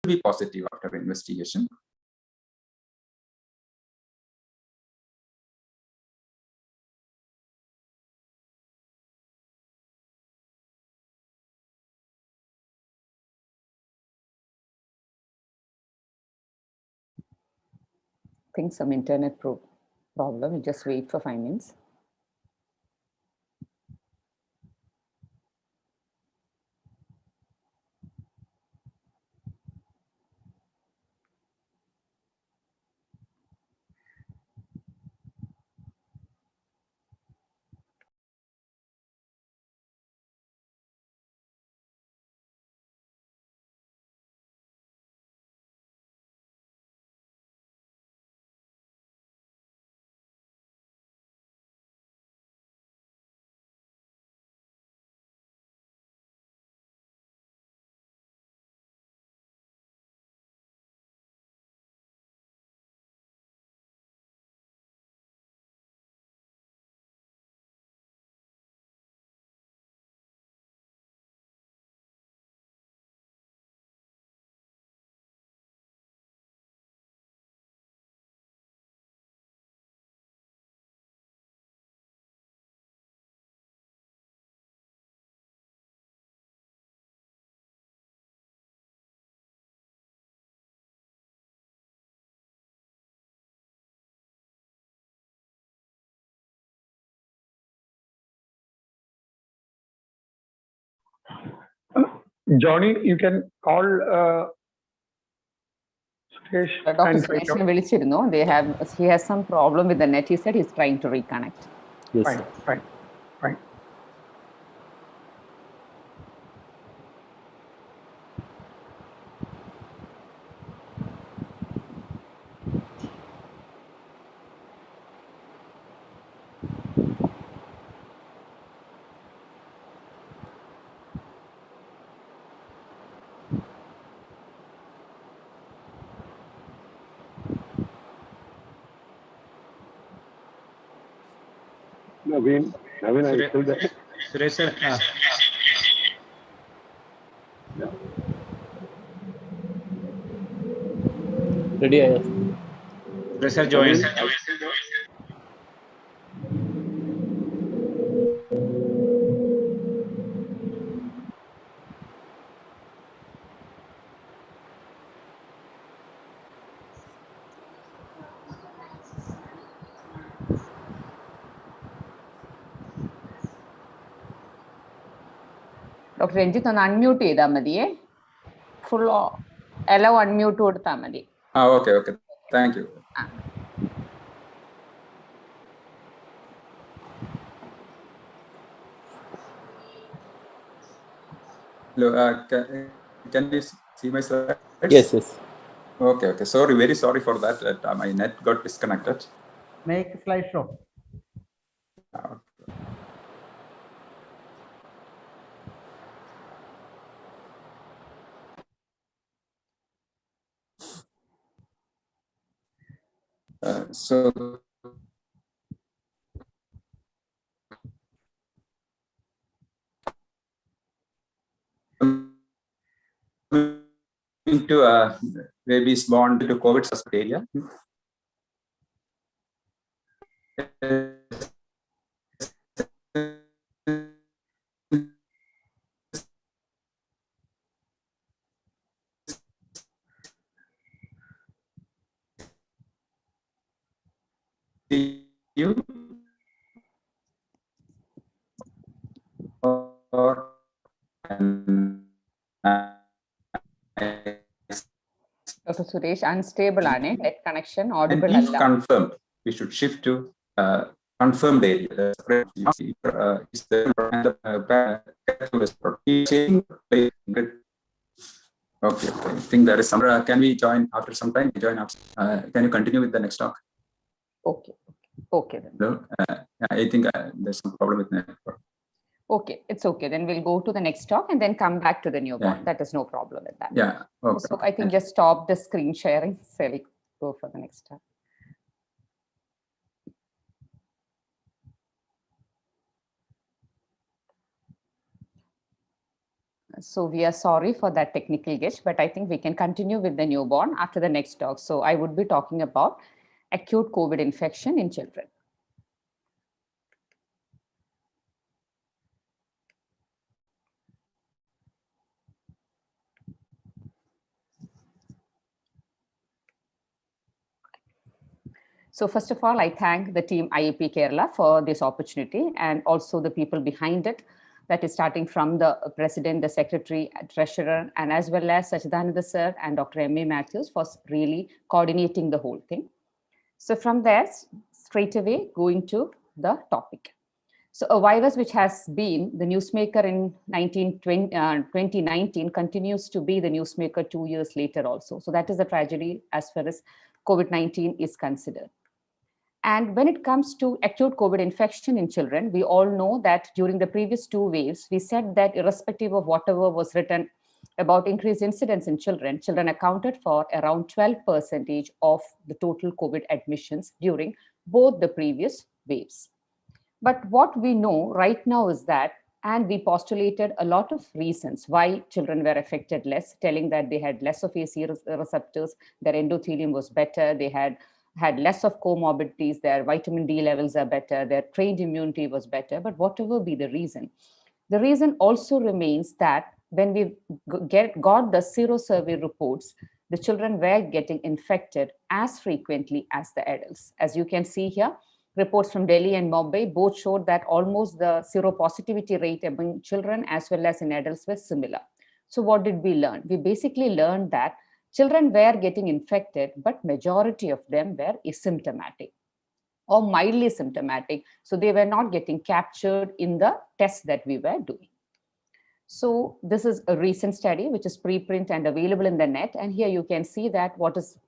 be positive after investigation. I think some internet problem. We'll just wait for 5 minutes. Johnny, you can call Suresh. Dr. Suresh, he has some problem with the net. He said he's trying to reconnect. Yes. Fine. Naveen, are you still there? Suresh sir. Ready? Suresh sir join. Dr. Ranjit, on unmute ചെയ്താൽ മതിയേ. Full allow unmute കൊടുത്താൽ മതി. Okay. Thank you. Hello, can you see my slides? Yes. Okay. Sorry, very sorry for that. My net got disconnected. Make slideshow. So into babies born to COVID suspect area. You or Dr. Suresh, unstable aane net connection audible and if alla. confirmed, we should shift to confirmed area. Is the okay. I think there is some. Can we join after some time? Can you continue with the next talk? Okay then. No, I think there's some problem with network. Okay, it's okay. Then we'll go to the next talk and then come back to the newborn. Yeah. That is no problem with that. Yeah. Okay. So I think just stop the screen sharing. So we go for the next talk. So we are sorry for that technical glitch, but I think we can continue with the newborn after the next talk. So I would be talking about acute COVID infection in children. So first of all, I thank the team IAP Kerala for this opportunity and also the people behind it, that is starting from the president, the secretary, treasurer, and as well as Sachidananda sir and Dr. M.A. Matthews for really coordinating the whole thing. So from there, straight away going to the topic. So a virus which has been the newsmaker in 2019 continues to be the newsmaker 2 years later also. So that is a tragedy as far as COVID-19 is considered. And when it comes to acute COVID infection in children, we all know that during the previous 2 waves, we said that irrespective of whatever was written about increased incidence in children, children accounted for around 12% of the total COVID admissions during both the previous waves. But what we know right now is that, and we postulated a lot of reasons why children were affected less, telling that they had less of AC receptors, their endothelium was better, they had less of comorbidities, their vitamin D levels are better, their trained immunity was better. But whatever be the reason also remains that when we got the sero survey reports, the children were getting infected as frequently as the adults. As you can see here, reports from Delhi and Mumbai both showed that almost the seropositivity rate among children as well as in adults were similar. So what did we learn? We basically learned that children were getting infected, but majority of them were asymptomatic or mildly symptomatic. So they were not getting captured in the tests that we were doing. So this is a recent study, which is preprint and available in the net. And here you can see that what is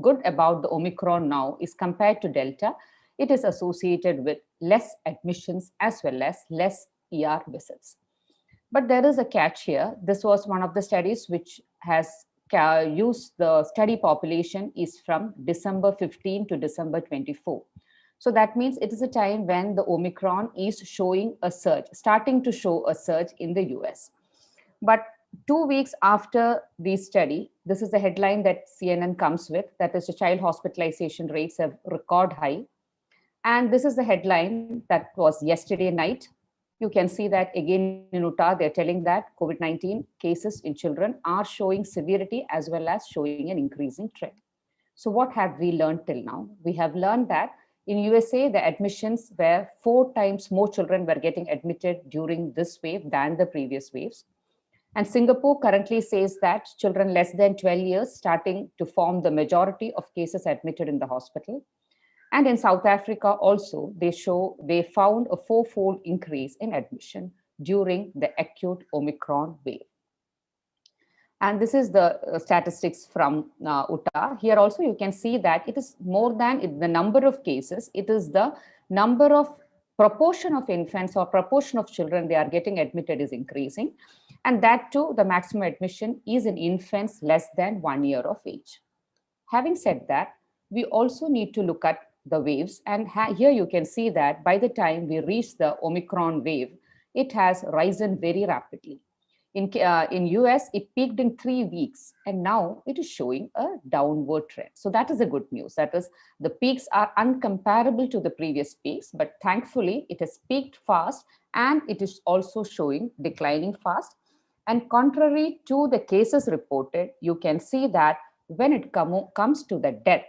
good about the Omicron now is compared to Delta, it is associated with less admissions as well as less ER visits. But there is a catch here. This was one of the studies which has used the study population is from December 15 to December 24. So that means it is a time when the Omicron is showing a surge, starting to show a surge in the US. But 2 weeks after the study, this is the headline that CNN comes with, that is the child hospitalization rates have record high. And this is the headline that was yesterday night. You can see that again in Uttar, they're telling that COVID-19 cases in children are showing severity as well as showing an increasing trend. So what have we learned till now? We have learned that in USA, the admissions were 4 times more children were getting admitted during this wave than the previous waves. And Singapore currently says that children less than 12 years starting to form the majority of cases admitted in the hospital. And in South Africa also, they found a 4-fold increase in admission during the acute Omicron wave. And this is the statistics from Uttar. Here also you can see that it is more than the number of cases, it is the number of proportion of infants or proportion of children they are getting admitted is increasing. And that too, the maximum admission is in infants less than 1 year of age. Having said that, we also need to look at the waves. And here you can see that by the time we reach the Omicron wave, it has risen very rapidly. In US, it peaked in 3 weeks, and now it is showing a downward trend. So that is a good news. That is, the peaks are uncomparable to the previous peaks, but thankfully it has peaked fast and it is also showing declining fast. And contrary to the cases reported, you can see that when it comes to the death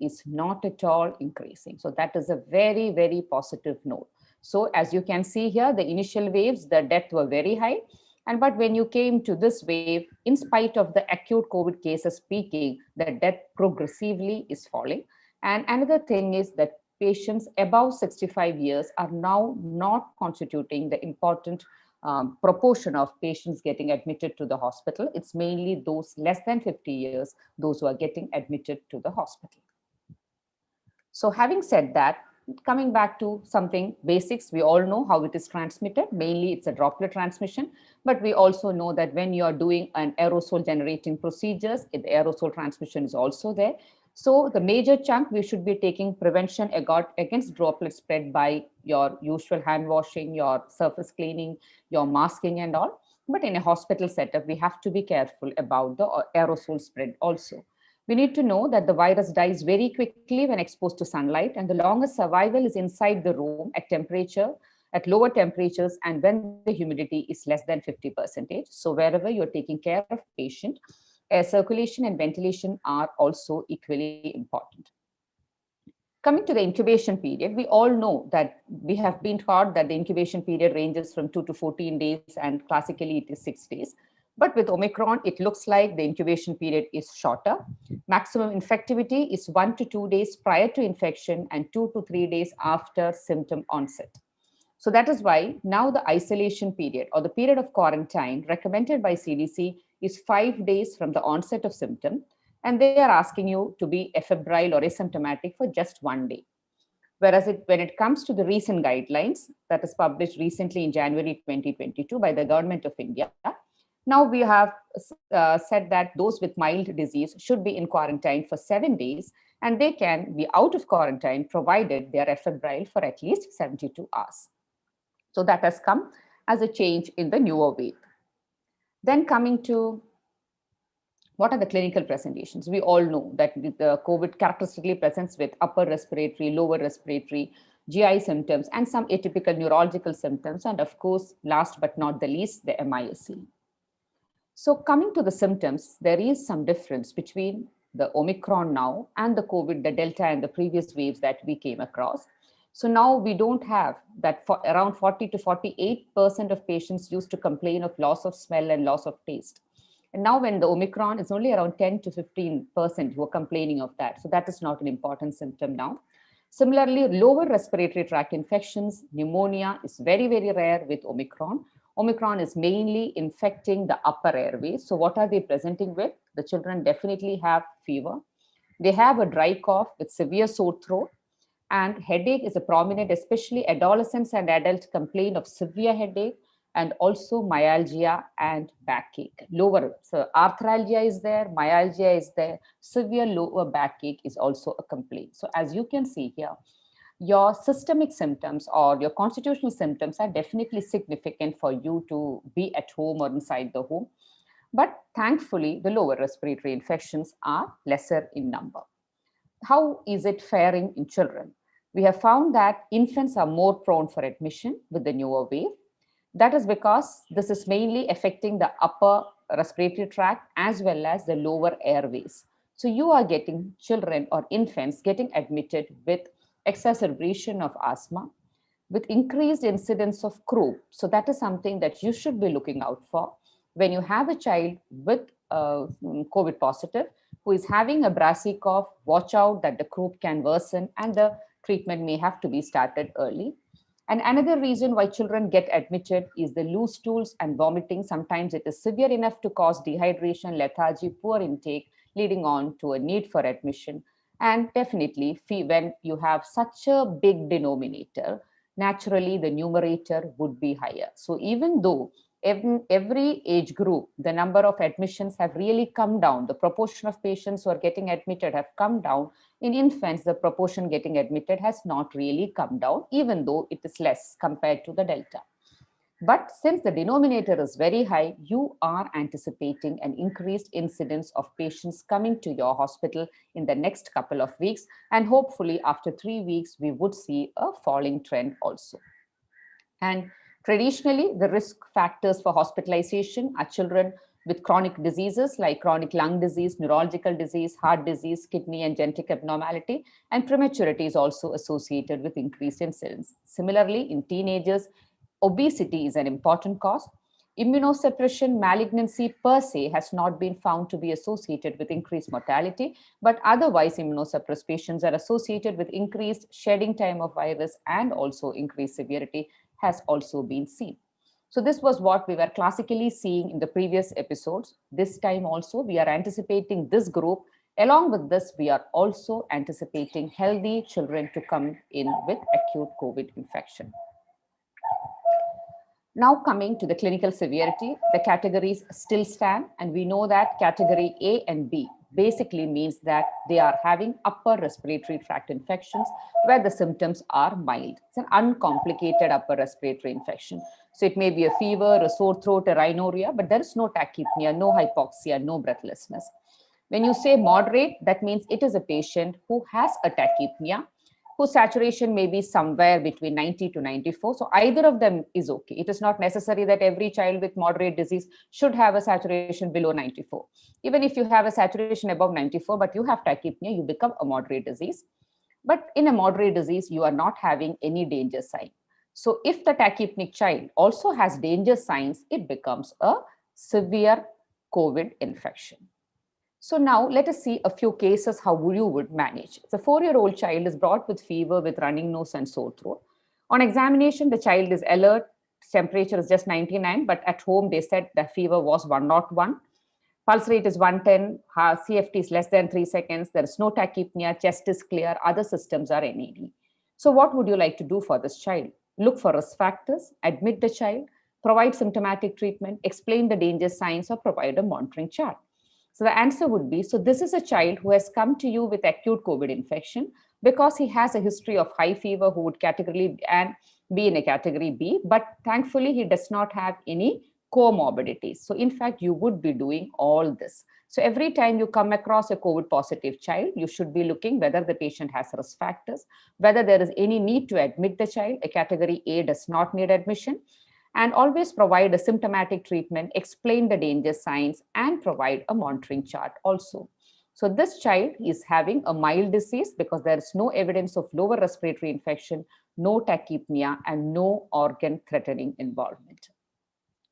is not at all increasing. So that is a very, very positive note. So as you can see here, the initial waves, the deaths were very high. But when you came to this wave, in spite of the acute COVID cases peaking, the death progressively is falling. And another thing is that patients above 65 years are now not constituting the important proportion of patients getting admitted to the hospital. It's mainly those less than 50 years, those who are getting admitted to the hospital. So having said that, coming back to something basics, we all know how it is transmitted. Mainly it's a droplet transmission, but we also know that when you are doing an aerosol generating procedures, the aerosol transmission is also there. So the major chunk, we should be taking prevention against droplet spread by your usual hand washing, your surface cleaning, your masking and all. But in a hospital setup, we have to be careful about the aerosol spread also. We need to know that the virus dies very quickly when exposed to sunlight, and the longest survival is inside the room at lower temperatures, and when the humidity is less than 50%. So wherever you're taking care of patient, air circulation and ventilation are also equally important. Coming to the incubation period, we all know that we have been taught that the incubation period ranges from 2 to 14 days, and classically it is 6 days. But with Omicron, it looks like the incubation period is shorter. Maximum infectivity is 1 to 2 days prior to infection and 2 to 3 days after symptom onset. So that is why now the isolation period or the period of quarantine recommended by CDC is 5 days from the onset of symptom, and they are asking you to be afebrile or asymptomatic for just 1 day. Whereas when it comes to the recent guidelines that is published recently in January 2022 by the Government of India, now we have said that those with mild disease should be in quarantine for 7 days, and they can be out of quarantine provided they are afebrile for at least 72 hours. So that has come as a change in the newer wave. Then coming to what are the clinical presentations? We all know that the COVID characteristically presents with upper respiratory, lower respiratory, GI symptoms, and some atypical neurological symptoms. And of course, last but not the least, the MISC. So coming to the symptoms, there is some difference between the Omicron now and the COVID, the Delta and the previous waves that we came across. So now we don't have that. For around 40 to 48% of patients used to complain of loss of smell and loss of taste. And now when the Omicron is only around 10 to 15% who are complaining of that. So that is not an important symptom now. Similarly, lower respiratory tract infections, pneumonia is very, very rare with Omicron. Omicron is mainly infecting the upper airways. So what are they presenting with? The children definitely have fever. They have a dry cough with severe sore throat, and headache is a prominent, especially adolescents and adults complain of severe headache, and also myalgia and backache. So arthralgia is there, myalgia is there, severe lower backache is also a complaint. So as you can see here, your systemic symptoms or your constitutional symptoms are definitely significant for you to be at home or inside the home. But thankfully, the lower respiratory infections are lesser in number. How is it faring in children? We have found that infants are more prone for admission with the newer wave. That is because this is mainly affecting the upper respiratory tract as well as the lower airways. So you are getting children or infants getting admitted with exacerbation of asthma, with increased incidence of croup. So that is something that you should be looking out for. When you have a child with COVID positive who is having a brassy cough, watch out that the croup can worsen and the treatment may have to be started early. And another reason why children get admitted is the loose stools and vomiting. Sometimes it is severe enough to cause dehydration, lethargy, poor intake, leading on to a need for admission. And definitely, when you have such a big denominator, naturally the numerator would be higher. So even though every age group, the number of admissions have really come down, the proportion of patients who are getting admitted have come down. In infants, the proportion getting admitted has not really come down, even though it is less compared to the Delta. But since the denominator is very high, you are anticipating an increased incidence of patients coming to your hospital in the next couple of weeks. And hopefully after 3 weeks, we would see a falling trend also. And traditionally, the risk factors for hospitalization are children with chronic diseases like chronic lung disease, neurological disease, heart disease, kidney and genetic abnormality, and prematurity is also associated with increased incidence. Similarly, in teenagers, obesity is an important cause. Immunosuppression malignancy per se has not been found to be associated with increased mortality, but otherwise immunosuppressed patients are associated with increased shedding time of virus and also increased severity has also been seen. So this was what we were classically seeing in the previous episodes. This time also, we are anticipating this group. Along with this, we are also anticipating healthy children to come in with acute COVID infection. Now coming to the clinical severity, the categories still stand, and we know that category A and B, basically means that they are having upper respiratory tract infections where the symptoms are mild. It's an uncomplicated upper respiratory infection. So it may be a fever, a sore throat, a rhinorrhea, but there is no tachypnea, no hypoxia, no breathlessness. When you say moderate, that means it is a patient who has a tachypnea, whose saturation may be somewhere between 90 to 94. So either of them is okay. It is not necessary that every child with moderate disease should have a saturation below 94. Even if you have a saturation above 94, but you have tachypnea, you become a moderate disease. But in a moderate disease, you are not having any danger sign. So if the tachypnic child also has danger signs, it becomes a severe COVID infection. So now let us see a few cases how you would manage. The 4-year-old child is brought with fever with running nose and sore throat. On examination, the child is alert, temperature is just 99, but at home they said the fever was 101. Pulse rate is 110, CFT is less than 3 seconds, there is no tachypnea, chest is clear, other systems are NAD. So what would you like to do for this child? Look for risk factors, admit the child, provide symptomatic treatment, explain the danger signs, or provide a monitoring chart. So the answer would be, so this is a child who has come to you with acute COVID infection because he has a history of high fever who would category and be in a category B, but thankfully he does not have any comorbidities. So in fact, you would be doing all this. So every time you come across a COVID positive child, you should be looking whether the patient has risk factors, whether there is any need to admit the child. A category A does not need admission. And always provide a symptomatic treatment, explain the danger signs, and provide a monitoring chart also. So this child is having a mild disease because there is no evidence of lower respiratory infection, no tachypnea, and no organ-threatening involvement.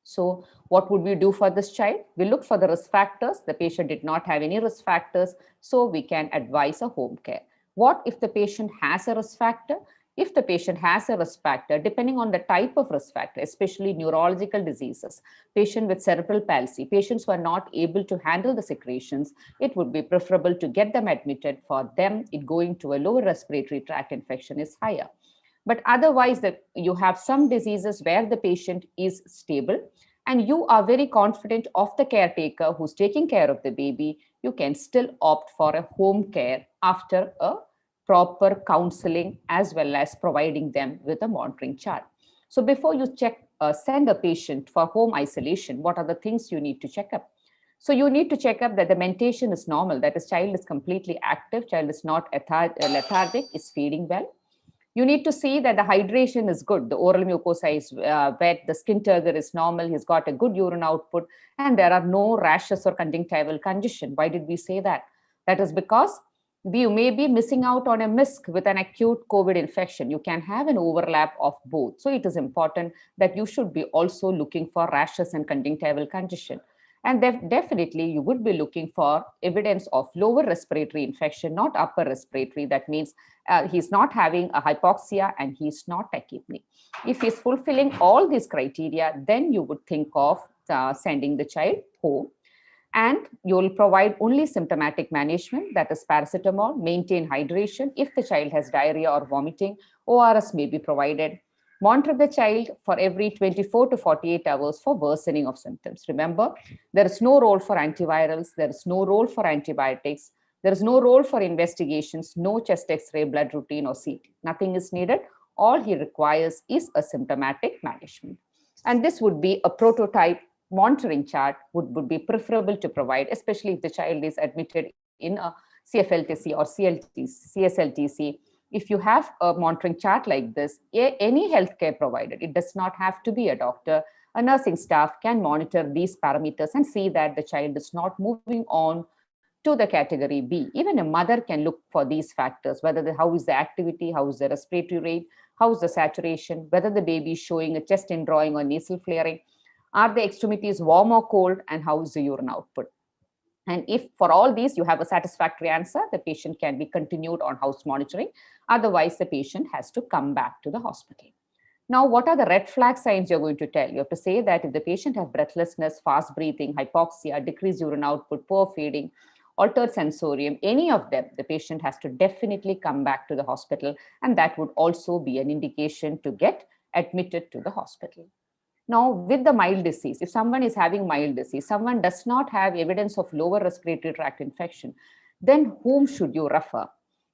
So what would we do for this child? We look for the risk factors. The patient did not have any risk factors, so we can advise a home care. What if the patient has a risk factor? If the patient has a risk factor, depending on the type of risk factor, especially neurological diseases, patient with cerebral palsy, patients who are not able to handle the secretions, it would be preferable to get them admitted. For them, it going to a lower respiratory tract infection is higher. But otherwise, you have some diseases where the patient is stable and you are very confident of the caretaker who's taking care of the baby, you can still opt for a home care after a proper counseling as well as providing them with a monitoring chart. So before you send a patient for home isolation, what are the things you need to check up? So you need to check up that the mentation is normal, that is child is completely active, child is not lethargic, is feeding well. You need to see that the hydration is good, the oral mucosa is wet, the skin turgor is normal, he's got a good urine output, and there are no rashes or conjunctival congestion. Why did we say that? That is because you may be missing out on a MISC with an acute COVID infection. You can have an overlap of both. So it is important that you should be also looking for rashes and conjunctival congestion. And definitely you would be looking for evidence of lower respiratory infection, not upper respiratory. That means he's not having a hypoxia and he's not tachypneic. If he's fulfilling all these criteria, then you would think of sending the child home. And you'll provide only symptomatic management, that is paracetamol, maintain hydration. If the child has diarrhea or vomiting, ORS may be provided. Monitor the child for every 24 to 48 hours for worsening of symptoms. Remember, there is no role for antivirals, there is no role for antibiotics, there is no role for investigations, no chest X-ray, blood routine, or CT. Nothing is needed. All he requires is a symptomatic management. And this would be a prototype monitoring chart would be preferable to provide, especially if the child is admitted in a CFLTC or CSLTC. If you have a monitoring chart like this, any healthcare provider, it does not have to be a doctor, a nursing staff can monitor these parameters and see that the child is not moving on to the category B. Even a mother can look for these factors, how is the activity, how is the respiratory rate, how is the saturation, whether the baby is showing a chest indrawing or nasal flaring, are the extremities warm or cold, and how is the urine output? And if for all these you have a satisfactory answer, the patient can be continued on house monitoring. Otherwise, the patient has to come back to the hospital. Now, what are the red flag signs you're going to tell? You have to say that if the patient has breathlessness, fast breathing, hypoxia, decreased urine output, poor feeding, altered sensorium, any of them, the patient has to definitely come back to the hospital. And that would also be an indication to get admitted to the hospital. Now, with the mild disease, if someone is having mild disease, someone does not have evidence of lower respiratory tract infection, then whom should you refer?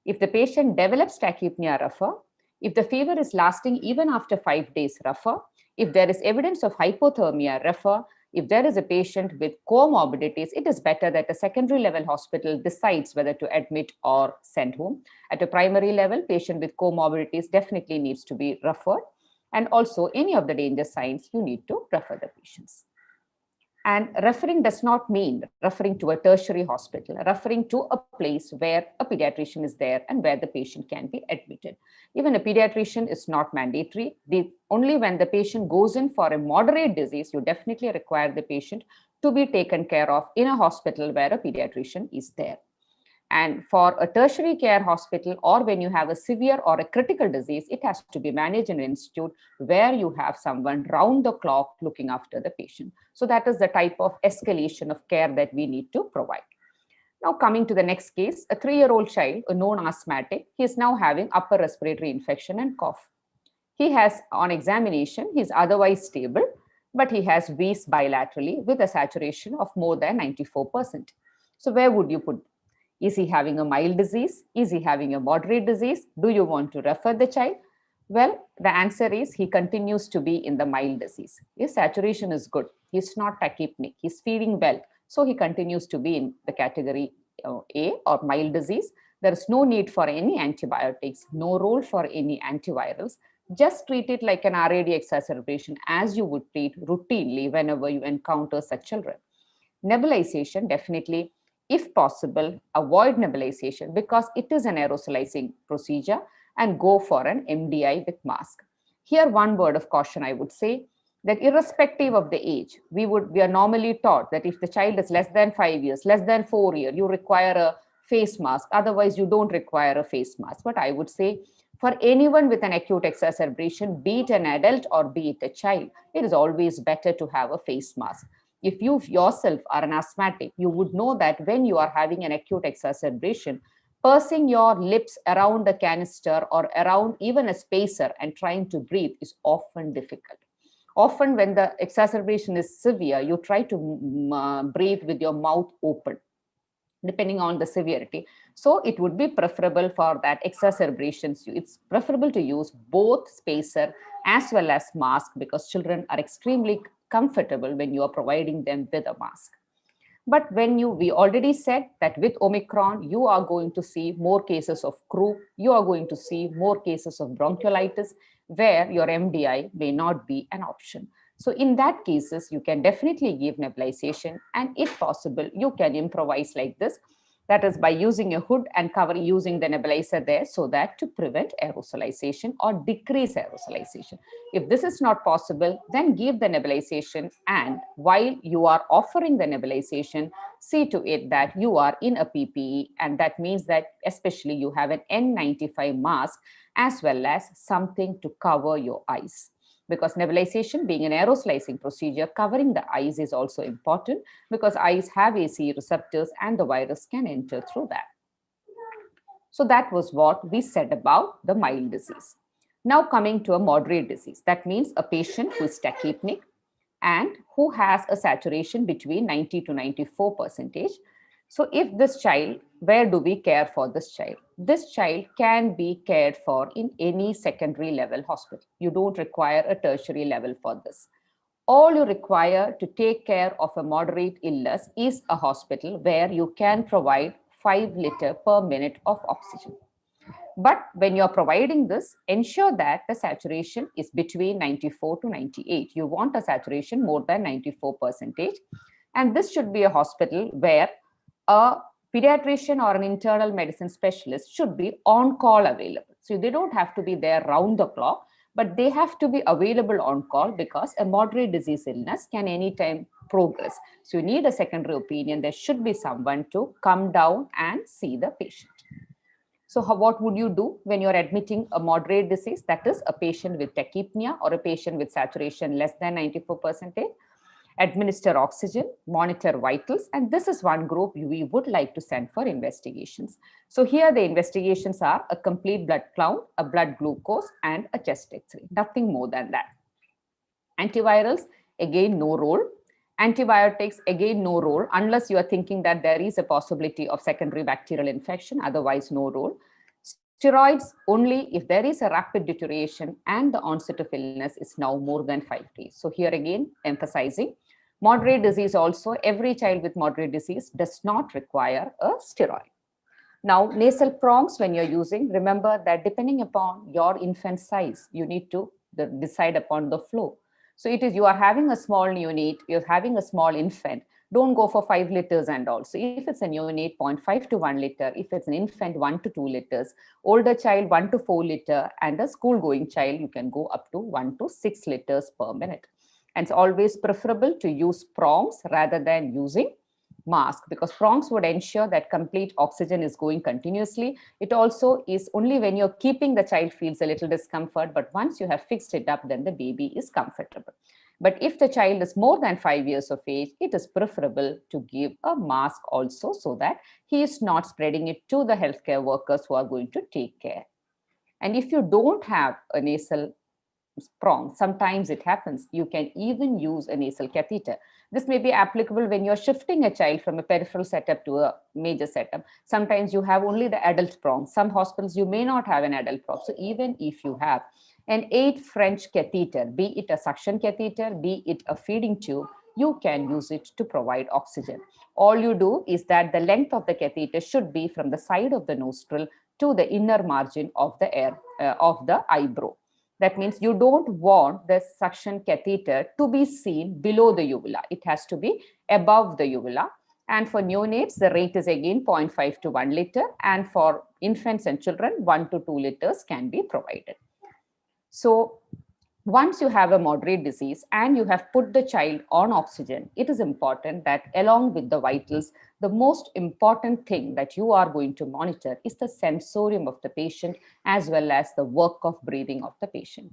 If the patient develops tachypnea, refer. If the fever is lasting even after 5 days, refer. If there is evidence of hypothermia, refer. If there is a patient with comorbidities, it is better that a secondary level hospital decides whether to admit or send home. At a primary level, patient with comorbidities definitely needs to be referred. And also any of the danger signs, you need to refer the patients. And referring does not mean referring to a tertiary hospital, referring to a place where a pediatrician is there and where the patient can be admitted. Even a pediatrician is not mandatory. Only when the patient goes in for a moderate disease, you definitely require the patient to be taken care of in a hospital where a pediatrician is there. And for a tertiary care hospital, or when you have a severe or a critical disease, it has to be managed in an institute where you have someone round the clock looking after the patient. So that is the type of escalation of care that we need to provide. Now coming to the next case, a 3-year-old child, a known asthmatic, he is now having upper respiratory infection and cough. He has, on examination, he is otherwise stable, but he has wheeze bilaterally with a saturation of more than 94%. So where would you put? Is he having a mild disease? Is he having a moderate disease? Do you want to refer the child? Well, the answer is he continues to be in the mild disease. His saturation is good. He's not tachypnic. He's feeding well. So he continues to be in the category A or mild disease. There is no need for any antibiotics, no role for any antivirals. Just treat it like an RAD exacerbation as you would treat routinely whenever you encounter such children. Nebulization, definitely, if possible, avoid nebulization because it is an aerosolizing procedure, and go for an MDI with mask. Here, one word of caution I would say that irrespective of the age, we are normally taught that if the child is less than 5 years, less than 4 years, you require a face mask. Otherwise, you don't require a face mask. But I would say for anyone with an acute exacerbation, be it an adult or be it a child, it is always better to have a face mask. If you yourself are an asthmatic, you would know that when you are having an acute exacerbation, pursing your lips around a canister or around even a spacer and trying to breathe is often difficult. Often when the exacerbation is severe, you try to breathe with your mouth open, depending on the severity. So it would be preferable for that exacerbations. It's preferable to use both spacer as well as mask because children are extremely comfortable when you are providing them with a mask. But we already said that with Omicron, you are going to see more cases of croup, you are going to see more cases of bronchiolitis, where your MDI may not be an option. So in that cases, you can definitely give nebulization, and if possible, you can improvise like this. That is by using a hood and using the nebulizer there so that to prevent aerosolization or decrease aerosolization. If this is not possible, then give the nebulization, and while you are offering the nebulization, see to it that you are in a PPE, and that means that especially you have an N95 mask as well as something to cover your eyes. Because nebulization being an aerosolizing procedure, covering the eyes is also important because eyes have ACE receptors and the virus can enter through that. So that was what we said about the mild disease. Now coming to a moderate disease, that means a patient who is tachypnic and who has a saturation between 90 to 94%. So if this child, where do we care for this child? This child can be cared for in any secondary level hospital. You don't require a tertiary level for this. All you require to take care of a moderate illness is a hospital where you can provide 5 liters per minute of oxygen. But when you're providing this, ensure that the saturation is between 94 to 98. You want a saturation more than 94%. And this should be a hospital where a pediatrician or an internal medicine specialist should be on call available. So they don't have to be there round the clock, but they have to be available on call because a moderate disease illness can anytime progress. So you need a secondary opinion. There should be someone to come down and see the patient. So what would you do when you're admitting a moderate disease? That is a patient with tachypnea or a patient with saturation less than 94%. Administer oxygen, monitor vitals, and this is one group we would like to send for investigations. So here the investigations are a complete blood count, a blood glucose, and a chest X-ray, nothing more than that. Antivirals, again, no role. Antibiotics, again, no role, unless you are thinking that there is a possibility of secondary bacterial infection, otherwise no role. Steroids only if there is a rapid deterioration and the onset of illness is now more than 5 days. So here again, emphasizing moderate disease also, every child with moderate disease does not require a steroid. Now, nasal prongs, when you're using, remember that depending upon your infant size, you need to decide upon the flow. So it is, you are having a small neonate, you're having a small infant, don't go for 5 liters and all. So if it's a neonate, 0.5 to 1 liter, if it's an infant, 1 to 2 liters, older child, 1 to 4 liter, and a school-going child, you can go up to 1 to 6 liters per minute. And it's always preferable to use prongs rather than using mask, because prongs would ensure that complete oxygen is going continuously. It also is only when you're keeping the child feels a little discomfort, but once you have fixed it up, then the baby is comfortable. But if the child is more than 5 years of age, it is preferable to give a mask also, so that he is not spreading it to the healthcare workers who are going to take care. And if you don't have a nasal prong, sometimes it happens, you can even use a nasal catheter. This may be applicable when you're shifting a child from a peripheral setup to a major setup. Sometimes you have only the adult prong. Some hospitals, you may not have an adult prong. So even if you have an 8 French catheter, be it a suction catheter, be it a feeding tube, you can use it to provide oxygen. All you do is that the length of the catheter should be from the side of the nostril to the inner margin of the air of the eyebrow. That means you don't want the suction catheter to be seen below the uvula. It has to be above the uvula. And for neonates, the rate is again 0.5 to 1 liter. And for infants and children, 1 to 2 liters can be provided. So once you have a moderate disease and you have put the child on oxygen, it is important that along with the vitals, the most important thing that you are going to monitor is the sensorium of the patient as well as the work of breathing of the patient.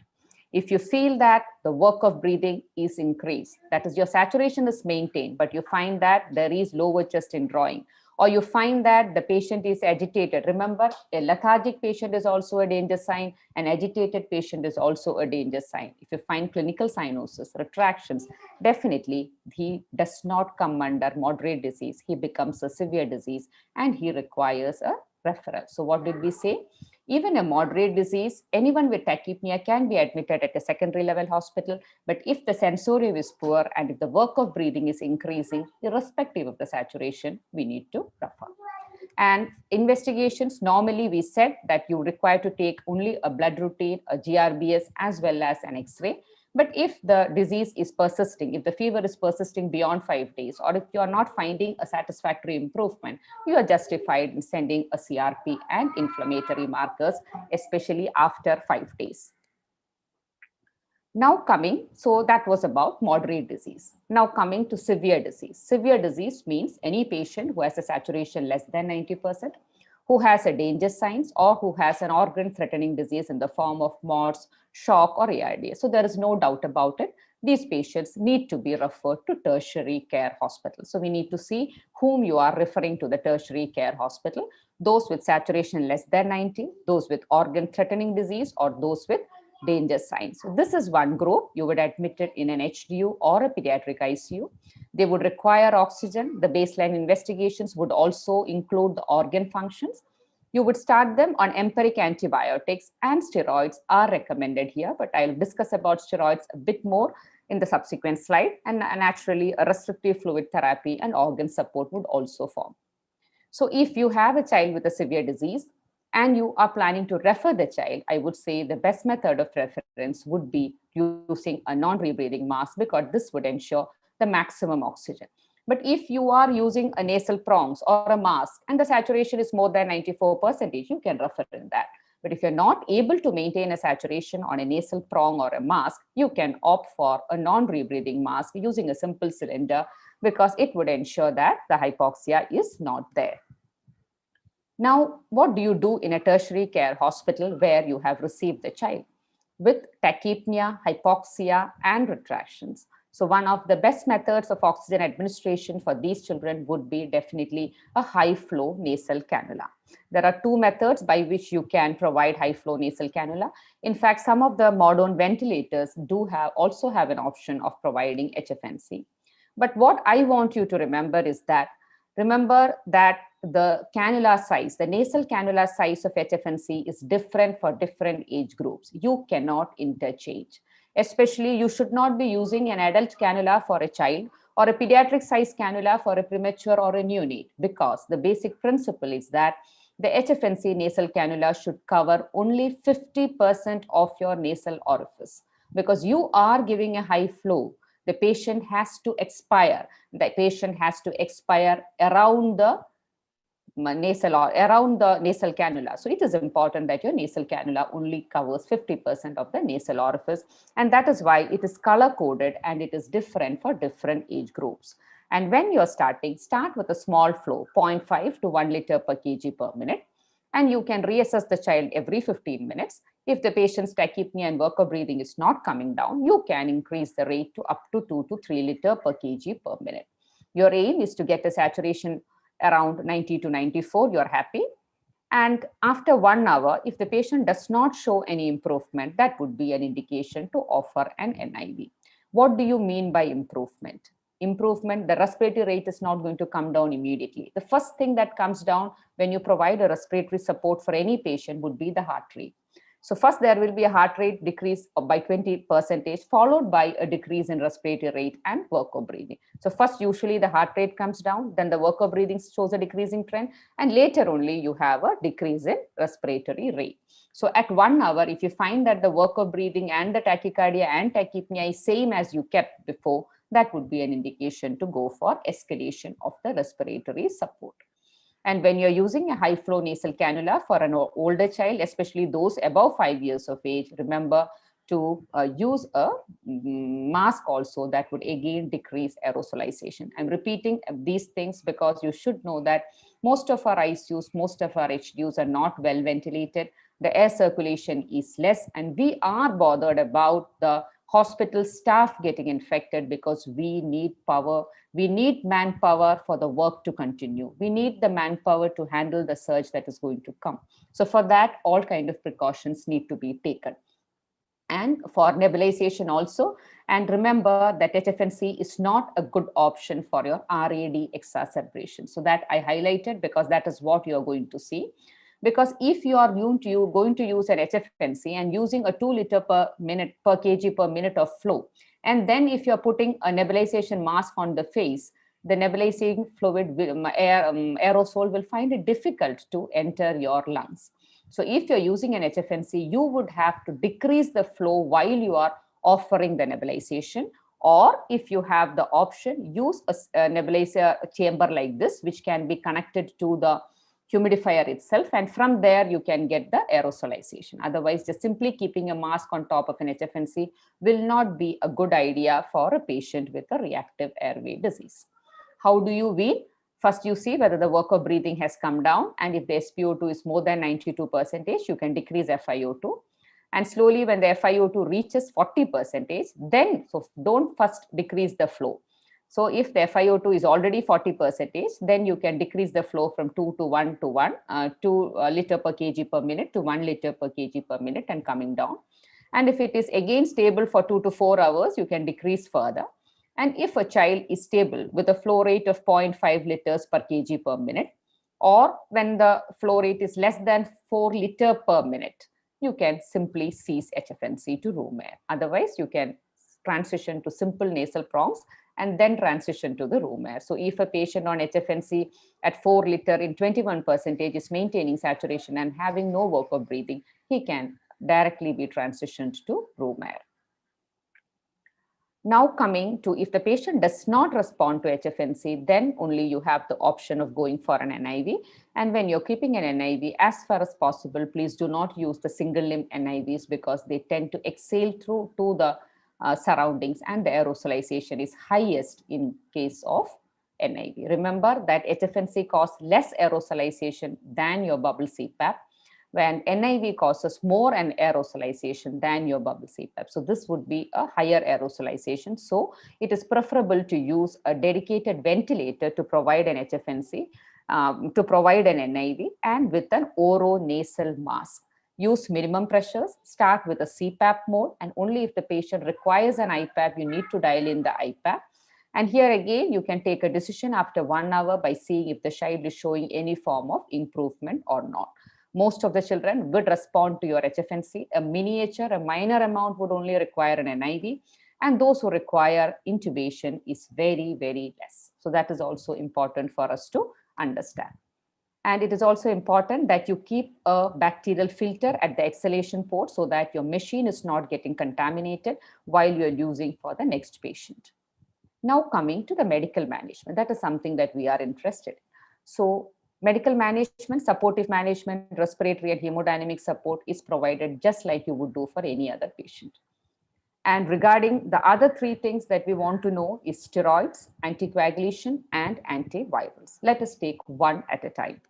If you feel that the work of breathing is increased, that is, your saturation is maintained, but you find that there is lower chest indrawing, or you find that the patient is agitated. Remember, a lethargic patient is also a danger sign. An agitated patient is also a danger sign. If you find clinical cyanosis, retractions, definitely he does not come under moderate disease. He becomes a severe disease and he requires a referral. So what did we say? Even a moderate disease, anyone with tachypnea can be admitted at a secondary level hospital. But if the sensorium is poor and if the work of breathing is increasing, irrespective of the saturation, we need to refer. And investigations, normally we said that you require to take only a blood routine, a GRBS, as well as an X-ray. But if the disease is persisting, if the fever is persisting beyond 5 days, or if you are not finding a satisfactory improvement, you are justified in sending a CRP and inflammatory markers, especially after 5 days. Now coming, so that was about moderate disease. Now coming to severe disease. Severe disease means any patient who has a saturation less than 90%, who has a danger signs, or who has an organ-threatening disease in the form of MORS, shock, or ARDS. So there is no doubt about it. These patients need to be referred to tertiary care hospital. So we need to see whom you are referring to the tertiary care hospital, those with saturation less than 90, those with organ-threatening disease, or those with danger signs. So this is one group. You would admit it in an HDU or a pediatric ICU. They would require oxygen. The baseline investigations would also include the organ functions. You would start them on empiric antibiotics, and steroids are recommended here, but I'll discuss about steroids a bit more in the subsequent slide. And naturally, a restrictive fluid therapy and organ support would also form. So if you have a child with a severe disease and you are planning to refer the child, I would say the best method of reference would be using a non-rebreathing mask, because this would ensure the maximum oxygen. But if you are using a nasal prongs or a mask and the saturation is more than 94%, you can refer in that. But if you're not able to maintain a saturation on a nasal prong or a mask, you can opt for a non-rebreathing mask using a simple cylinder, because it would ensure that the hypoxia is not there. Now, what do you do in a tertiary care hospital where you have received the child with tachypnea, hypoxia, and retractions? So one of the best methods of oxygen administration for these children would be definitely a high flow nasal cannula. There are two methods by which you can provide high flow nasal cannula. In fact, some of the modern ventilators also have an option of providing HFNC. But what I want you to remember that the cannula size, the nasal cannula size of HFNC is different for different age groups. You cannot interchange. Especially, you should not be using an adult cannula for a child or a pediatric size cannula for a premature or a neonate, because the basic principle is that the HFNC nasal cannula should cover only 50% of your nasal orifice, because you are giving a high flow. The patient has to expire. The patient has to expire around the nasal or around the nasal cannula. So it is important that your nasal cannula only covers 50% of the nasal orifice. And that is why it is color coded and it is different for different age groups. And when you're starting, start with a small flow, 0.5 to 1 liter per kg per minute. And you can reassess the child every 15 minutes. If the patient's tachypnea and work of breathing is not coming down, you can increase the rate to up to 2 to 3 liter per kg per minute. Your aim is to get a saturation around 90 to 94, you're happy. And after 1 hour, if the patient does not show any improvement, that would be an indication to offer an NIV. What do you mean by improvement? Improvement, the respiratory rate is not going to come down immediately. The first thing that comes down when you provide a respiratory support for any patient would be the heart rate. So first there will be a heart rate decrease by 20%, followed by a decrease in respiratory rate and work of breathing. So first, usually the heart rate comes down, then the work of breathing shows a decreasing trend, and later only you have a decrease in respiratory rate. So at 1 hour, if you find that the work of breathing and the tachycardia and tachypnea is same as you kept before, that would be an indication to go for escalation of the respiratory support. And when you're using a high flow nasal cannula for an older child, especially those above 5 years of age, remember to use a mask also. That would again decrease aerosolization. I'm repeating these things because you should know that most of our ICUs, most of our HDUs are not well ventilated. The air circulation is less, and we are bothered about the hospital staff getting infected because we need power. We need manpower for the work to continue. We need the manpower to handle the surge that is going to come. So for that, all kind of precautions need to be taken. And for nebulization also. And remember that HFNC is not a good option for your RAD exacerbation. So that I highlighted because that is what you're going to see. Because if you are going to use an HFNC and using a 2 liter per minute per kg per minute of flow, and then if you're putting a nebulization mask on the face, the nebulizing fluid aerosol will find it difficult to enter your lungs. So if you're using an HFNC, you would have to decrease the flow while you are offering the nebulization. Or if you have the option, use a nebulizer chamber like this, which can be connected to the humidifier itself, and from there you can get the aerosolization. Otherwise, just simply keeping a mask on top of an HFNC will not be a good idea for a patient with a reactive airway disease. How do you wean? First, you see whether the work of breathing has come down, and if the SpO2 is more than 92%, you can decrease FiO2. And slowly, when the FiO2 reaches 40%, then so don't first decrease the flow. So if the FiO2 is already 40%, then you can decrease the flow from 2 to 1 to 1, 2 liter per kg per minute to 1 liter per kg per minute and coming down. And if it is again stable for 2 to 4 hours, you can decrease further. And if a child is stable with a flow rate of 0.5 liters per kg per minute, or when the flow rate is less than 4 liter per minute, you can simply cease HFNC to room air. Otherwise, you can transition to simple nasal prongs and then transition to the room air. So if a patient on HFNC at 4 liter in 21% is maintaining saturation and having no work of breathing, he can directly be transitioned to room air. Now coming to if the patient does not respond to HFNC, then only you have the option of going for an NIV. And when you're keeping an NIV, as far as possible, please do not use the single limb NIVs because they tend to exhale through to the surroundings, and the aerosolization is highest in case of NIV. Remember that HFNC causes less aerosolization than your bubble CPAP. when NIV causes more an aerosolization than your bubble CPAP. So this would be a higher aerosolization. So it is preferable to use a dedicated ventilator to provide an HFNC, to provide an NIV, and with an oronasal mask. Use minimum pressures, start with a CPAP mode, and only if the patient requires an IPAP, you need to dial in the IPAP. And here again, you can take a decision after 1 hour by seeing if the child is showing any form of improvement or not. Most of the children would respond to your HFNC. A miniature, a minor amount would only require an NIV, and those who require intubation is very, very less. So that is also important for us to understand. And it is also important that you keep a bacterial filter at the exhalation port so that your machine is not getting contaminated while you're using for the next patient. Now coming to the medical management, that is something that we are interested in. So medical management, supportive management, respiratory and hemodynamic support is provided just like you would do for any other patient. And regarding the other three things that we want to know is steroids, anticoagulation, and antivirals. Let us take one at a time.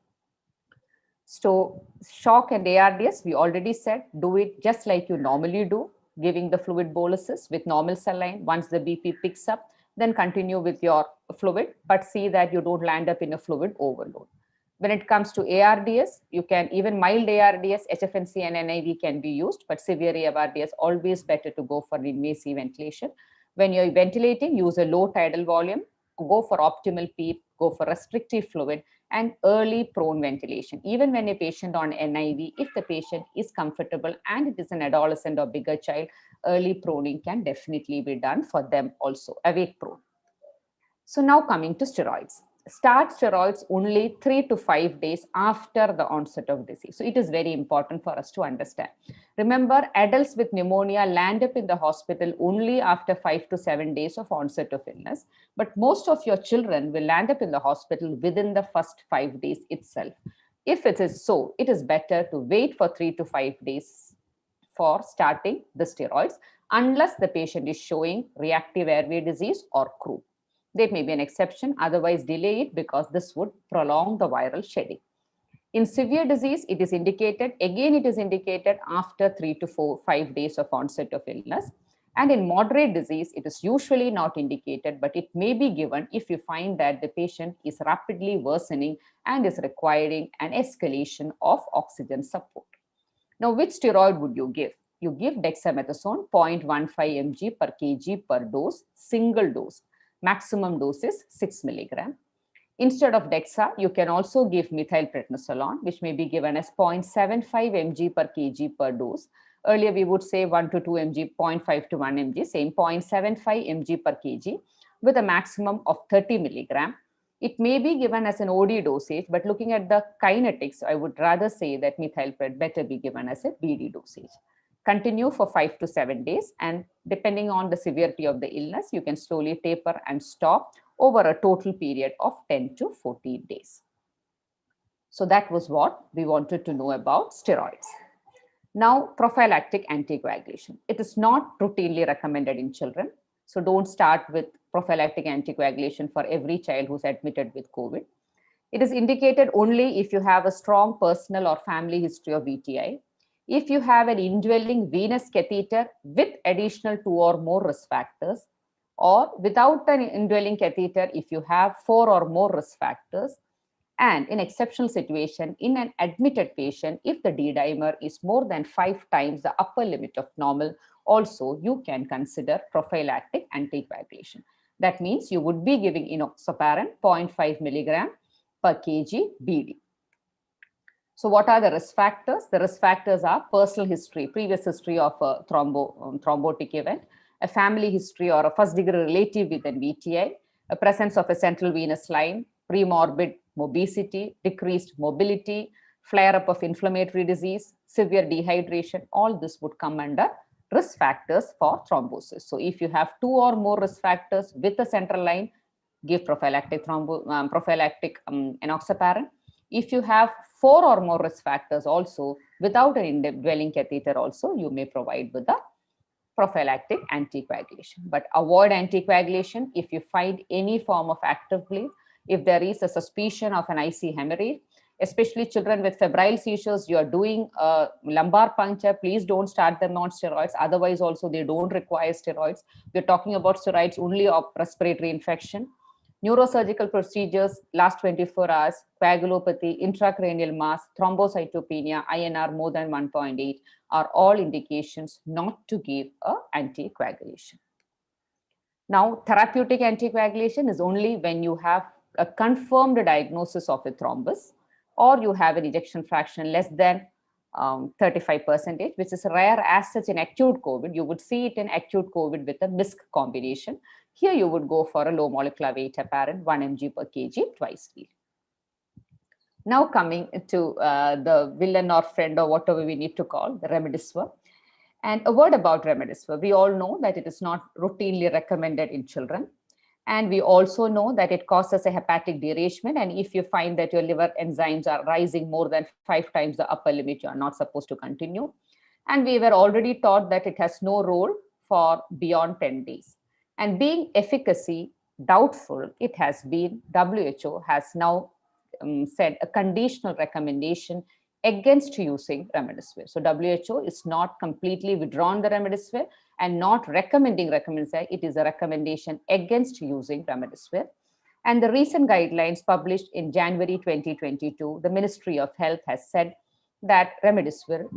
So shock and ARDS, we already said, do it just like you normally do, giving the fluid boluses with normal saline. Once the BP picks up, then continue with your fluid, but see that you don't land up in a fluid overload. When it comes to ARDS, you can even mild ARDS, HFNC and NIV can be used, but severe ARDS, always better to go for invasive ventilation. When you're ventilating, use a low tidal volume, go for optimal PEEP, go for restrictive fluid, and early prone ventilation. Even when a patient on NIV, if the patient is comfortable and it is an adolescent or bigger child, early proning can definitely be done for them also, awake prone. So now coming to steroids. Start steroids only 3 to 5 days after the onset of disease. So it is very important for us to understand. Remember, adults with pneumonia land up in the hospital only after 5 to 7 days of onset of illness. But most of your children will land up in the hospital within the first 5 days itself. If it is so, it is better to wait for 3 to 5 days for starting the steroids, unless the patient is showing reactive airway disease or croup. There may be an exception, otherwise delay it because this would prolong the viral shedding. In severe disease, it is indicated after 3 to 5 days of onset of illness. And in moderate disease, it is usually not indicated, but it may be given if you find that the patient is rapidly worsening and is requiring an escalation of oxygen support. Now, which steroid would you give? You give dexamethasone 0.15 mg per kg per dose, single dose. Maximum dose is 6 milligram. Instead of dexa, you can also give methylprednisolone, which may be given as 0.75 mg per kg per dose. Earlier, we would say 1 to 2 mg, 0.5 to 1 mg, same 0.75 mg per kg with a maximum of 30 milligram. It may be given as an OD dosage, but looking at the kinetics, I would rather say that methylpred better be given as a BD dosage. Continue for 5 to 7 days, and depending on the severity of the illness, you can slowly taper and stop over a total period of 10 to 14 days. So that was what we wanted to know about steroids. Now, prophylactic anticoagulation. It is not routinely recommended in children. So don't start with prophylactic anticoagulation for every child who's admitted with COVID. It is indicated only if you have a strong personal or family history of VTI. If you have an indwelling venous catheter with additional 2 or more risk factors, or without an indwelling catheter, if you have 4 or more risk factors, and in exceptional situation, in an admitted patient, if the D-dimer is more than 5 times the upper limit of normal, also you can consider prophylactic anticoagulation. That means you would be giving enoxaparin 0.5 milligram per kg BD. So what are the risk factors? The risk factors are personal history, previous history of a thrombotic event, a family history or a first degree relative with an VTI, a presence of a central venous line, premorbid obesity, decreased mobility, flare-up of inflammatory disease, severe dehydration. All this would come under risk factors for thrombosis. So if you have 2 or more risk factors with a central line, give prophylactic enoxaparin. If you have 4 or more risk factors also without an indwelling catheter also, you may provide with the prophylactic anticoagulation. But avoid anticoagulation if you find any form of active bleed, if there is a suspicion of an IC hemorrhage, especially children with febrile seizures. You are doing a lumbar puncture. Please don't start them on steroids. Otherwise, also they don't require steroids. We're talking about steroids only of respiratory infection. Neurosurgical procedures last 24 hours, coagulopathy, intracranial mass, thrombocytopenia, INR more than 1.8 are all indications not to give a anticoagulation. Now, therapeutic anticoagulation is only when you have a confirmed diagnosis of a thrombus, or you have an ejection fraction less than 35%, which is rare as such in acute COVID. You would see it in acute COVID with a MISC combination. Here you would go for a low molecular weight heparin, 1 mg per kg twice daily. Now coming to the villain or friend or whatever we need to call, the remdesivir. And a word about remdesivir. We all know that it is not routinely recommended in children. And we also know that it causes a hepatic derangement. And if you find that your liver enzymes are rising more than 5 times the upper limit, you are not supposed to continue. And we were already taught that it has no role for beyond 10 days. And being efficacy doubtful, it has been, WHO has now said a conditional recommendation against using remdesivir. So WHO is not completely withdrawn the remdesivir and not recommending remdesivir. It is a recommendation against using remdesivir. And the recent guidelines published in January 2022, the Ministry of Health has said that remdesivir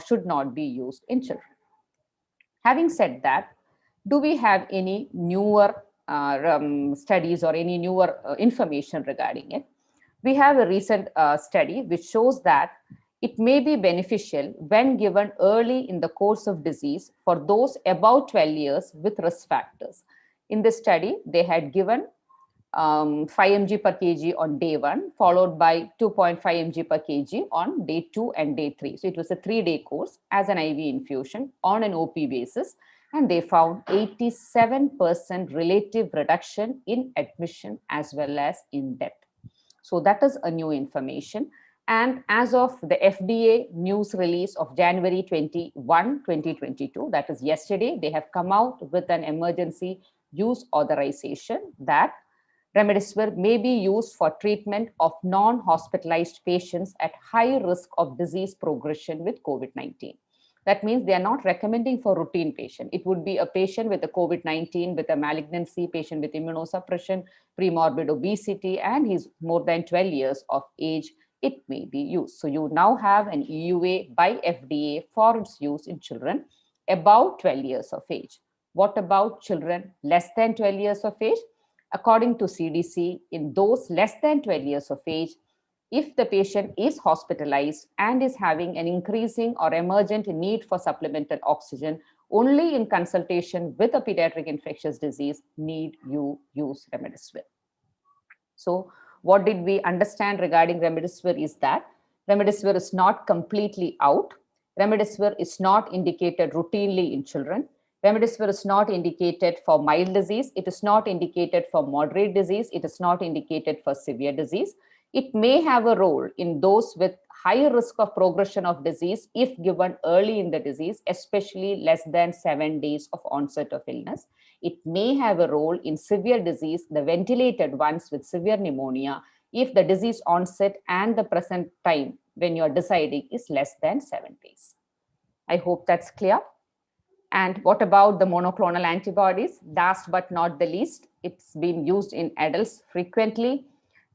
should not be used in children. Having said that, do we have any newer studies or any newer information regarding it? We have a recent study which shows that it may be beneficial when given early in the course of disease for those above 12 years with risk factors. In this study, they had given 5 mg per kg on day 1, followed by 2.5 mg per kg on day 2 and day 3. So it was a 3-day course as an IV infusion on an OP basis. And they found 87% relative reduction in admission as well as in death. So that is a new information. And as of the FDA news release of January 21, 2022, that is yesterday, they have come out with an emergency use authorization that remdesivir may be used for treatment of non-hospitalized patients at high risk of disease progression with COVID-19. That means they are not recommending for routine patient. It would be a patient with a COVID-19, with a malignancy, patient with immunosuppression, premorbid obesity, and he's more than 12 years of age. It may be used. So you now have an EUA by FDA for its use in children above 12 years of age. What about children less than 12 years of age? According to CDC, in those less than 12 years of age, if the patient is hospitalized and is having an increasing or emergent need for supplemental oxygen, only in consultation with a pediatric infectious disease need you use remdesivir. So what did we understand regarding remdesivir is that remdesivir is not completely out. Remdesivir is not indicated routinely in children. Remdesivir is not indicated for mild disease. It is not indicated for moderate disease. It is not indicated for severe disease. It may have a role in those with higher risk of progression of disease if given early in the disease, especially less than 7 days of onset of illness. It may have a role in severe disease, the ventilated ones with severe pneumonia, if the disease onset and the present time when you are deciding is less than 7 days. I hope that's clear. And what about the monoclonal antibodies? Last but not the least, it's been used in adults frequently,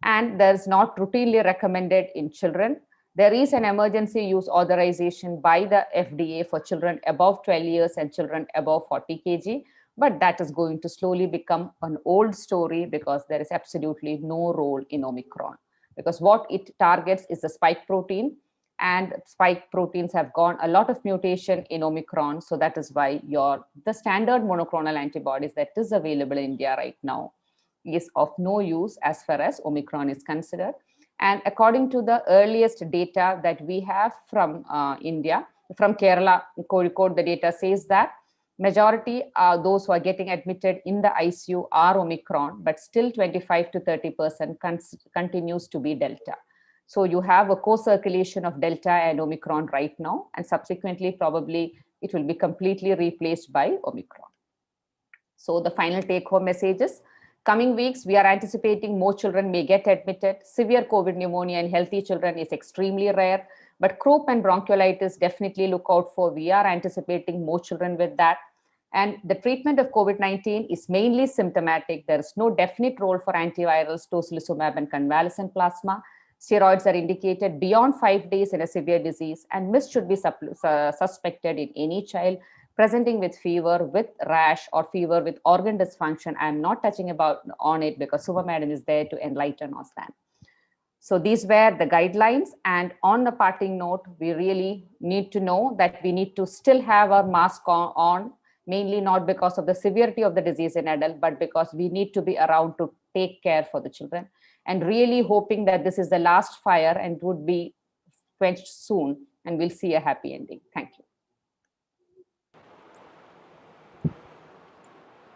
and there's not routinely recommended in children. There is an emergency use authorization by the FDA for children above 12 years and children above 40 kg, but that is going to slowly become an old story because there is absolutely no role in Omicron. Because what it targets is the spike protein, and spike proteins have gone a lot of mutation in Omicron. So that is why the standard monoclonal antibodies that is available in India right now is of no use as far as Omicron is considered. And according to the earliest data that we have from India, from Kerala, Kozhikode, the data says that majority those who are getting admitted in the ICU are Omicron, but still 25 to 30% continues to be Delta. So you have a co-circulation of Delta and Omicron right now, and subsequently probably it will be completely replaced by Omicron. So the final take-home message is Coming weeks, we are anticipating more children may get admitted. Severe COVID pneumonia in healthy children is extremely rare, but croup and bronchiolitis definitely look out for. We are anticipating more children with that. And the treatment of COVID-19 is mainly symptomatic. There is no definite role for antivirals, tocilizumab, and convalescent plasma. Steroids are indicated beyond 5 days in a severe disease, and MIS should be suspected in any child presenting with fever, with rash, or fever with organ dysfunction. I'm not touching on it because Suma Madam is there to enlighten us that. So these were the guidelines. And on the parting note, we really need to know that we need to still have our mask on, mainly not because of the severity of the disease in adult, but because we need to be around to take care for the children. And really hoping that this is the last fire and would be quenched soon, and we'll see a happy ending. Thank you.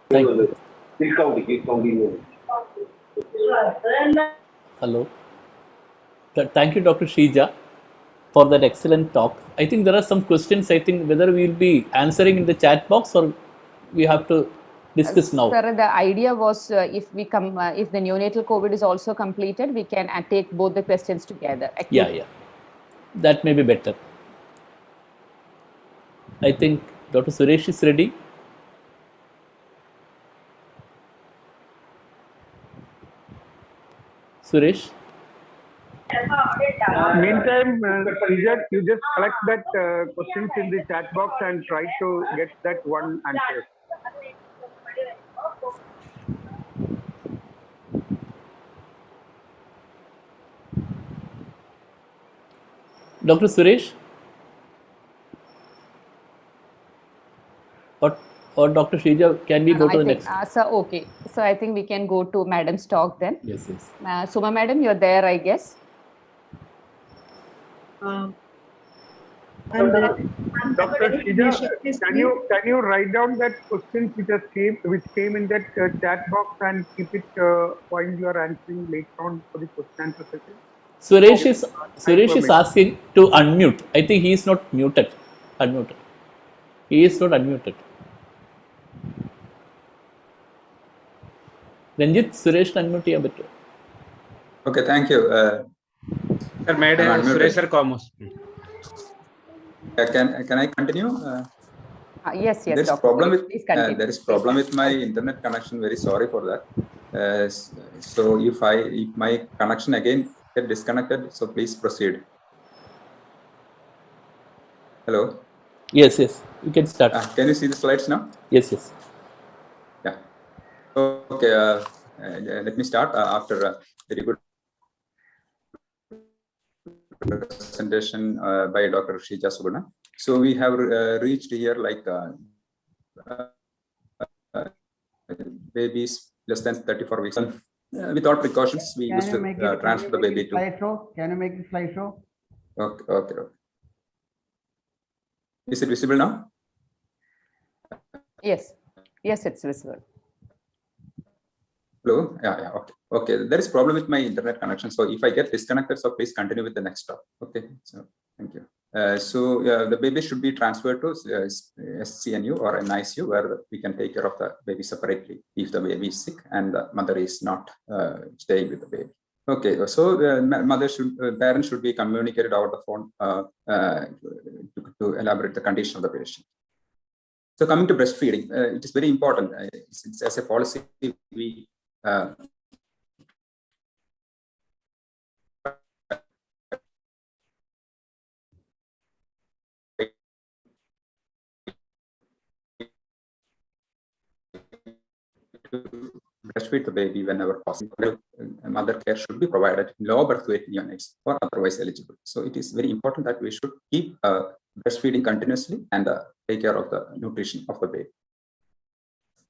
Thank you. Hello. Thank you, Dr. Shrija, for that excellent talk. I think there are some questions. I think whether we will be answering in the chat box or we have to discuss now. Sir, the idea was if the neonatal COVID is also completed, we can take both the questions together. Yeah. That may be better. I think Dr. Suresh is ready. Suresh? Meantime, Srijat, you just collect that questions in the chat box and try to get that one answer. Dr. Suresh? Or Dr. Shrija, can we go to the next? So, okay. So I think we can go to Madam's talk then. Yes. Suma Madam, you're there, I guess. Dr. Shrija, can you write down that questions which came in that chat box and keep it while you are answering later on for the question answer session? Suresh is asking to unmute. I think he is not muted. Unmuted. He is not unmuted. Ranjit, Suresh unmute ചെയ്യാൻ പറ്റുമോ? Okay, thank you. Sir, made Suresh sir comments. Can I continue? Yes, there is problem with my internet connection. Very sorry for that. So if my connection again get disconnected, so please proceed. Hello. Yes. You can start. Can you see the slides now? Yes. Yeah. Okay. Let me start after a very good presentation by Dr. Shrija Subana. So we have reached here like babies less than 34 weeks. Without precautions, we used to transfer the baby to. Can you make the slideshow? Okay. Is it visible now? Yes, it's visible. Hello. Yeah. Okay. There is problem with my internet connection. So if I get disconnected, so please continue with the next talk. Okay. So thank you. The baby should be transferred to SCNU or an ICU where we can take care of the baby separately if the baby is sick and the mother is not staying with the baby. Okay, so parents should be communicated over the phone to elaborate the condition of the patient. So coming to breastfeeding, it is very important. It's as a policy, we to breastfeed the baby whenever possible. Mother care should be provided in low birth weight neonates or otherwise eligible. So it is very important that we should keep breastfeeding continuously and take care of the nutrition of the baby.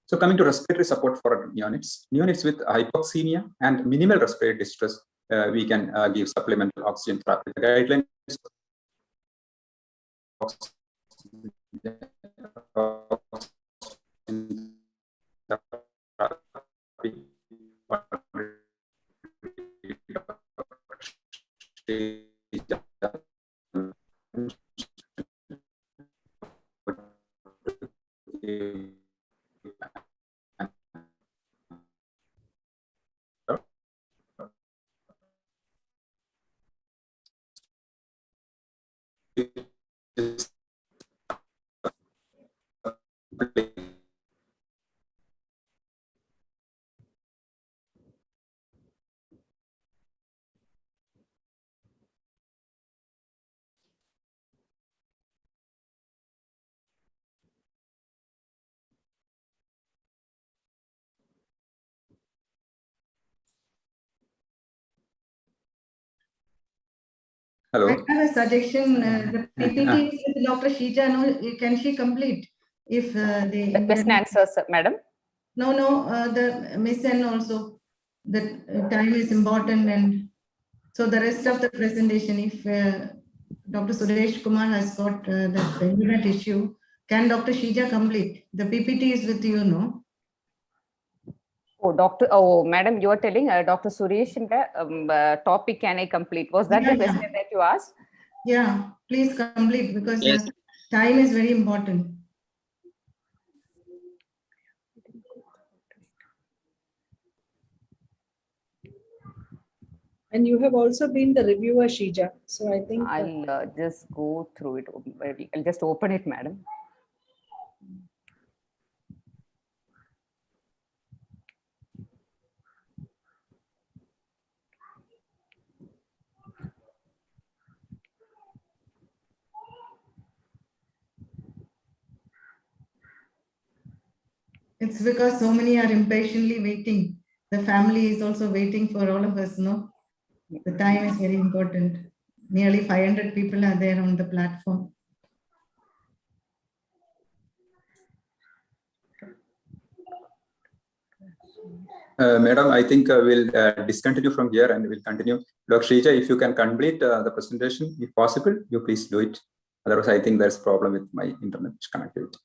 So coming to respiratory support for neonates with hypoxemia and minimal respiratory distress, we can give supplemental oxygen therapy. The guidelines Hello. I have a suggestion. The PPT is with Dr. Shija. No, can she complete? If they The question answers, madam. No, the Miss N also. The time is important, and so the rest of the presentation. If Dr. Suresh Kumar has got that internet issue, can Dr. Shija complete? The PPT is with you, no? Oh, madam, you are telling Dr. Suresh in the topic, can I complete? Was that the question that you asked? Yeah, please complete because Yes. time is very important. And you have also been the reviewer, Shija. So I think I'll just go through it. I'll just open it, madam. It's because so many are impatiently waiting. The family is also waiting for all of us, no? The time is very important. Nearly 500 people are there on the platform. Madam, I think we'll discontinue from here and we'll continue. Dr. Shrija, if you can complete the presentation, if possible, you please do it. Otherwise, I think there's a problem with my internet connectivity.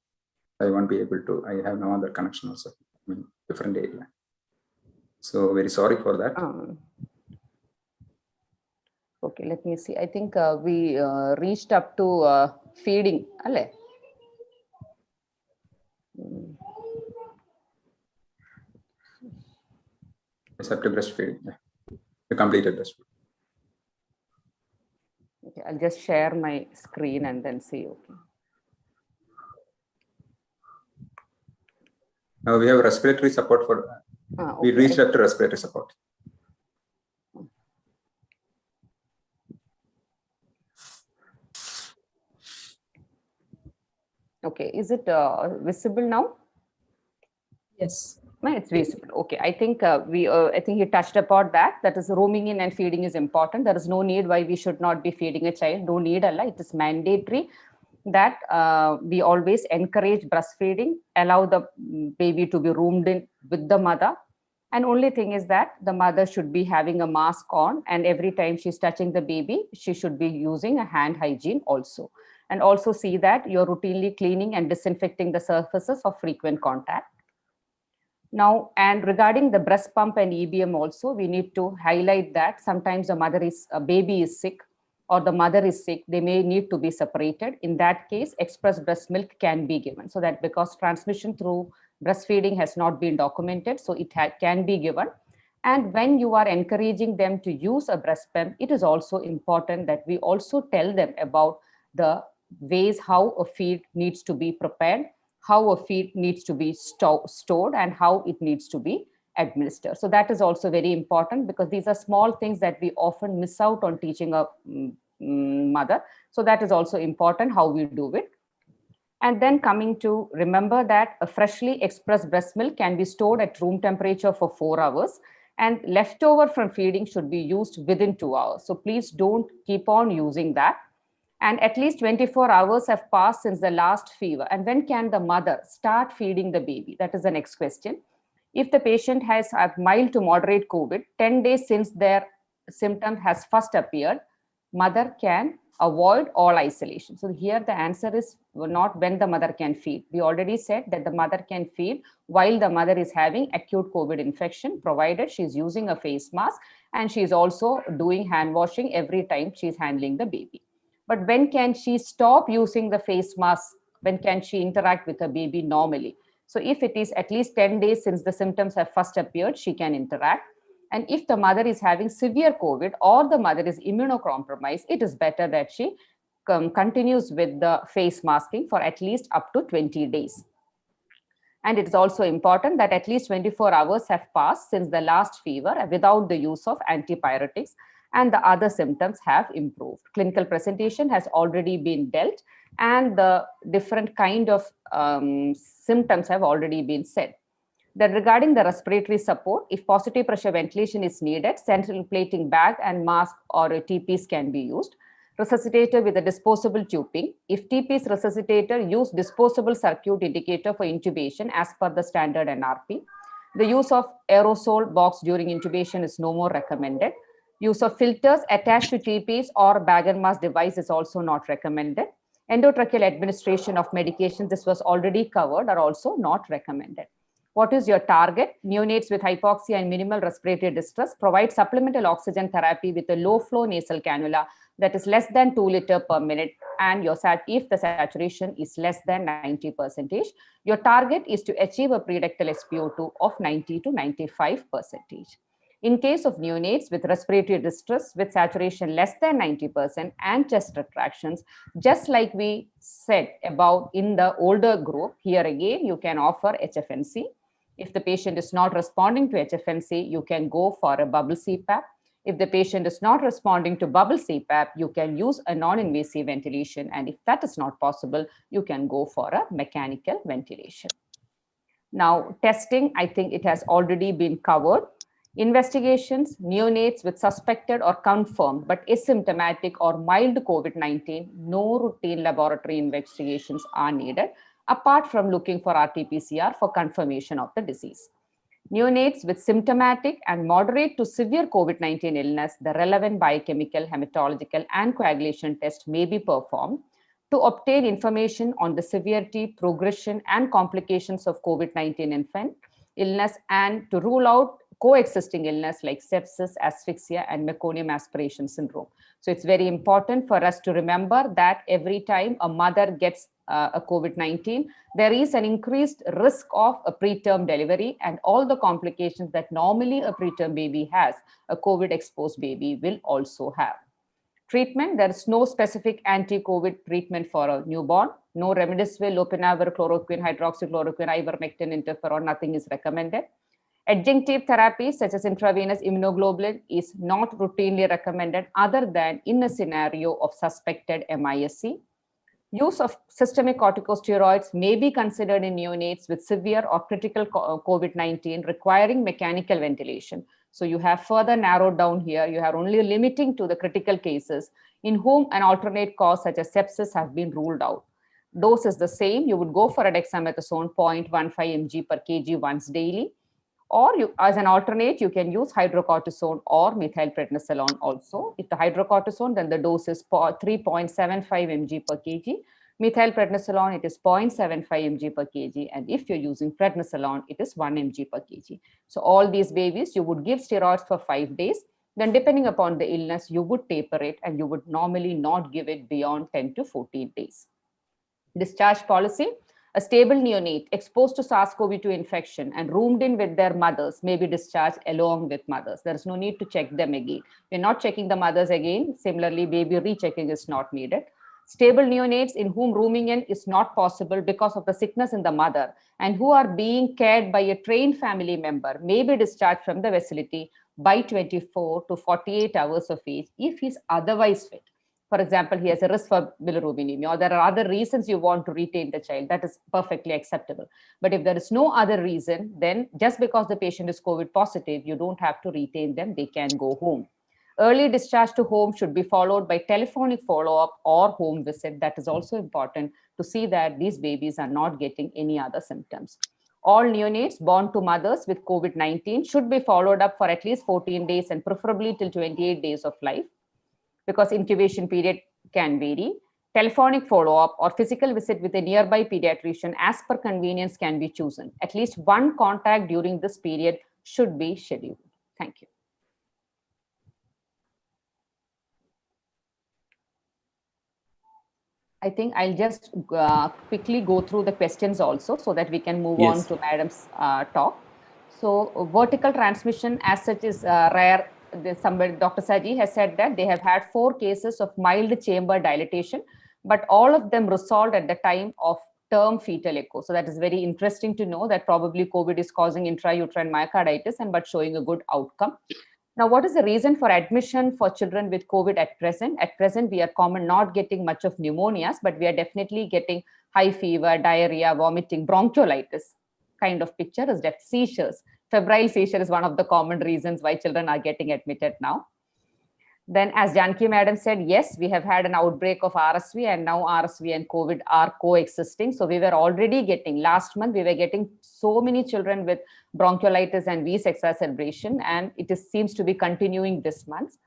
I won't be able to. I have no other connection also in different area. So very sorry for that. Okay, let me see. I think we reached up to feeding. It's up to breastfeeding. Yeah. You completed breastfeeding. Okay, I'll just share my screen and then see. Okay. Now we have respiratory support for. Okay. We reached up to respiratory support. Okay, is it visible now? yes. No, it's visible. Okay, I think I think you touched upon that. That is, roaming in and feeding is important. There is no need why we should not be feeding a child. No need, Allah. It is mandatory that we always encourage breastfeeding, allow the baby to be roomed in with the mother. And only thing is that the mother should be having a mask on, and every time she's touching the baby, she should be using a hand hygiene also. And also see that you're routinely cleaning and disinfecting the surfaces of frequent contact. Now, and regarding the breast pump and EBM also, we need to highlight that sometimes a baby is sick or the mother is sick, they may need to be separated. In that case, express breast milk can be given. So that because transmission through breastfeeding has not been documented, so it can be given. And when you are encouraging them to use a breast pump, it is also important that we also tell them about the ways how a feed needs to be prepared, how a feed needs to be stored, and how it needs to be administered. So that is also very important because these are small things that we often miss out on teaching a mother. So that is also important how we do it. And then coming to remember that a freshly expressed breast milk can be stored at room temperature for 4 hours, and leftover from feeding should be used within 2 hours. So please don't keep on using that. And at least 24 hours have passed since the last fever. And when can the mother start feeding the baby? That is the next question. If the patient has a mild to moderate COVID, 10 days since their symptom has first appeared, mother can avoid all isolation. So here the answer is not when the mother can feed. We already said that the mother can feed while the mother is having acute COVID infection, provided she's using a face mask and she's also doing hand washing every time she's handling the baby. But when can she stop using the face mask? When can she interact with her baby normally? So if it is at least 10 days since the symptoms have first appeared, she can interact. And if the mother is having severe COVID or the mother is immunocompromised, it is better that she continues with the face masking for at least up to 20 days. And it is also important that at least 24 hours have passed since the last fever without the use of antipyretics, and the other symptoms have improved. Clinical presentation has already been dealt, and the different kind of symptoms have already been said. Then regarding the respiratory support, if positive pressure ventilation is needed, central plating bag and mask or TPs can be used. Resuscitator with a disposable tubing. If TP is resuscitator, use disposable circuit indicator for intubation as per the standard NRP. The use of aerosol box during intubation is no more recommended. Use of filters attached to TPs or bag and mask device is also not recommended. Endotracheal administration of medications, this was already covered, are also not recommended. What is your target? Neonates with hypoxia and minimal respiratory distress, provide supplemental oxygen therapy with a low flow nasal cannula that is less than 2 liters per minute, and if the saturation is less than 90%, your target is to achieve a preductal SpO2 of 90 to 95%. In case of neonates with respiratory distress with saturation less than 90% and chest retractions, just like we said about in the older group, here again you can offer HFNC. If the patient is not responding to HFNC, you can go for a bubble CPAP. If the patient is not responding to bubble CPAP, you can use a non-invasive ventilation. And if that is not possible, you can go for a mechanical ventilation. Now, testing, I think it has already been covered. Investigations, neonates with suspected or confirmed but asymptomatic or mild COVID-19, no routine laboratory investigations are needed, apart from looking for RT-PCR for confirmation of the disease. Neonates with symptomatic and moderate to severe COVID-19 illness, the relevant biochemical, hematological, and coagulation test may be performed to obtain information on the severity, progression, and complications of COVID-19 infant illness, and to rule out coexisting illness like sepsis, asphyxia, and meconium aspiration syndrome. So it's very important for us to remember that every time a mother gets a COVID-19, there is an increased risk of a preterm delivery, and all the complications that normally a preterm baby has, a COVID-exposed baby will also have. Treatment, there is no specific anti-COVID treatment for a newborn. No remdesivir, lopinavir, chloroquine, hydroxychloroquine, ivermectin, interferon, nothing is recommended. Adjunctive therapy such as intravenous immunoglobulin is not routinely recommended other than in a scenario of suspected MISC. Use of systemic corticosteroids may be considered in neonates with severe or critical COVID-19 requiring mechanical ventilation. So you have further narrowed down here. You are only limiting to the critical cases in whom an alternate cause such as sepsis have been ruled out. Dose is the same. You would go for a dexamethasone 0.15 mg per kg once daily. Or as an alternate, you can use hydrocortisone or methylprednisolone also. If the hydrocortisone, then the dose is 3.75 mg per kg. Methylprednisolone, it is 0.75 mg per kg. And if you're using prednisolone, it is 1 mg per kg. So all these babies, you would give steroids for 5 days. Then depending upon the illness, you would taper it, and you would normally not give it beyond 10 to 14 days. Discharge policy. A stable neonate exposed to SARS-CoV-2 infection and roomed in with their mothers may be discharged along with mothers. There is no need to check them again. We're not checking the mothers again. Similarly, baby rechecking is not needed. Stable neonates in whom rooming in is not possible because of the sickness in the mother and who are being cared by a trained family member may be discharged from the facility by 24 to 48 hours of age if he is otherwise fit. For example, he has a risk for bilirubinemia, or there are other reasons you want to retain the child, that is perfectly acceptable. But if there is no other reason, then just because the patient is COVID positive, you don't have to retain them, they can go home. Early discharge to home should be followed by telephonic follow-up or home visit. That is also important to see that these babies are not getting any other symptoms. All neonates born to mothers with COVID-19 should be followed up for at least 14 days and preferably till 28 days of life, because incubation period can vary. Telephonic follow-up or physical visit with a nearby pediatrician as per convenience can be chosen. At least one contact during this period should be scheduled. Thank you. I think I'll just quickly go through the questions also so that we can move on to Madam's talk. So vertical transmission as such is rare somebody, Dr. Saji has said that they have had 4 cases of mild chamber dilatation, but all of them resolved at the time of term fetal echo. So that is very interesting to know that probably COVID is causing intrauterine myocarditis and but showing a good outcome. Now, what is the reason for admission for children with COVID at present? At present, we are not getting much of pneumonias, but we are definitely getting high fever, diarrhea, vomiting, bronchiolitis kind of picture is death. Seizures. Febrile seizure is one of the common reasons why children are getting admitted now. Then, as Janki Madam said, yes, we have had an outbreak of RSV, and now RSV and COVID are coexisting. So we were already getting, last month, we were getting so many children with bronchiolitis and wheeze exacerbation, and it seems to be continuing this month.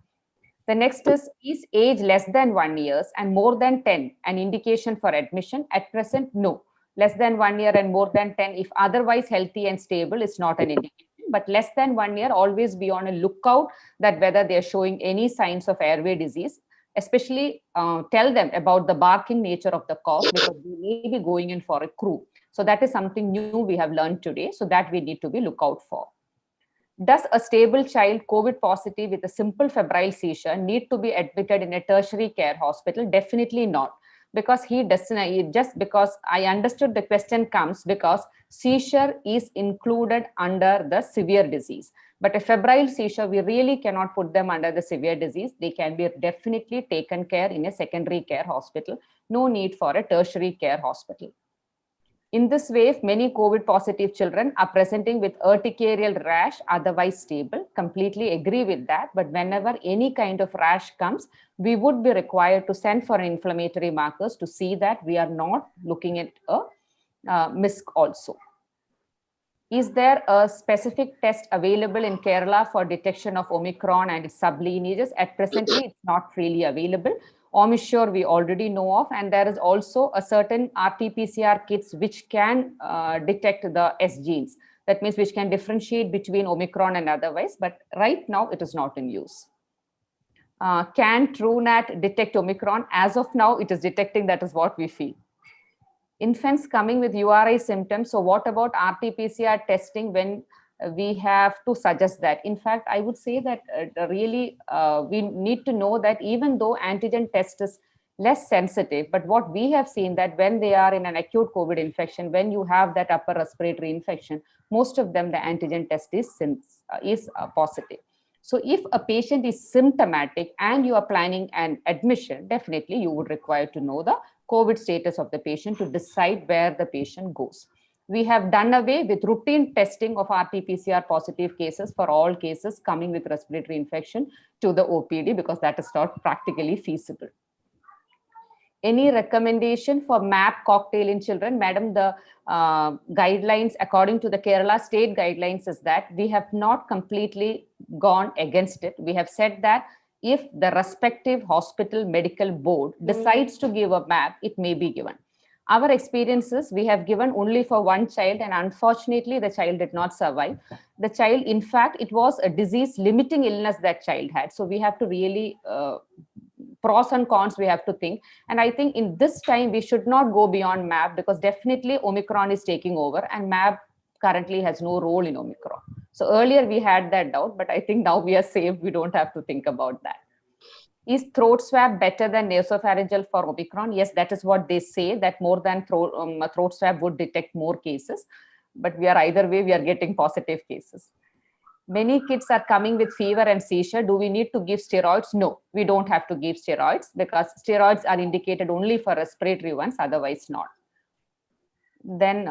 The next is age less than 1 year and more than 10 an indication for admission? At present, no. Less than 1 year and more than 10, if otherwise healthy and stable, is not an indication. But less than 1 year, always be on a lookout that whether they're showing any signs of airway disease, especially tell them about the barking nature of the cough because they may be going in for a croup. So that is something new we have learned today. So that we need to be lookout for. Does a stable child COVID positive with a simple febrile seizure need to be admitted in a tertiary care hospital? Definitely not. Because he doesn't, just because I understood the question comes because seizure is included under the severe disease. But a febrile seizure, we really cannot put them under the severe disease. They can be definitely taken care in a secondary care hospital. No need for a tertiary care hospital. In this way, if many COVID positive children are presenting with urticarial rash, otherwise stable, completely agree with that. But whenever any kind of rash comes, we would be required to send for inflammatory markers to see that we are not looking at a MISC also. Is there a specific test available in Kerala for detection of Omicron and its sublineages? At presently, it's not freely available. Omissure we already know of, and there is also a certain RT-PCR kits which can detect the S genes. That means which can differentiate between Omicron and otherwise, but right now it is not in use. Can TrueNat detect Omicron? As of now, it is detecting, that is what we feel. Infants coming with URI symptoms. So what about RT-PCR testing when we have to suggest that? In fact, I would say that really we need to know that even though antigen test is less sensitive, but what we have seen that when they are in an acute COVID infection, when you have that upper respiratory infection, most of them, the antigen test is positive. So if a patient is symptomatic and you are planning an admission, definitely you would require to know the COVID status of the patient to decide where the patient goes. We have done away with routine testing of RT-PCR positive cases for all cases coming with respiratory infection to the OPD because that is not practically feasible. Any recommendation for MAP cocktail in children? Madam, the guidelines according to the Kerala state guidelines is that we have not completely gone against it. We have said that if the respective hospital medical board decides to give a MAP, it may be given. Our experiences, we have given only for one child, and unfortunately, the child did not survive. The child, in fact, it was a disease-limiting illness that child had. So we have to really, pros and cons, we have to think. And I think in this time, we should not go beyond MAP because definitely Omicron is taking over and MAP currently has no role in Omicron. So earlier we had that doubt, but I think now we are safe. We don't have to think about that. Is throat swab better than nasopharyngeal for Omicron? Yes, that is what they say, that more than throat swab would detect more cases. But we are either way, we are getting positive cases. Many kids are coming with fever and seizure. Do we need to give steroids? No, we don't have to give steroids because steroids are indicated only for respiratory ones, otherwise not. Then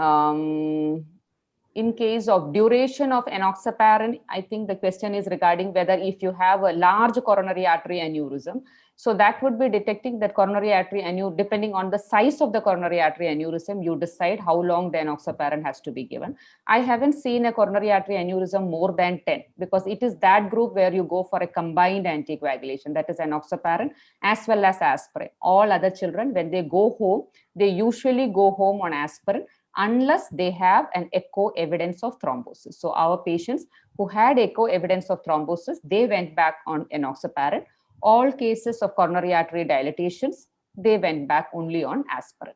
in case of duration of enoxaparin, I think the question is regarding whether if you have a large coronary artery aneurysm, so that would be detecting that coronary artery aneurysm, depending on the size of the coronary artery aneurysm, you decide how long the enoxaparin has to be given. I haven't seen a coronary artery aneurysm more than 10 because it is that group where you go for a combined anticoagulation, that is enoxaparin as well as aspirin. All other children, when they go home, they usually go home on aspirin unless they have an echo evidence of thrombosis. So our patients who had echo evidence of thrombosis, they went back on enoxaparin. All cases of coronary artery dilatations, they went back only on aspirin.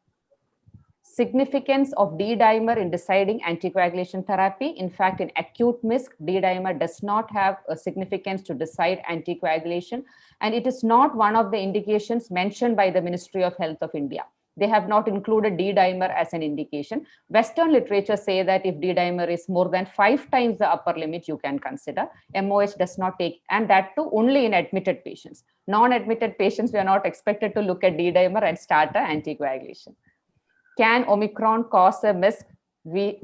significance of D-dimer in deciding anticoagulation therapy. In fact, in acute MISC, D-dimer does not have a significance to decide anticoagulation, and it is not one of the indications mentioned by the Ministry of Health of India. They have not included D-dimer as an indication. Western literature say that if D-dimer is more than 5 times the upper limit, you can consider. MOH does not take, and that too only in admitted patients. Non-admitted patients, we are not expected to look at D-dimer and start an anticoagulation. Can Omicron cause a MISC?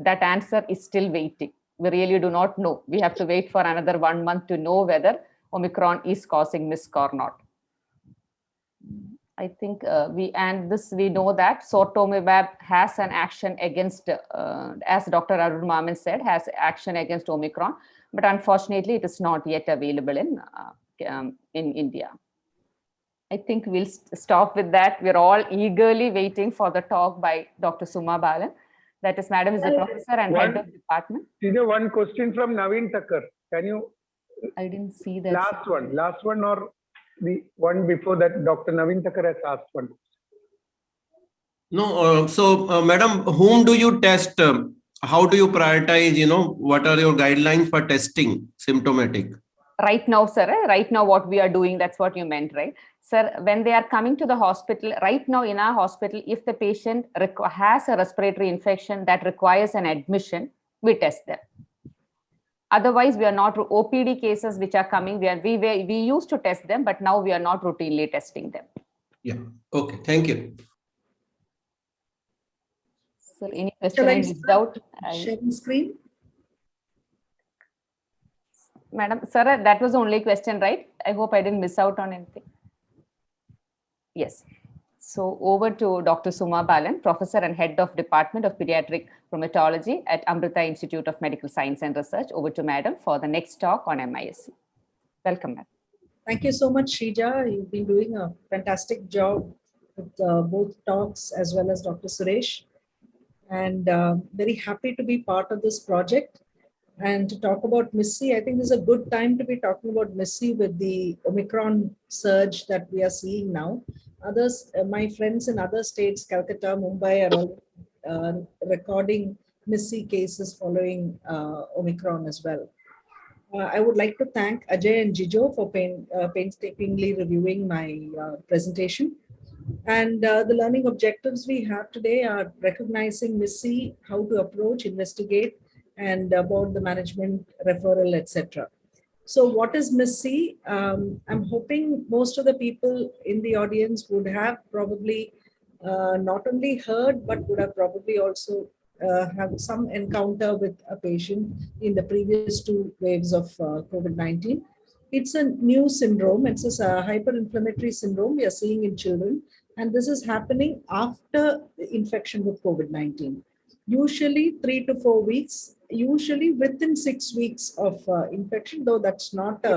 That answer is still waiting. We really do not know. We have to wait for another 1 month to know whether Omicron is causing MISC or not. I think we know that sortomimab has an action against, as Dr. Arun Maman said, has action against Omicron, but unfortunately it is not yet available in India. I think we'll stop with that. We're all eagerly waiting for the talk by Dr. Suma Balan. That is, Madam is the professor and head of department. One question from Naveen Thakkar. Can you? I didn't see that. Last one or the one before that, Dr. Naveen Thakkar has asked one. No, Madam, whom do you test? How do you prioritize, what are your guidelines for testing symptomatic? Right now, sir, right now what we are doing, that's what you meant, right? Sir, when they are coming to the hospital, right now in our hospital, if the patient has a respiratory infection that requires an admission, we test them. Otherwise, we are not OPD cases which are coming. We used to test them, but now we are not routinely testing them. Yeah. Okay. Thank you. Sir, any question I missed out? Sharing screen. Madam, sir, that was the only question, right? I hope I didn't miss out on anything. Yes. So over to Dr. Suma Balan, Professor and Head of Department of Pediatric Rheumatology at Amrita Institute of Medical Science and Research. Over to Madam for the next talk on MISC. Welcome, Madam. Thank you so much, Shrija. You've been doing a fantastic job with both talks as well as Dr. Suresh. And very happy to be part of this project. And to talk about MISC, I think this is a good time to be talking about MISC with the Omicron surge that we are seeing now. Others, my friends in other states, Calcutta, Mumbai, are all recording MISC cases following Omicron as well. I would like to thank Ajay and Jijo for painstakingly reviewing my presentation. And the learning objectives we have today are recognizing MISC, how to approach, investigate, and about the management, referral, etc. So what is MISC? I'm hoping most of the people in the audience would have probably not only heard, but would have probably also have some encounter with a patient in the previous 2 waves of COVID-19. It's a new syndrome. It's a hyperinflammatory syndrome we are seeing in children. And this is happening after the infection with COVID-19. Usually 3 to 4 weeks, usually within 6 weeks of infection, though that's not a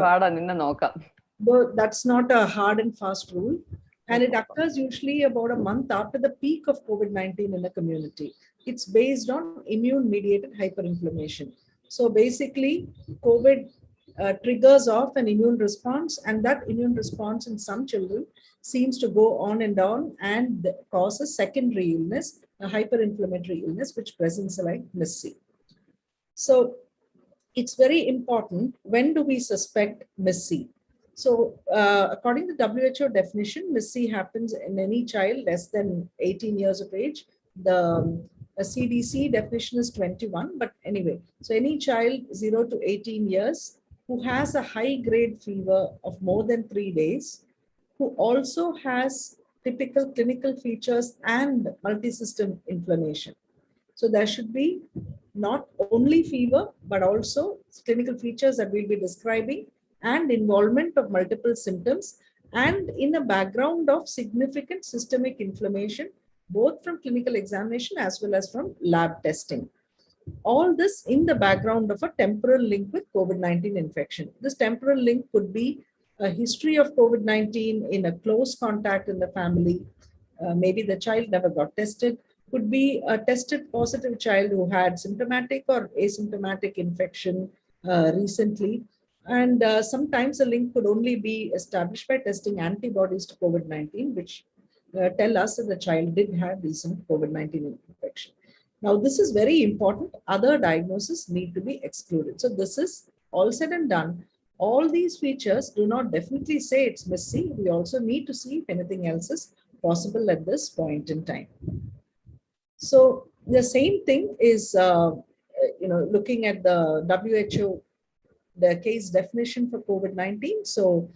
hard and fast rule. And it occurs usually about a month after the peak of COVID-19 in the community. It's based on immune-mediated hyperinflammation. So basically, COVID triggers off an immune response, and that immune response in some children seems to go on and cause a secondary illness, a hyperinflammatory illness, which presents like MISC. So it's very important, when do we suspect MISC? So according to the WHO definition, MISC happens in any child less than 18 years of age. The CDC definition is 21, but anyway, so any child 0 to 18 years who has a high-grade fever of more than 3 days, who also has typical clinical features and multi-system inflammation. So there should be not only fever, but also clinical features that we'll be describing and involvement of multiple symptoms, and in a background of significant systemic inflammation, both from clinical examination as well as from lab testing. All this in the background of a temporal link with COVID-19 infection. This temporal link could be a history of COVID-19 in a close contact in the family. Maybe the child never got tested. Could be a tested positive child who had symptomatic or asymptomatic infection recently. And sometimes a link could only be established by testing antibodies to COVID-19, which tell us that the child did have recent COVID-19 infection. Now, this is very important. Other diagnoses need to be excluded. So this is all said and done. All these features do not definitely say it's missing. We also need to see if anything else is possible at this point in time. So the same thing is, looking at the WHO, the case definition for COVID-19. So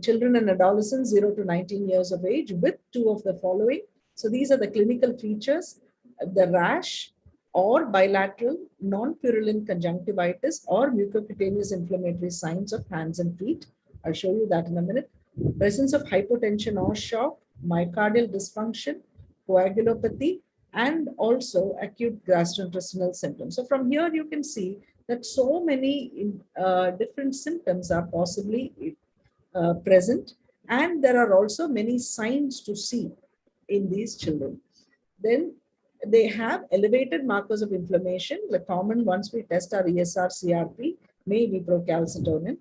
children and adolescents 0 to 19 years of age with 2 of the following. So these are the clinical features: the rash or bilateral non-purulent conjunctivitis or mucocutaneous inflammatory signs of hands and feet. I'll show you that in a minute. Presence of hypotension or shock, myocardial dysfunction, coagulopathy, and also acute gastrointestinal symptoms. So from here you can see that so many different symptoms are possibly present, and there are also many signs to see in these children. Then they have elevated markers of inflammation. The common ones we test are ESR, CRP, maybe procalcitonin,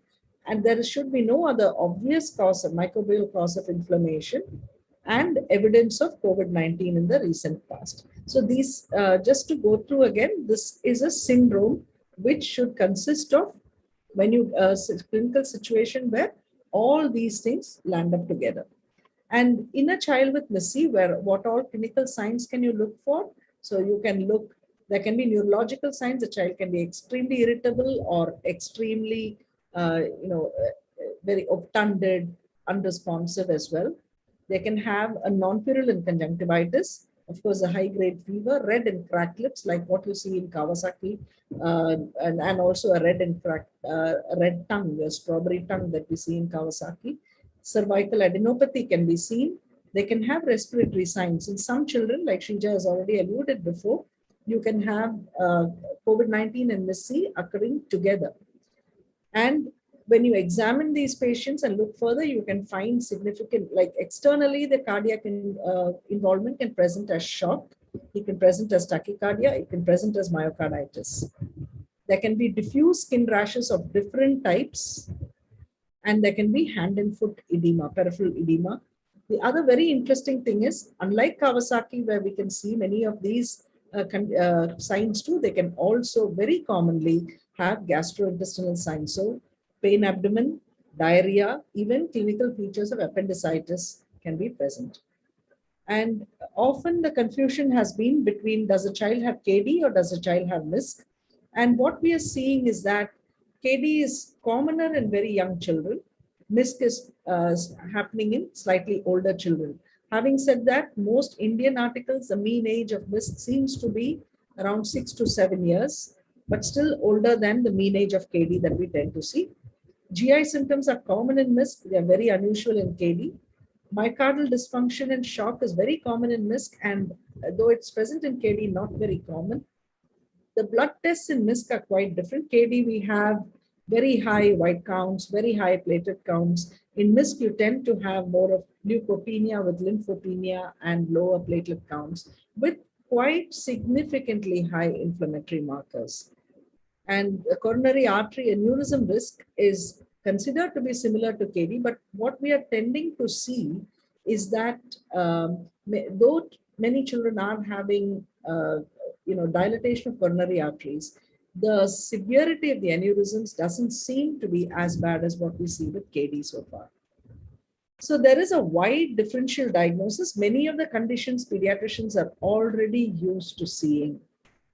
and there should be no other obvious cause of microbial cause of inflammation and evidence of COVID-19 in the recent past. So these, just to go through again, this is a syndrome which should consist of clinical situation where all these things land up together. And in a child with MIS-C, what all clinical signs can you look for? So you can look, there can be neurological signs. The child can be extremely irritable or extremely, very obtunded, unresponsive as well. They can have a non-purulent conjunctivitis, of course, a high-grade fever, red and cracked lips, like what you see in Kawasaki, and also a red and cracked, red tongue, a strawberry tongue that we see in Kawasaki. Cervical adenopathy can be seen. They can have respiratory signs. In some children, like Shrija has already alluded before, you can have COVID-19 and MIS-C occurring together. And when you examine these patients and look further, you can find significant, like externally, the cardiac involvement can present as shock. It can present as tachycardia. It can present as myocarditis. There can be diffuse skin rashes of different types. And there can be hand and foot edema, peripheral edema. The other very interesting thing is, unlike Kawasaki, where we can see many of these signs too, they can also very commonly have gastrointestinal signs. So pain abdomen, diarrhea, even clinical features of appendicitis can be present. And often the confusion has been between, does a child have KD or does a child have MIS? And what we are seeing is that KD is commoner in very young children. MIS is happening in slightly older children. Having said that, most Indian articles, the mean age of MIS seems to be around 6 to 7 years, but still older than the mean age of KD that we tend to see. GI symptoms are common in MIS. They are very unusual in KD. Myocardial dysfunction and shock is very common in MIS, and though it's present in KD, not very common. The blood tests in MIS are quite different. KD, we have very high white counts, very high platelet counts. In MIS, you tend to have more of leukopenia with lymphopenia and lower platelet counts with quite significantly high inflammatory markers. And the coronary artery aneurysm risk is considered to be similar to KD, but what we are tending to see is that though many children are having dilatation of coronary arteries, the severity of the aneurysms doesn't seem to be as bad as what we see with KD so far. So there is a wide differential diagnosis. Many of the conditions pediatricians are already used to seeing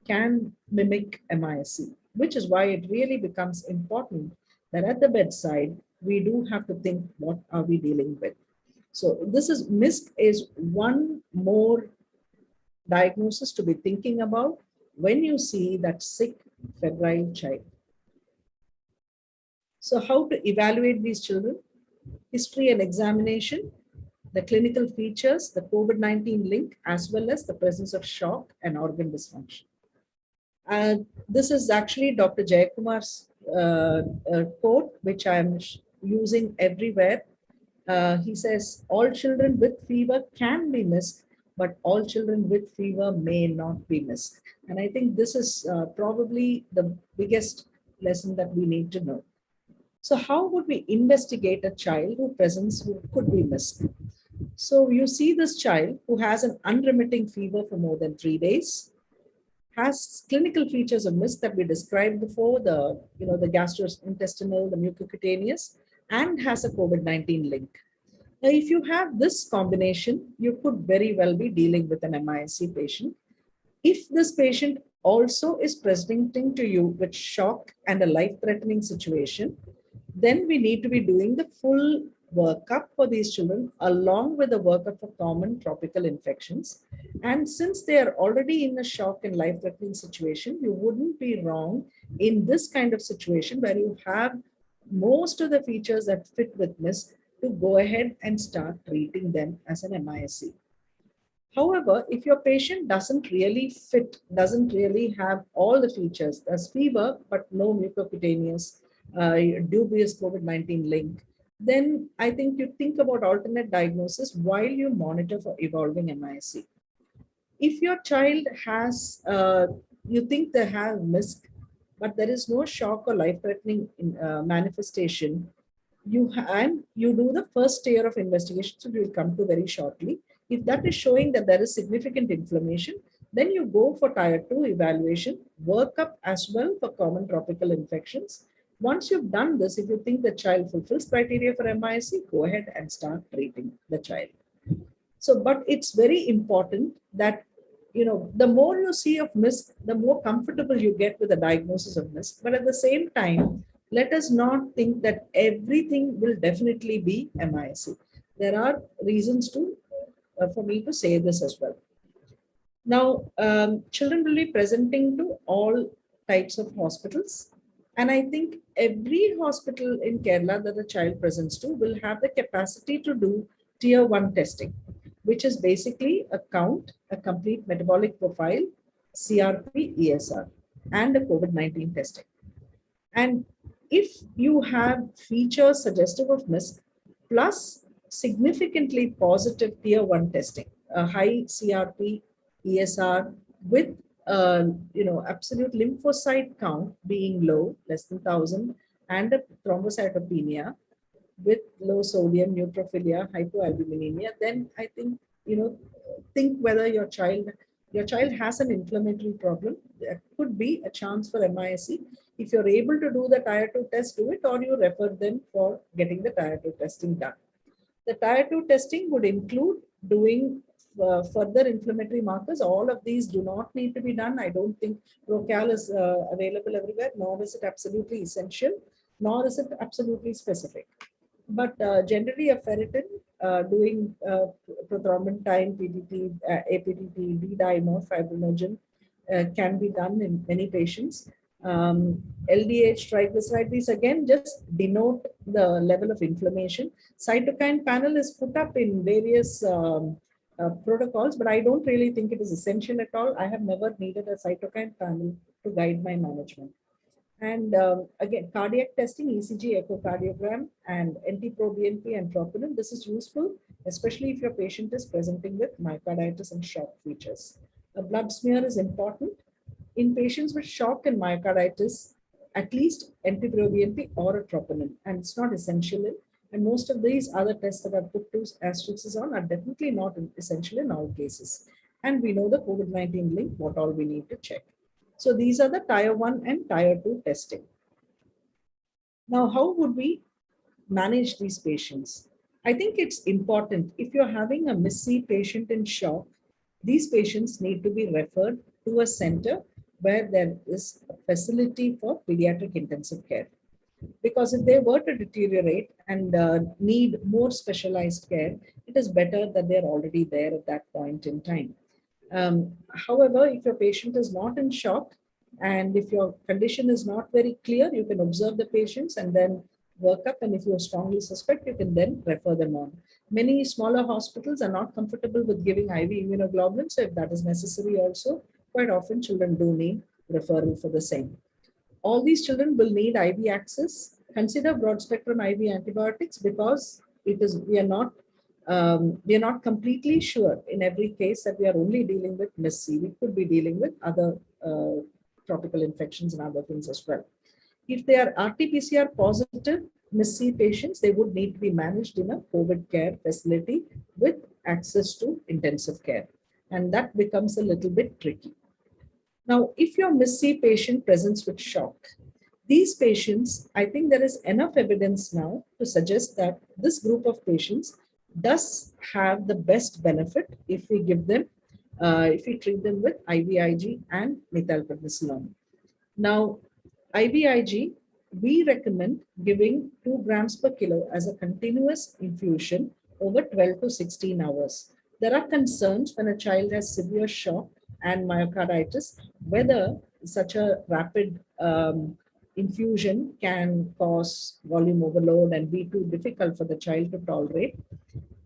can mimic MIS-C, which is why it really becomes important that at the bedside, we do have to think, what are we dealing with? So this is, MIS is one more diagnosis to be thinking about when you see that sick, febrile child. So how to evaluate these children? History and examination, the clinical features, the COVID-19 link, as well as the presence of shock and organ dysfunction. This is actually Dr. Jayakumar's quote, which I'm using everywhere. He says, all children with fever can be missed, but all children with fever may not be missed. And I think this is probably the biggest lesson that we need to know. So how would we investigate a child who could be missed? So you see this child who has an unremitting fever for more than 3 days, has clinical features of MIS that we described before, the gastrointestinal, the mucocutaneous, and has a COVID-19 link. Now, if you have this combination, you could very well be dealing with an MISC patient. If this patient also is presenting to you with shock and a life-threatening situation, then we need to be doing the full workup for these children along with the workup for common tropical infections. And since they are already in a shock and life-threatening situation, you wouldn't be wrong in this kind of situation where you have most of the features that fit with MIS to go ahead and start treating them as an MISC. However, if your patient doesn't really fit, doesn't really have all the features, there's fever, but no mucocutaneous, dubious COVID-19 link, then I think you think about alternate diagnosis while you monitor for evolving MISC. If your child has, you think they have MISC, but there is no shock or life-threatening manifestation, you do the first tier of investigation, so we will come to very shortly. If that is showing that there is significant inflammation, then you go for tier 2 evaluation, work up as well for common tropical infections. Once you've done this, if you think the child fulfills criteria for MISC, go ahead and start treating the child. So, but it's very important that, the more you see of MISC, the more comfortable you get with the diagnosis of MISC. But at the same time, let us not think that everything will definitely be MISC. There are reasons for me to say this as well. Now, children will be presenting to all types of hospitals. And I think every hospital in Kerala that a child presents to will have the capacity to do tier 1 testing, which is basically a count, a complete metabolic profile, CRP, ESR, and a COVID-19 testing. And if you have features suggestive of MISC plus significantly positive tier 1 testing, a high CRP, ESR with absolute lymphocyte count being low, less than 1,000, and a thrombocytopenia with low sodium, neutrophilia, hypoalbuminemia, then I think, think whether your child has an inflammatory problem. There could be a chance for MISC. If you're able to do the tier 2 test, do it, or you refer them for getting the tier 2 testing done. The tier 2 testing would include doing further inflammatory markers. All of these do not need to be done. I don't think Procal is available everywhere, nor is it absolutely essential, nor is it absolutely specific. But generally a ferritin doing prothrombin-time, PTT, APTT, D-dimer, fibrinogen can be done in many patients. LDH, triglyceride, these again just denote the level of inflammation. Cytokine panel is put up in various protocols, but I don't really think it is essential at all. I have never needed a cytokine panel to guide my management. And again, cardiac testing, ECG, echocardiogram, and NT-proBNP and troponin. This is useful, especially if your patient is presenting with myocarditis and shock features. A blood smear is important. In patients with shock and myocarditis, at least NT-proBNP or a troponin, and it's not essential. And most of these other tests that are put to asterisks on are definitely not essential in all cases. And we know the COVID-19 link, what all we need to check. So these are the tier 1 and tier 2 testing. Now, how would we manage these patients? I think it's important, if you're having a MISC patient in shock, these patients need to be referred to a center where there is a facility for pediatric intensive care. Because if they were to deteriorate and need more specialized care, it is better that they're already there at that point in time. However, if your patient is not in shock and if your condition is not very clear, you can observe the patients and then work up. And if you strongly suspect, you can then refer them on. Many smaller hospitals are not comfortable with giving IV immunoglobulin. So if that is necessary also, quite often children do need referral for the same. All these children will need IV access. Consider broad spectrum IV antibiotics because we are not completely sure in every case that we are only dealing with MISC. We could be dealing with other tropical infections and other things as well. If they are RT-PCR positive, MIS-C patients, they would need to be managed in a COVID care facility with access to intensive care. And that becomes a little bit tricky. Now, if your MIS-C patient presents with shock, these patients, I think there is enough evidence now to suggest that this group of patients does have the best benefit if we give them, if we treat them with IVIG and methylprednisolone. Now, IVIG, we recommend giving 2 grams per kilo as a continuous infusion over 12 to 16 hours. There are concerns when a child has severe shock and myocarditis, whether such a rapid infusion can cause volume overload and be too difficult for the child to tolerate.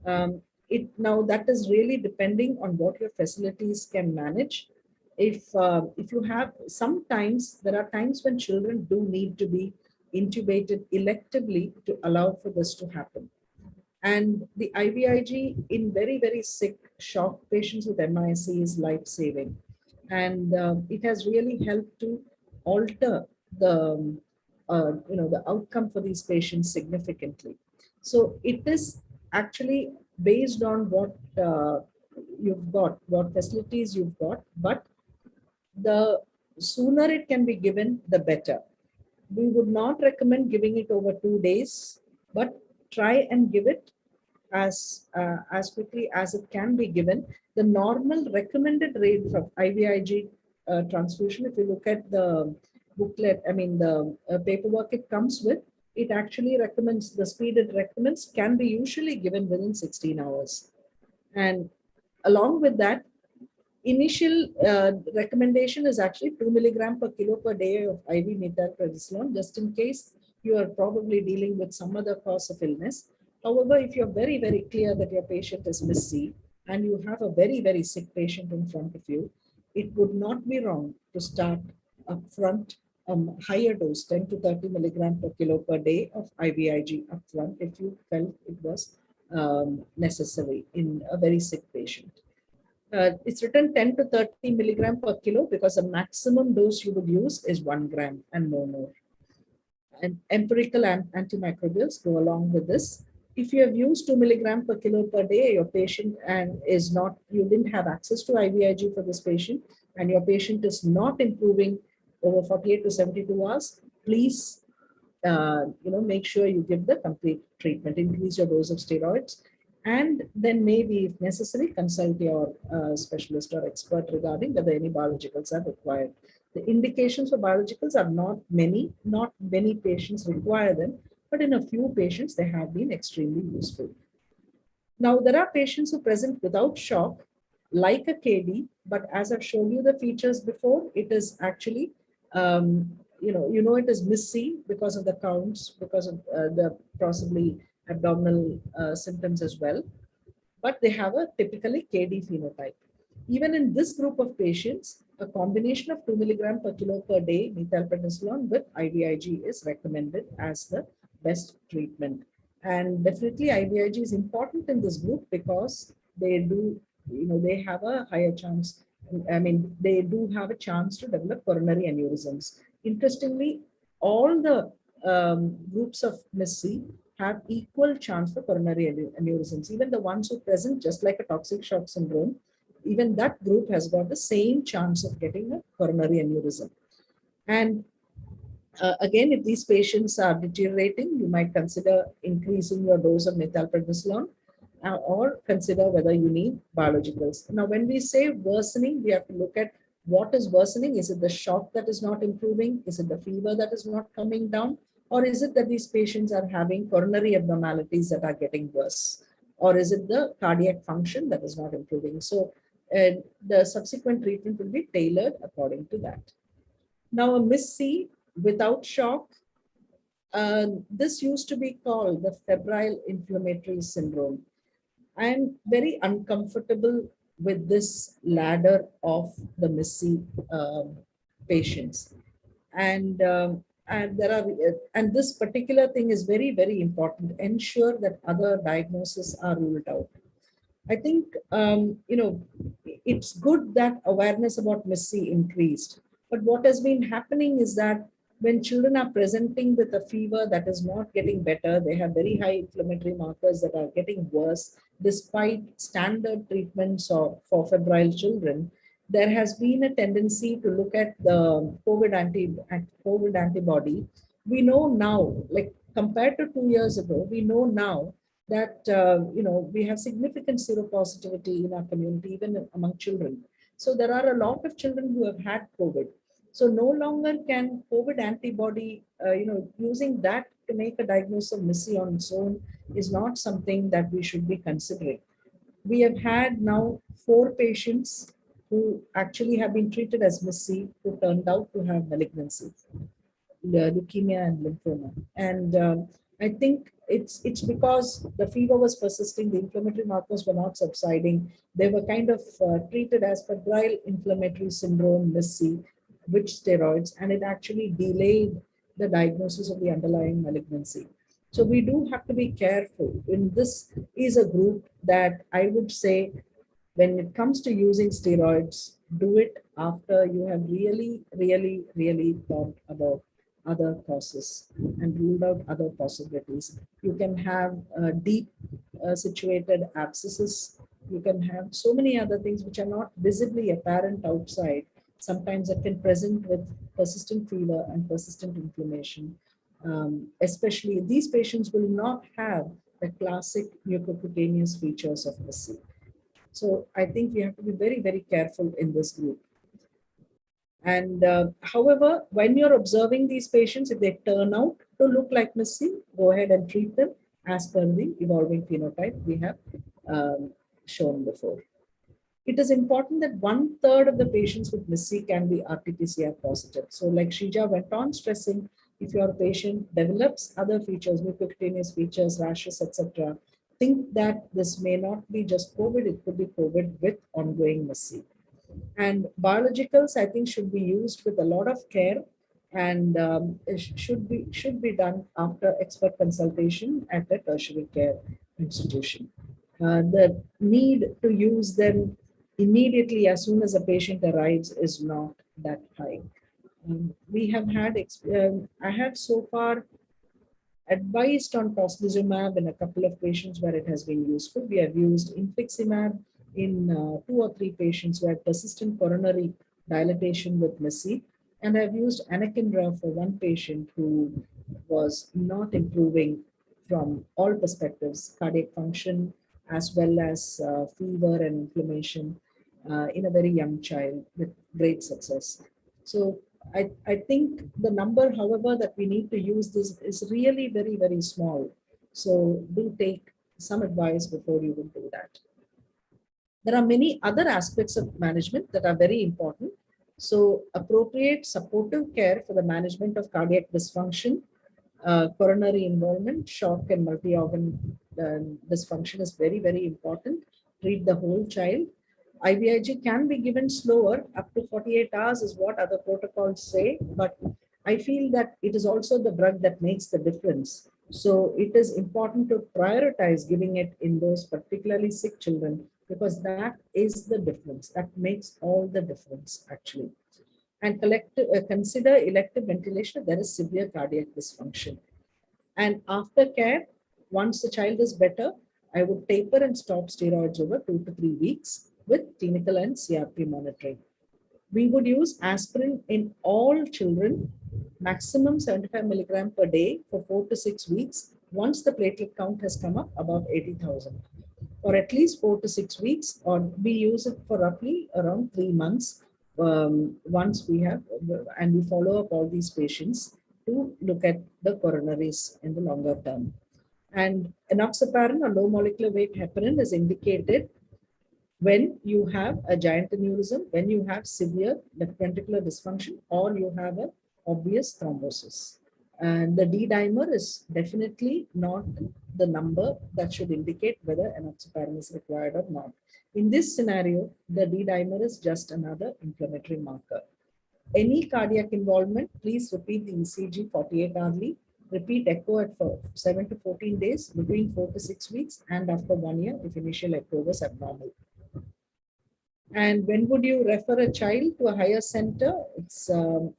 Now that is really depending on what your facilities can manage. If you have, sometimes there are times when children do need to be intubated electively to allow for this to happen. And the IVIG in very, very sick shock patients with MIS is life-saving. And it has really helped to alter the, the outcome for these patients significantly. So it is actually based on what you've got, what facilities you've got, but the sooner it can be given, the better. We would not recommend giving it over 2 days, but try and give it as quickly as it can be given. The normal recommended rate of IVIG transfusion, if you look at the booklet, the paperwork it comes with, it actually recommends, the speed it recommends can be usually given within 16 hours. And along with that, initial recommendation is actually 2 milligram per kilo per day of IV methylprednisolone, just in case you are probably dealing with some other cause of illness. However, if you're very, very clear that your patient is MIS-C and you have a very, very sick patient in front of you, it would not be wrong to start upfront higher dose, 10 to 30 milligram per kilo per day of IVIG upfront if you felt it was necessary in a very sick patient. It's written 10 to 30 milligram per kilo because the maximum dose you would use is 1 gram and no more. And empirical antimicrobials go along with this. If you have used 2 milligram per kilo per day, your patient and is not, you didn't have access to IVIG for this patient, and your patient is not improving over 48 to 72 hours, please, make sure you give the complete treatment, increase your dose of steroids, and then maybe, if necessary, consult your specialist or expert regarding whether any biologicals are required. The indications for biologicals are not many patients require them, but in a few patients, they have been extremely useful. Now, there are patients who present without shock, like a KD, but as I've shown you the features before, it is actually, it is MIS-C because of the counts, because of the possibly abdominal symptoms as well, but they have a typically KD phenotype. Even in this group of patients, a combination of 2 milligram per kilo per day methylprednisolone with IVIG is recommended as the best treatment. And definitely IVIG is important in this group because they do, they have a higher chance. They do have a chance to develop coronary aneurysms. Interestingly, all the groups of MIS-C have equal chance for coronary aneurysms. Even the ones who present just like a toxic shock syndrome, even that group has got the same chance of getting a coronary aneurysm. And again, if these patients are deteriorating, you might consider increasing your dose of methylprednisolone or consider whether you need biologicals. Now, when we say worsening, we have to look at what is worsening. Is it the shock that is not improving? Is it the fever that is not coming down? Or is it that these patients are having coronary abnormalities that are getting worse? Or is it the cardiac function that is not improving? So the subsequent treatment will be tailored according to that. Now, a MIS-C without shock, this used to be called the febrile inflammatory syndrome. I am very uncomfortable with this ladder of the MIS-C patients. And this particular thing is very, very important. Ensure that other diagnoses are ruled out. I think, it's good that awareness about MIS-C increased. But what has been happening is that when children are presenting with a fever that is not getting better, they have very high inflammatory markers that are getting worse, despite standard treatments for febrile children, there has been a tendency to look at the COVID antibody. We know now, like compared to 2 years ago, we know now that we have significant seropositivity in our community, even among children. So there are a lot of children who have had COVID. So no longer can COVID antibody, using that to make a diagnosis of MIS-C on its own is not something that we should be considering. We have had now 4 patients who actually have been treated as MIS-C who turned out to have malignancy, leukemia and lymphoma. And I think it's because the fever was persisting, the inflammatory markers were not subsiding. They were kind of treated as febrile inflammatory syndrome, MIS-C, with steroids, and it actually delayed the diagnosis of the underlying malignancy. So we do have to be careful. And this is a group that I would say, when it comes to using steroids, do it after you have really, really, really thought about other causes and ruled out other possibilities. You can have deep situated abscesses. You can have so many other things which are not visibly apparent outside. Sometimes it can present with persistent fever and persistent inflammation. Especially these patients will not have the classic mucocutaneous features of MIS-C. So I think we have to be very, very careful in this group. And however, when you're observing these patients, if they turn out to look like MIS-C, go ahead and treat them as per the evolving phenotype we have shown before. It is important that 1/3 of the patients with MIS-C can be RT-PCR positive. So like Shrija went on stressing, if your patient develops other features, mucocutaneous features, rashes, etc., think that this may not be just COVID, it could be COVID with ongoing MIS-C. And biologicals, I think, should be used with a lot of care, and should be done after expert consultation at a tertiary care institution. The need to use them immediately as soon as a patient arrives is not that high. We have had, I have so far advised on tocilizumab in a couple of patients where it has been useful. We have used infliximab in 2 or 3 patients who had persistent coronary dilatation with MIS-C, and I've used anakinra for 1 patient who was not improving from all perspectives, cardiac function, as well as fever and inflammation in a very young child with great success. So I think the number, however, that we need to use this is really very, very small. So do take some advice before you will do that. There are many other aspects of management that are very important. So appropriate supportive care for the management of cardiac dysfunction, coronary involvement, shock and multi-organ dysfunction is very, very important. Treat the whole child. IVIG can be given slower, up to 48 hours is what other protocols say, but I feel that it is also the drug that makes the difference. So it is important to prioritize giving it in those particularly sick children, because that is the difference. That makes all the difference, actually. And consider elective ventilation if there is severe cardiac dysfunction. And after care, once the child is better, I would taper and stop steroids over 2 to 3 weeks with clinical and CRP monitoring. We would use aspirin in all children, maximum 75 milligram per day for 4 to 6 weeks, once the platelet count has come up above 80,000, or at least 4 to 6 weeks, or we use it for roughly around 3 months. Once we have, and we follow up all these patients to look at the coronaries in the longer term. And enoxaparin, or low molecular weight heparin, is indicated when you have a giant aneurysm, when you have severe left ventricular dysfunction, or you have an obvious thrombosis. And the D dimer is definitely not the number that should indicate whether enoxaparin is required or not. In this scenario, the D dimer is just another inflammatory marker. Any cardiac involvement, please repeat the ECG 48 hourly. Repeat echo at 7 to 14 days, between 4 to 6 weeks, and after 1 year if initial echo was abnormal. And when would you refer a child to a higher center? It's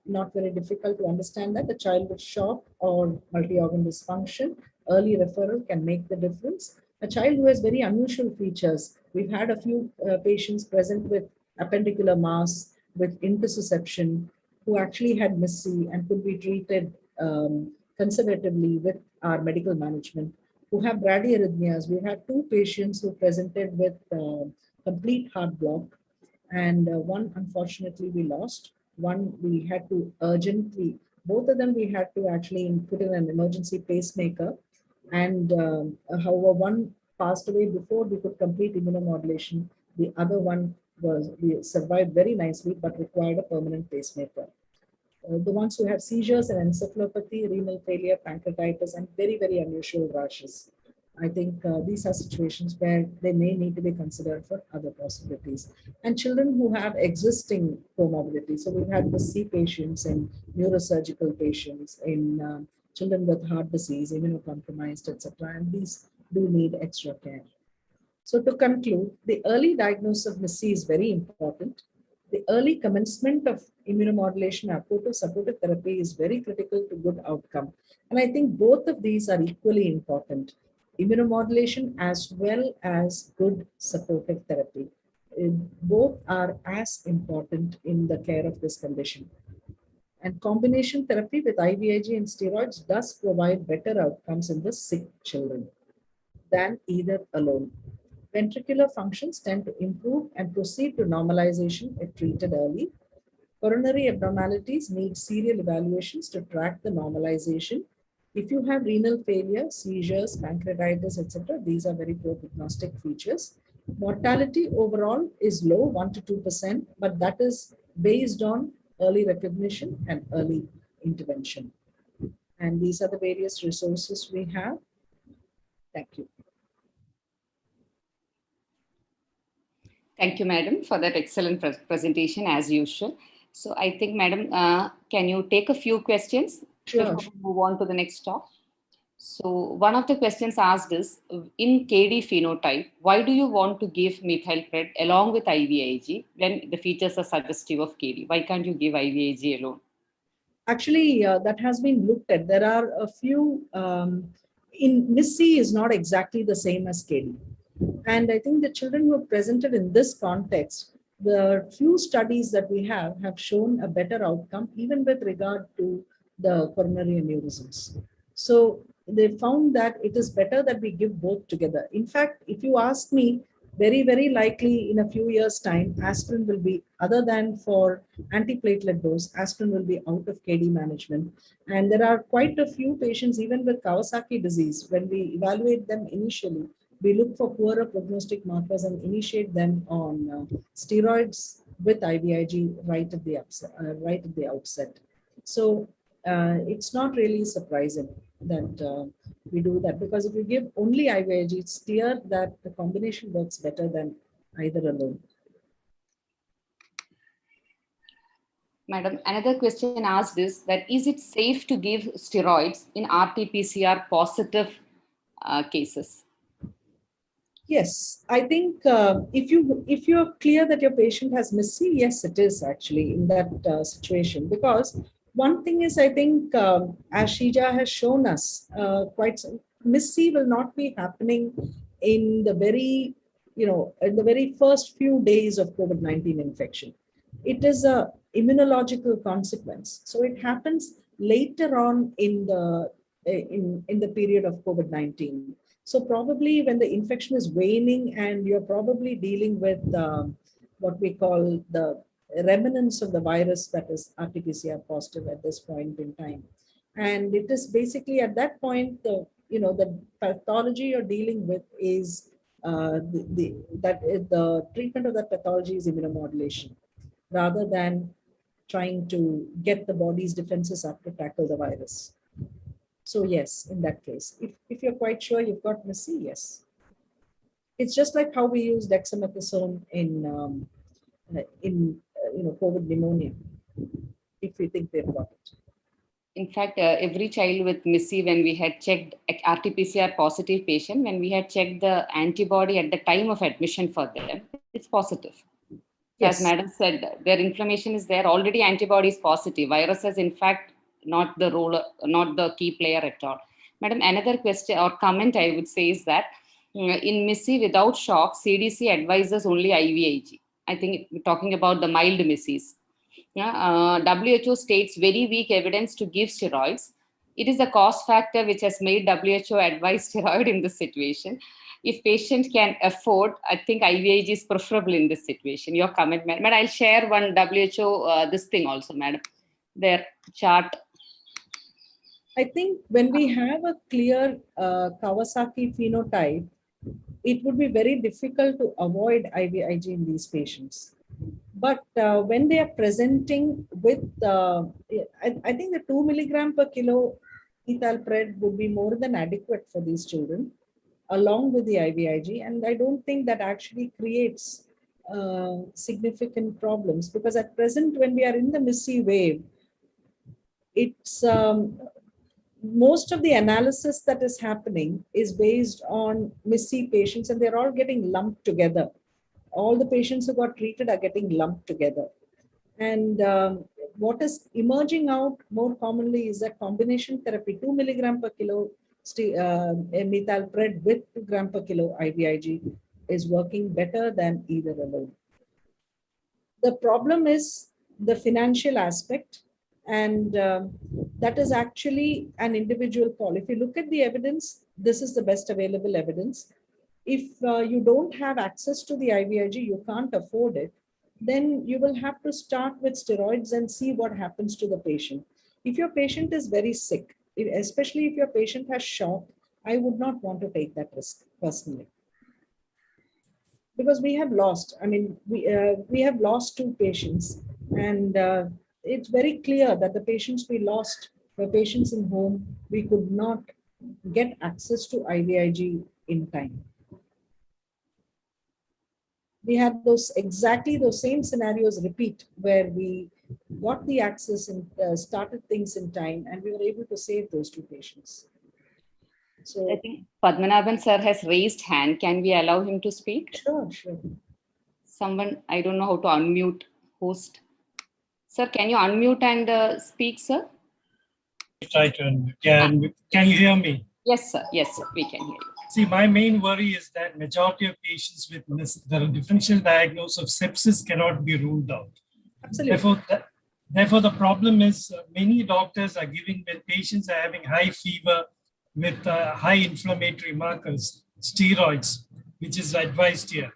not very difficult to understand that. The child with shock or multi-organ dysfunction, early referral can make the difference. A child who has very unusual features. We've had a few patients present with appendicular mass, with intussusception, who actually had MIS-C and could be treated conservatively with our medical management, who have bradyarrhythmias. We had two patients who presented with complete heart block, and one unfortunately we lost. One we had to urgently, both of them we had to actually put in an emergency pacemaker, and however one passed away before we could complete immunomodulation. The other one was, we survived very nicely but required a permanent pacemaker. The ones who have seizures and encephalopathy, renal failure, pancreatitis, and very, very unusual rashes. I think these are situations where they may need to be considered for other possibilities. And children who have existing comorbidities. So we've had the C patients and neurosurgical patients, in children with heart disease, immunocompromised, etc. And these do need extra care. So to conclude, the early diagnosis of MIS-C is very important. The early commencement of immunomodulation, supportive therapy is very critical to good outcome. And I think both of these are equally important. Immunomodulation as well as good supportive therapy. Both are as important in the care of this condition. And combination therapy with IVIG and steroids does provide better outcomes in the sick children than either alone. Ventricular functions tend to improve and proceed to normalization if treated early. Coronary abnormalities need serial evaluations to track the normalization. If you have renal failure, seizures, pancreatitis, etc., these are very poor prognostic features. Mortality overall is low, 1 to 2%, but that is based on early recognition and early intervention. And these are the various resources we have. Thank you. Thank you, Madam, for that excellent presentation as usual. So I think, Madam, can you take a few questions before we move on to the next talk? So one of the questions asked is, in KD phenotype, why do you want to give methylpred along with IVIG when the features are suggestive of KD? Why can't you give IVIG alone? Actually, that has been looked at. There are a few, in MIS-C is not exactly the same as KD. And I think the children who are presented in this context, the few studies that we have shown a better outcome, even with regard to the coronary aneurysms. So they found that it is better that we give both together. In fact, if you ask me, very, very likely in a few years' time, aspirin will be, other than for antiplatelet dose, aspirin will be out of KD management. And there are quite a few patients, even with Kawasaki disease, when we evaluate them initially, we look for poorer prognostic markers and initiate them on steroids with IVIG right at the outset. So it's not really surprising that we do that, because if you give only IVIG, it's clear that the combination works better than either alone. Madam, another question asked is that, is it safe to give steroids in RT-PCR positive cases? Yes, I think if you're clear that your patient has MIS-C, yes, it is actually in that situation. Because one thing is, I think, as Shija has shown us, MIS-C will not be happening in the very, in the very first few days of COVID-19 infection. It is a immunological consequence. So it happens later on in the period of COVID-19. So probably when the infection is waning and you're probably dealing with what we call the remnants of the virus that is RT-PCR positive at this point in time. And it is basically at that point, the pathology you're dealing with is the treatment of that pathology is immunomodulation, rather than trying to get the body's defenses up to tackle the virus. So yes, in that case, if you're quite sure you've got MIS-C, yes. It's just like how we use dexamethasone in COVID pneumonia, if we think they've got it. In fact, every child with MIS-C, when we had checked RT-PCR positive patient, when we had checked the antibody at the time of admission for them, it's positive. As Madam said, their inflammation is there. Already antibodies positive. Virus is in fact not the role, not the key player at all. Madam, another question or comment I would say is that in MIS-C without shock, CDC advises only IVIG. I think we're talking about the mild MIS-Cs. WHO states very weak evidence to give steroids. It is the cost factor which has made WHO advise steroid in this situation. If patient can afford, I think IVIG is preferable in this situation. Your comment, madam. But I'll share one WHO this thing also, madam. Their chart. I think when we have a clear Kawasaki phenotype, it would be very difficult to avoid IVIG in these patients. But when they are presenting with, I think the 2 milligram per kilo ethalpred would be more than adequate for these children, along with the IVIG. And I don't think that actually creates significant problems, because at present, when we are in the MIS-C wave, it's most of the analysis that is happening is based on MIS-C patients, and they're all getting lumped together. All the patients who got treated are getting lumped together. And what is emerging out more commonly is that combination therapy, 2 milligram per kilo methalpred with 2 gram per kilo IVIG is working better than either alone. The problem is the financial aspect, and that is actually an individual call. If you look at the evidence, this is the best available evidence. If you don't have access to the IVIG, you can't afford it, then you will have to start with steroids and see what happens to the patient. If your patient is very sick, especially if your patient has shock, I would not want to take that risk personally. Because we have lost, I mean, we have lost 2 patients, and it's very clear that the patients we lost were patients in whom we could not get access to IVIG in time. We had exactly those same scenarios repeat, where we got the access and started things in time, and we were able to save those 2 patients. So I think Padmanabhan sir has raised hand. Can we allow him to speak? Sure. Someone, I don't know how to unmute host. Sir, can you unmute and speak, sir? Try to unmute. Can you hear me? Yes, sir. Yes, sir. We can hear you. See, my main worry is that majority of patients with the differential diagnosis of sepsis cannot be ruled out. Absolutely. Therefore, the problem is many doctors are giving, when patients are having high fever with high inflammatory markers, steroids, which is advised here.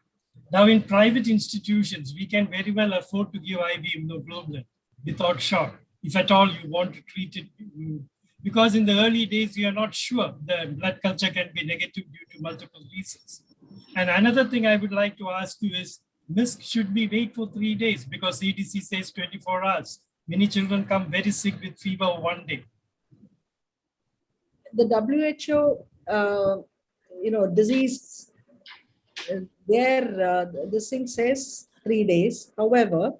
Now, in private institutions, we can very well afford to give IV immunoglobulin without shock, if at all you want to treat it. Because in the early days, we are not sure the blood culture can be negative due to multiple reasons. And another thing I would like to ask you is, MISC should be wait for 3 days, because CDC says 24 hours. Many children come very sick with fever 1 day. The WHO, disease, this thing says 3 days. However,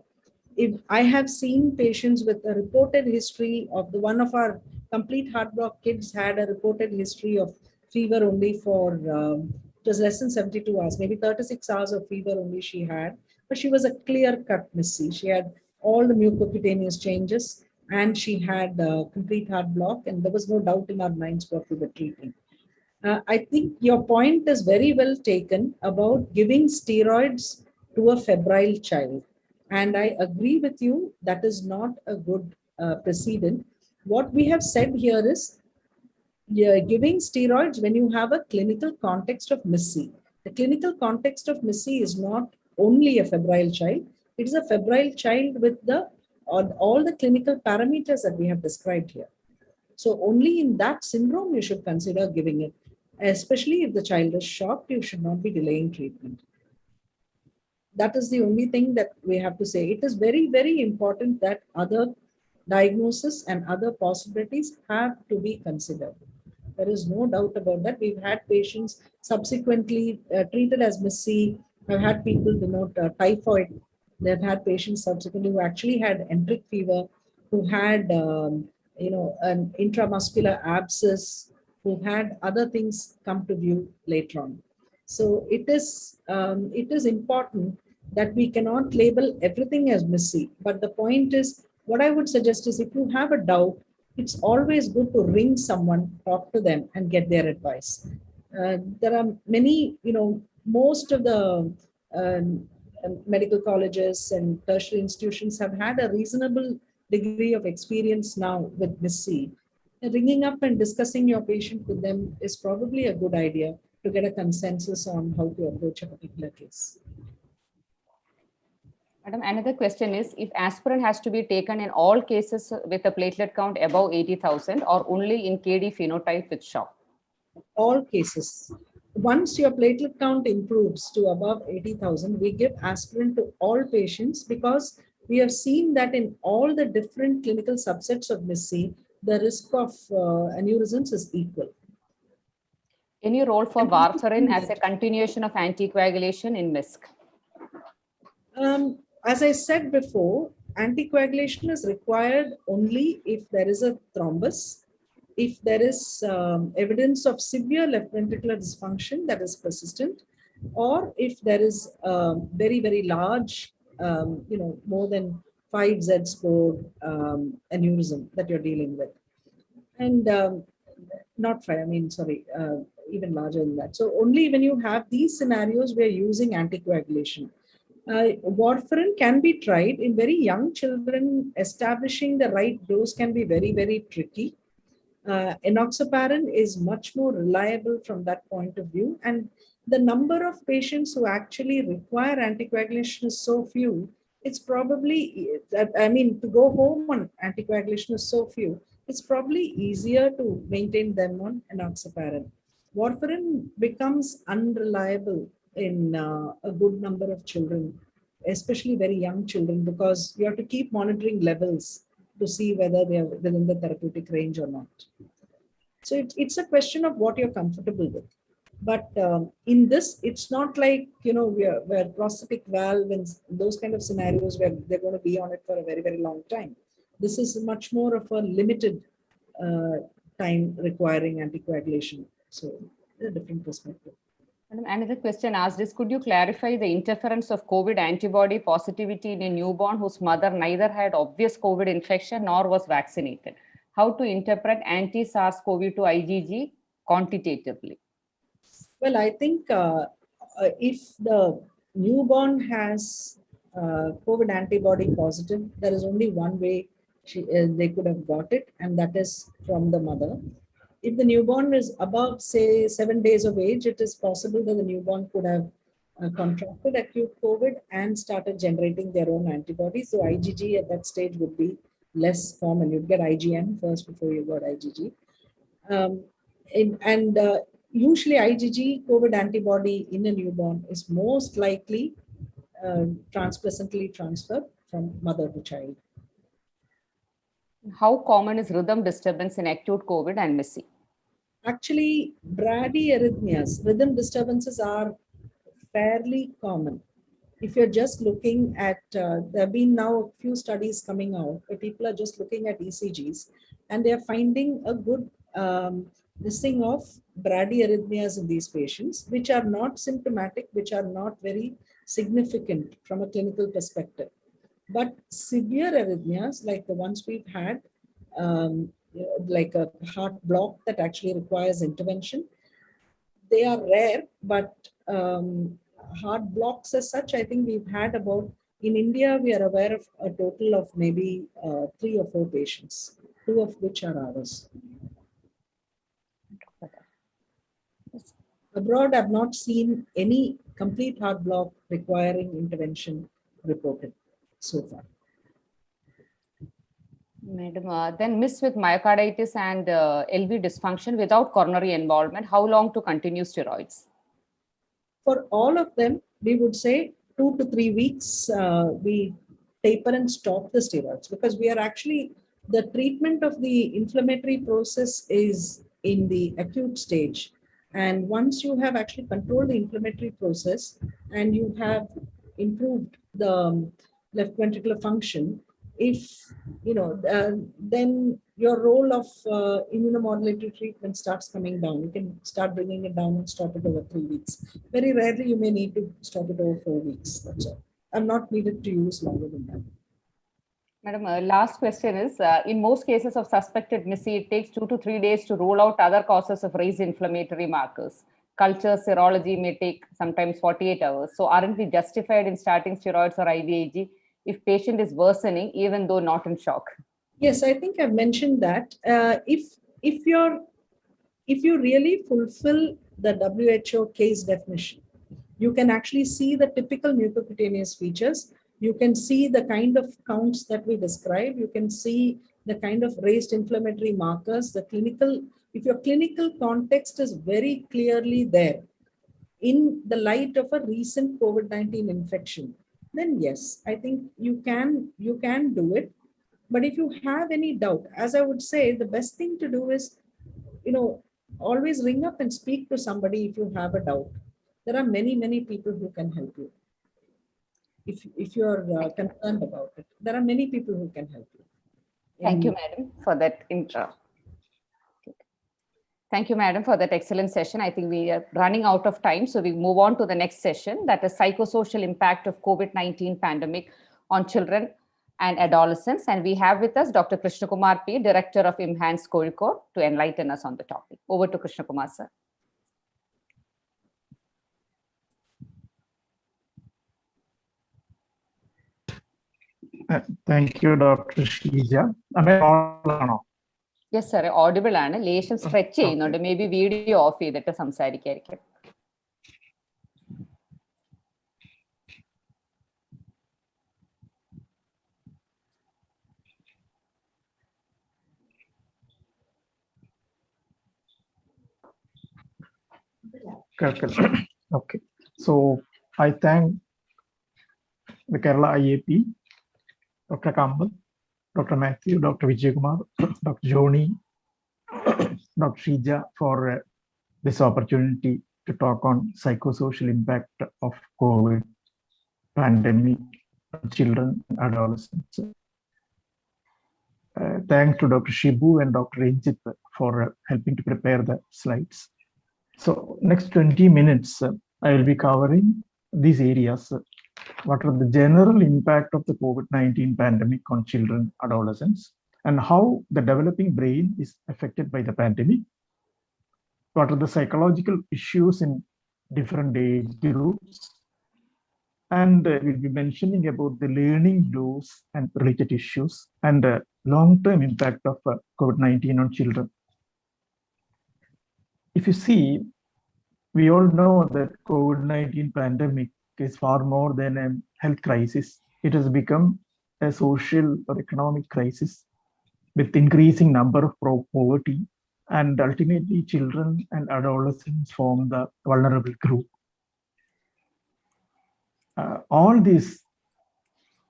if I have seen patients with a reported history of one of our complete heart block kids had a reported history of fever only for, it was less than 72 hours, maybe 36 hours of fever only she had, but she was a clear-cut MIS-C. She had all the mucocutaneous changes, and she had complete heart block, and there was no doubt in our minds what we were treating. I think your point is very well taken about giving steroids to a febrile child. And I agree with you, that is not a good precedent. What we have said here is giving steroids when you have a clinical context of MIS-C. The clinical context of MIS-C is not only a febrile child, it is a febrile child with all the clinical parameters that we have described here. So only in that syndrome you should consider giving it. Especially if the child is shocked, you should not be delaying treatment. That is the only thing that we have to say. It is very, very important that other diagnosis and other possibilities have to be considered. There is no doubt about that. We've had patients subsequently treated as MIS-C. I've had people denote typhoid. They've had patients subsequently who actually had enteric fever, who had an intramuscular abscess, who had other things come to view later on. So it is important that we cannot label everything as Missy. But the point is, what I would suggest is if you have a doubt, it's always good to ring someone, talk to them, and get their advice. There are many, most of the medical colleges and tertiary institutions have had a reasonable degree of experience now with Missy. Ringing up and discussing your patient with them is probably a good idea to get a consensus on how to approach a particular case. Madam, another question is, if aspirin has to be taken in all cases with a platelet count above 80,000 or only in KD phenotype with shock? All cases. Once your platelet count improves to above 80,000, we give aspirin to all patients because we have seen that in all the different clinical subsets of Missy, the risk of aneurysms is equal. Any role for warfarin as a continuation of anticoagulation in MISC? As I said before, anticoagulation is required only if there is a thrombus, if there is evidence of severe left ventricular dysfunction that is persistent, or if there is very, very large, more than 5 Z score aneurysm that you're dealing with. And not 5, even larger than that. So only when you have these scenarios, we are using anticoagulation. Warfarin can be tried in very young children. Establishing the right dose can be very, very tricky. Enoxaparin is much more reliable from that point of view. And the number of patients who actually require anticoagulation is so few. It's probably, to go home on anticoagulation is so few. It's probably easier to maintain them on enoxaparin. Warfarin becomes unreliable in a good number of children, especially very young children, because you have to keep monitoring levels to see whether they are within the therapeutic range or not. So it's a question of what you're comfortable with. But in this, it's not like, where prosthetic valve and those kind of scenarios where they're going to be on it for a very, very long time. This is much more of a limited time requiring anticoagulation. So a different perspective. Another question asked is, could you clarify the interference of COVID antibody positivity in a newborn whose mother neither had obvious COVID infection nor was vaccinated? How to interpret anti-SARS-CoV-2 IgG quantitatively? Well, I think if the newborn has COVID antibody positive, there is only one way they could have got it, and that is from the mother. If the newborn is above, say, 7 days of age, it is possible that the newborn could have contracted acute COVID and started generating their own antibodies. So IgG at that stage would be less common. You'd get IgM first before you got IgG. Usually IgG COVID antibody in a newborn is most likely transplacentally transferred from mother to child. How common is rhythm disturbance in acute COVID and MISI? Actually, bradyarrhythmias, rhythm disturbances are fairly common. If you're just looking at, there have been now a few studies coming out where people are just looking at ECGs and they're finding a good listing of bradyarrhythmias in these patients, which are not symptomatic, which are not very significant from a clinical perspective. But severe arrhythmias, like the ones we've had, like a heart block that actually requires intervention, they are rare, but heart blocks as such, I think we've had about, in India, we are aware of a total of maybe 3 or 4 patients, 2 of which are ours. Abroad, I've not seen any complete heart block requiring intervention reported so far. Madam, then miss with myocarditis and LV dysfunction without coronary involvement, how long to continue steroids? For all of them, we would say 2 to 3 weeks, we taper and stop the steroids, because we are actually, the treatment of the inflammatory process is in the acute stage. And once you have actually controlled the inflammatory process and you have improved the left ventricular function, if, then your role of immunomodulatory treatment starts coming down. You can start bringing it down and stop it over 3 weeks. Very rarely you may need to stop it over 4 weeks, that's all. are not needed to use longer than that. Madam, last question is, in most cases of suspected MIS-C, it takes 2 to 3 days to rule out other causes of raised inflammatory markers. Culture serology may take sometimes 48 hours. So aren't we justified in starting steroids or IVIG if patient is worsening, even though not in shock? Yes, I think I've mentioned that. If you really fulfill the WHO case definition, you can actually see the typical mucocutaneous features. You can see the kind of counts that we describe. You can see the kind of raised inflammatory markers, the clinical, if your clinical context is very clearly there in the light of a recent COVID-19 infection, then yes, I think you can do it. But if you have any doubt, as I would say, the best thing to do is, always ring up and speak to somebody if you have a doubt. There are many people who can help you. If you're concerned about it, there are many people who can help you. Thank you, madam, for that intro. Thank you, madam, for that excellent session. I think we are running out of time, so we move on to the next session, that is psychosocial impact of COVID-19 pandemic on children and adolescents. And we have with us Dr. Krishna Kumar P, Director of Enhanced Kozhikode, to enlighten us on the topic. Over to Krishna Kumar, sir. Thank you, Dr. Shrija. Yes, sir. Audible ആണ്. ലേശം stretch ചെയ്യുന്നുണ്ട്. May be video of ചെയ്തിട്ട് സംസാരിക്കായിരിക്കും. Okay. So I thank the Kerala IAP, Dr. Kamal, Dr. Matthew, Dr. Vijay Kumar, Dr. Joni, Dr. Shrija for this opportunity to talk on psychosocial impact of COVID pandemic on children and adolescents. Thanks to Dr. Shibu and Dr. Ranjit for helping to prepare the slides. So next 20 minutes, I will be covering these areas. What are the general impact of the COVID-19 pandemic on children, adolescents, and how the developing brain is affected by the pandemic? What are the psychological issues in different age groups? And we'll be mentioning about the learning loss and related issues and the long-term impact of COVID-19 on children. If you see, we all know that COVID-19 pandemic is far more than a health crisis. It has become a social or economic crisis with increasing number of poverty, and ultimately children and adolescents form the vulnerable group. All these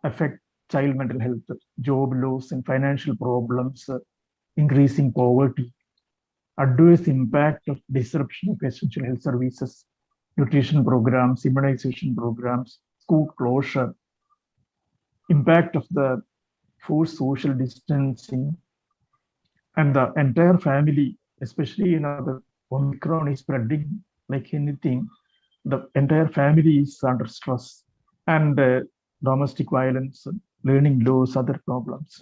affect child mental health, job loss and financial problems, increasing poverty, adverse impact of disruption of essential health services, nutrition programs, immunization programs, school closure, impact of the forced social distancing, and the entire family, especially the Omicron is spreading like anything, the entire family is under stress, and domestic violence, learning loss, other problems.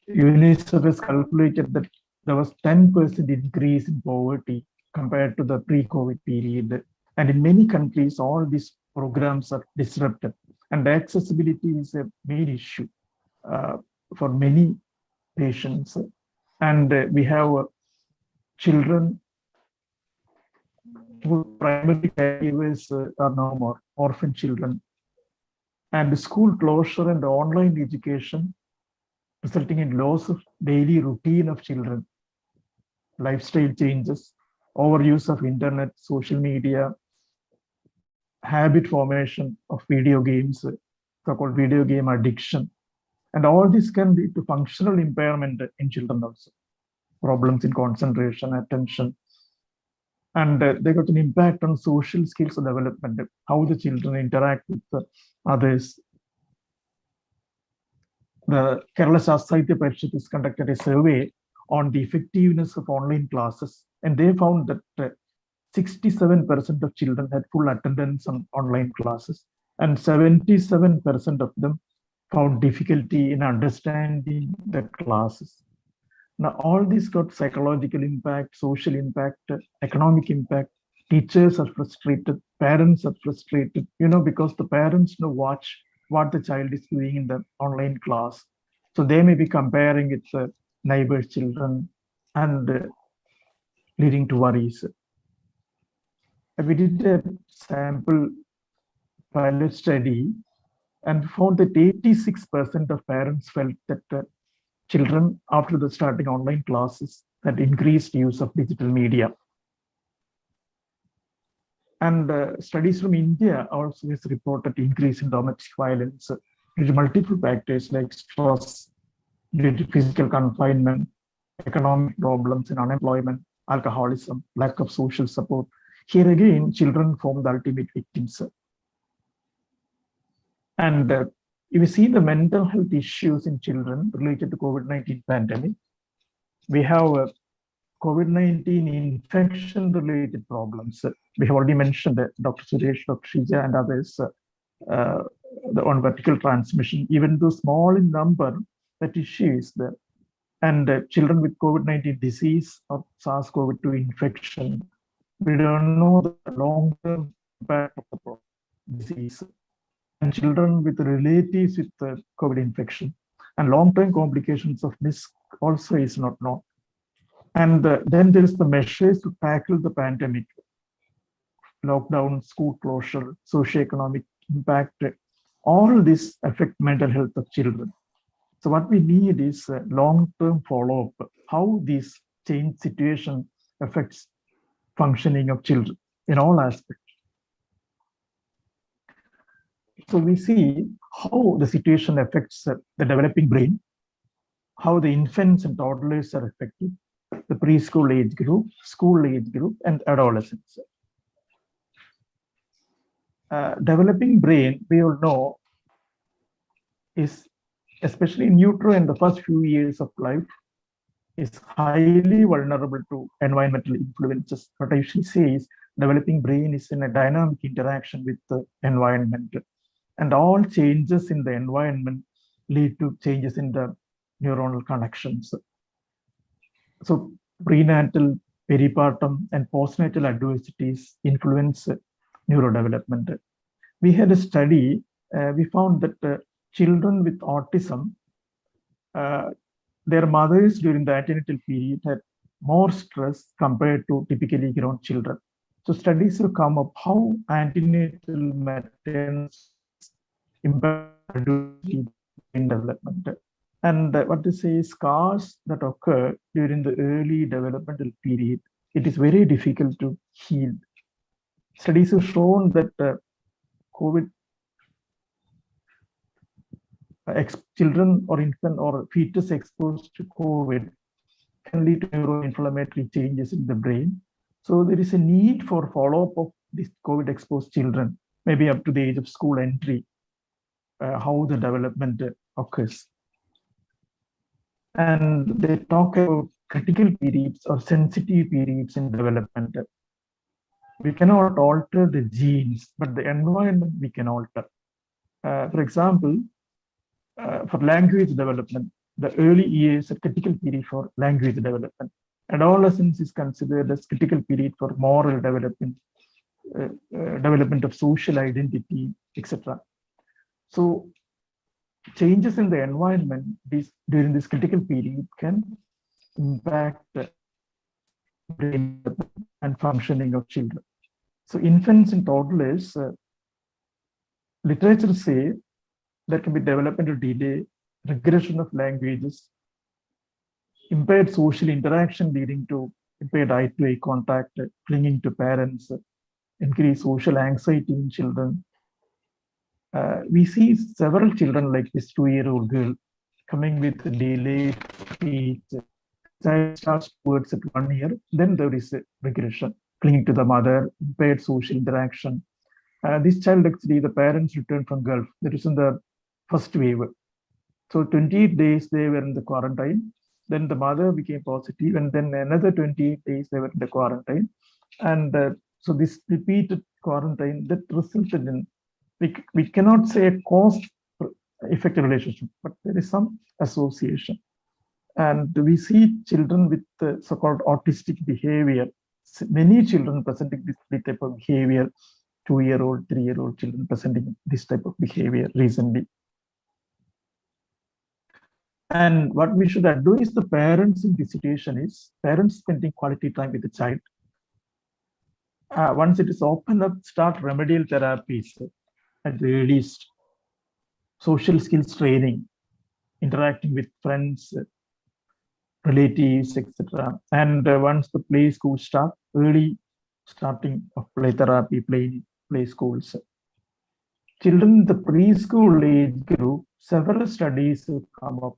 UNICEF has calculated that there was 10% increase in poverty compared to the pre-COVID period. And in many countries, all these programs are disrupted. And accessibility is a main issue for many patients. And we have children whose primary caregivers are no more, orphan children. And school closure and online education resulting in loss of daily routine of children, lifestyle changes, overuse of internet, social media, habit formation of video games, so-called video game addiction. And all this can lead to functional impairment in children also, problems in concentration, attention. And they got an impact on social skills development, how the children interact with others. The Kerala Sahitya Parishad has conducted a survey on the effectiveness of online classes, and they found that 67% of children had full attendance on online classes, and 77% of them found difficulty in understanding the classes. Now, all this got psychological impact, social impact, economic impact. Teachers are frustrated, parents are frustrated, because the parents watch what the child is doing in the online class. So they may be comparing with the neighbors' children and leading to worries. We did a sample pilot study and found that 86% of parents felt that children, after the starting online classes, had increased use of digital media. And studies from India also has reported increase in domestic violence due to multiple factors like stress, due to physical confinement, economic problems and unemployment, alcoholism, lack of social support. Here again, children form the ultimate victims. And if you see the mental health issues in children related to COVID-19 pandemic, we have COVID-19 infection-related problems. We have already mentioned that Dr. Suresh, Dr. Shrija, and others, on vertical transmission, even though small in number, that issue is there. And children with COVID-19 disease or SARS-CoV-2 infection, we don't know the long-term impact of the disease. And children with relatives with the COVID infection and long-term complications of this also is not known. And then there is the measures to tackle the pandemic, lockdown, school closure, socioeconomic impact. All this affect mental health of children. So what we need is a long-term follow-up, how this change situation affects functioning of children in all aspects. So we see how the situation affects the developing brain, how the infants and toddlers are affected, the preschool age group, school age group, and adolescents. Developing brain, we all know, is especially in utero in the first few years of life, is highly vulnerable to environmental influences. What I usually say is developing brain is in a dynamic interaction with the environment. And all changes in the environment lead to changes in the neuronal connections. So prenatal, peripartum, and postnatal adversities influence neurodevelopment. We had a study, we found that children with autism, their mothers during the antenatal period had more stress compared to typically grown children. So studies have come up how antenatal maternal impact in development. And what they say is scars that occur during the early developmental period, it is very difficult to heal. Studies have shown that COVID children or infant or fetus exposed to COVID can lead to neuroinflammatory changes in the brain. So there is a need for follow-up of these COVID exposed children, maybe up to the age of school entry, how the development occurs. And they talk about critical periods or sensitive periods in development. We cannot alter the genes, but the environment we can alter. For example, for language development, the early years are critical period for language development. Adolescence is considered as critical period for moral development, development of social identity, etc. So changes in the environment during this critical period can impact the brain and functioning of children. So infants and toddlers, literature say there can be developmental delay, regression of languages, impaired social interaction leading to impaired eye-to-eye contact, clinging to parents, increased social anxiety in children. We see several children like this 2-year-old girl coming with delayed speech. Child starts words at 1 year, then there is a regression, clinging to the mother, impaired social interaction. This child actually, the parents returned from Gulf. That is in the first wave. So 28 days they were in the quarantine. Then the mother became positive, and then another 28 days they were in the quarantine. And so this repeated quarantine that resulted in, we cannot say a cause-effect relationship, but there is some association. And we see children with so-called autistic behavior, many children presenting this type of behavior, 2-year-old, 3-year-old children presenting this type of behavior recently. And what we should advise the parents in this situation is parents spending quality time with the child. Once it is open up, start remedial therapies at the earliest, social skills training, interacting with friends, relatives, etc. And once the play school start, early starting of play therapy, play schools. Children in the preschool age group, several studies have come up.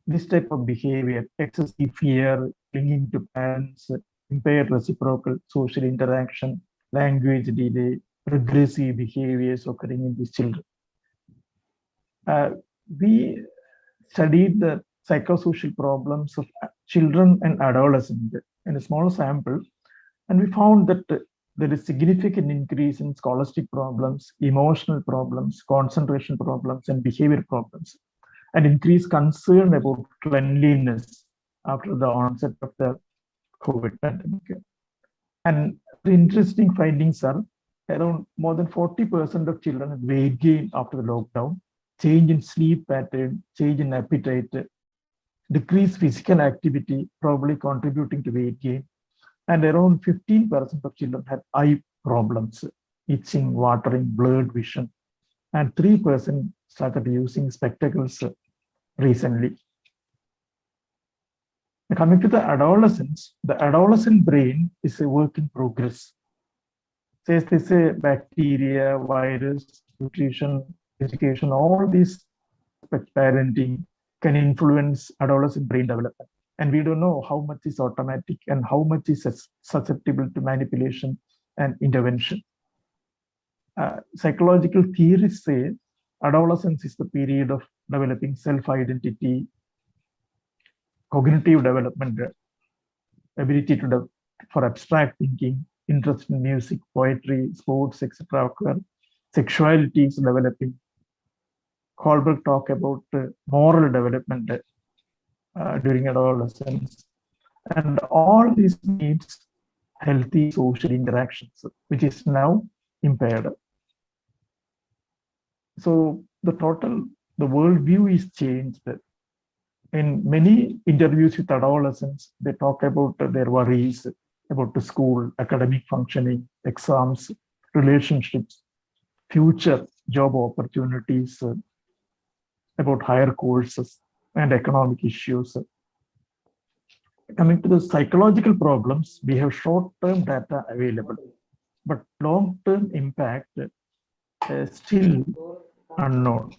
This type of behavior, excessive fear, clinging to parents, impaired reciprocal social interaction, language delay, regressive behaviors occurring in these children. We studied the psychosocial problems of children and adolescents in a small sample, and we found that there is significant increase in scholastic problems, emotional problems, concentration problems, and behavior problems, and increased concern about cleanliness after the onset of the COVID pandemic. And the interesting findings are around more than 40% of children had weight gain after the lockdown, change in sleep pattern, change in appetite, decreased physical activity, probably contributing to weight gain. And around 15% of children had eye problems, itching, watering, blurred vision, and 3% started using spectacles recently. Coming to the adolescents, the adolescent brain is a work in progress. Says this bacteria, virus, nutrition, education, all these parenting can influence adolescent brain development. And we don't know how much is automatic and how much is susceptible to manipulation and intervention. Psychological theories say adolescence is the period of developing self-identity, cognitive development, ability for abstract thinking, interest in music, poetry, sports, etc. occur. Sexuality is developing. Kohlberg talk about moral development during adolescence. And all these needs healthy social interactions, which is now impaired. So the worldview is changed. In many interviews with adolescents, they talk about their worries about the school, academic functioning, exams, relationships, future job opportunities, about higher courses and economic issues. Coming to the psychological problems, we have short-term data available, but long-term impact is still unknown.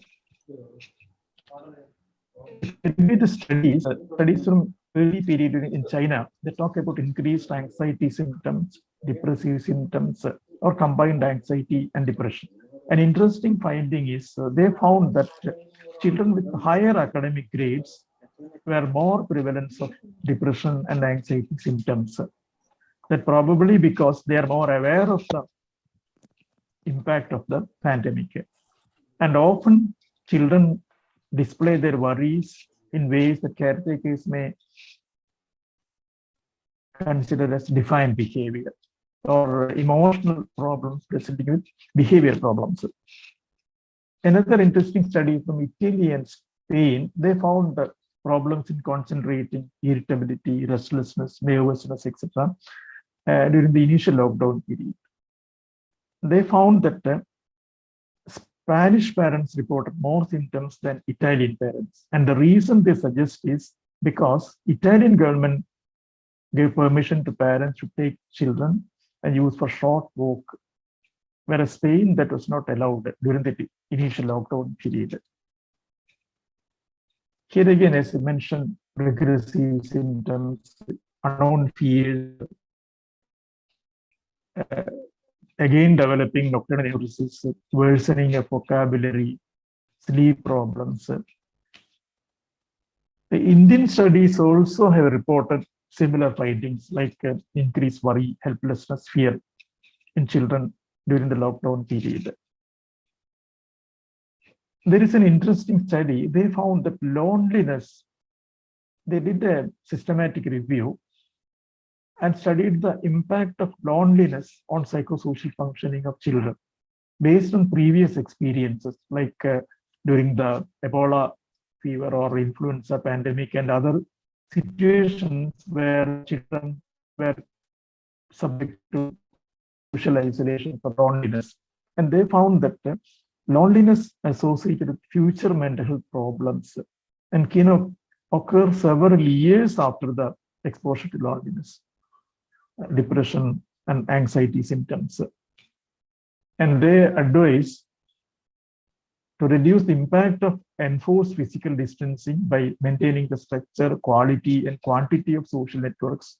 The studies from early period in China, they talk about increased anxiety symptoms, depressive symptoms, or combined anxiety and depression. An interesting finding is they found that children with higher academic grades were more prevalence of depression and anxiety symptoms. That probably because they are more aware of the impact of the pandemic. And often children display their worries in ways that caretakers may consider as defiant behavior or emotional problems presenting with behavior problems. Another interesting study from Italy and Spain, they found that problems in concentrating, irritability, restlessness, nervousness, etc. During the initial lockdown period. They found that Spanish parents reported more symptoms than Italian parents. And the reason they suggest is because Italian government gave permission to parents to take children and use for short walk, whereas Spain, that was not allowed during the initial lockdown period. Here again, as I mentioned, regressive symptoms, unknown fears, again developing nocturnal neurosis, worsening of vocabulary, sleep problems. The Indian studies also have reported similar findings like increased worry, helplessness, fear in children during the lockdown period. There is an interesting study. They found that loneliness, they did a systematic review and studied the impact of loneliness on psychosocial functioning of children based on previous experiences like during the Ebola fever or influenza pandemic and other situations where children were subject to social isolation or loneliness. And they found that loneliness associated with future mental health problems and can occur several years after the exposure to loneliness, depression and anxiety symptoms. And they advise to reduce the impact of enforced physical distancing by maintaining the structure, quality, and quantity of social networks,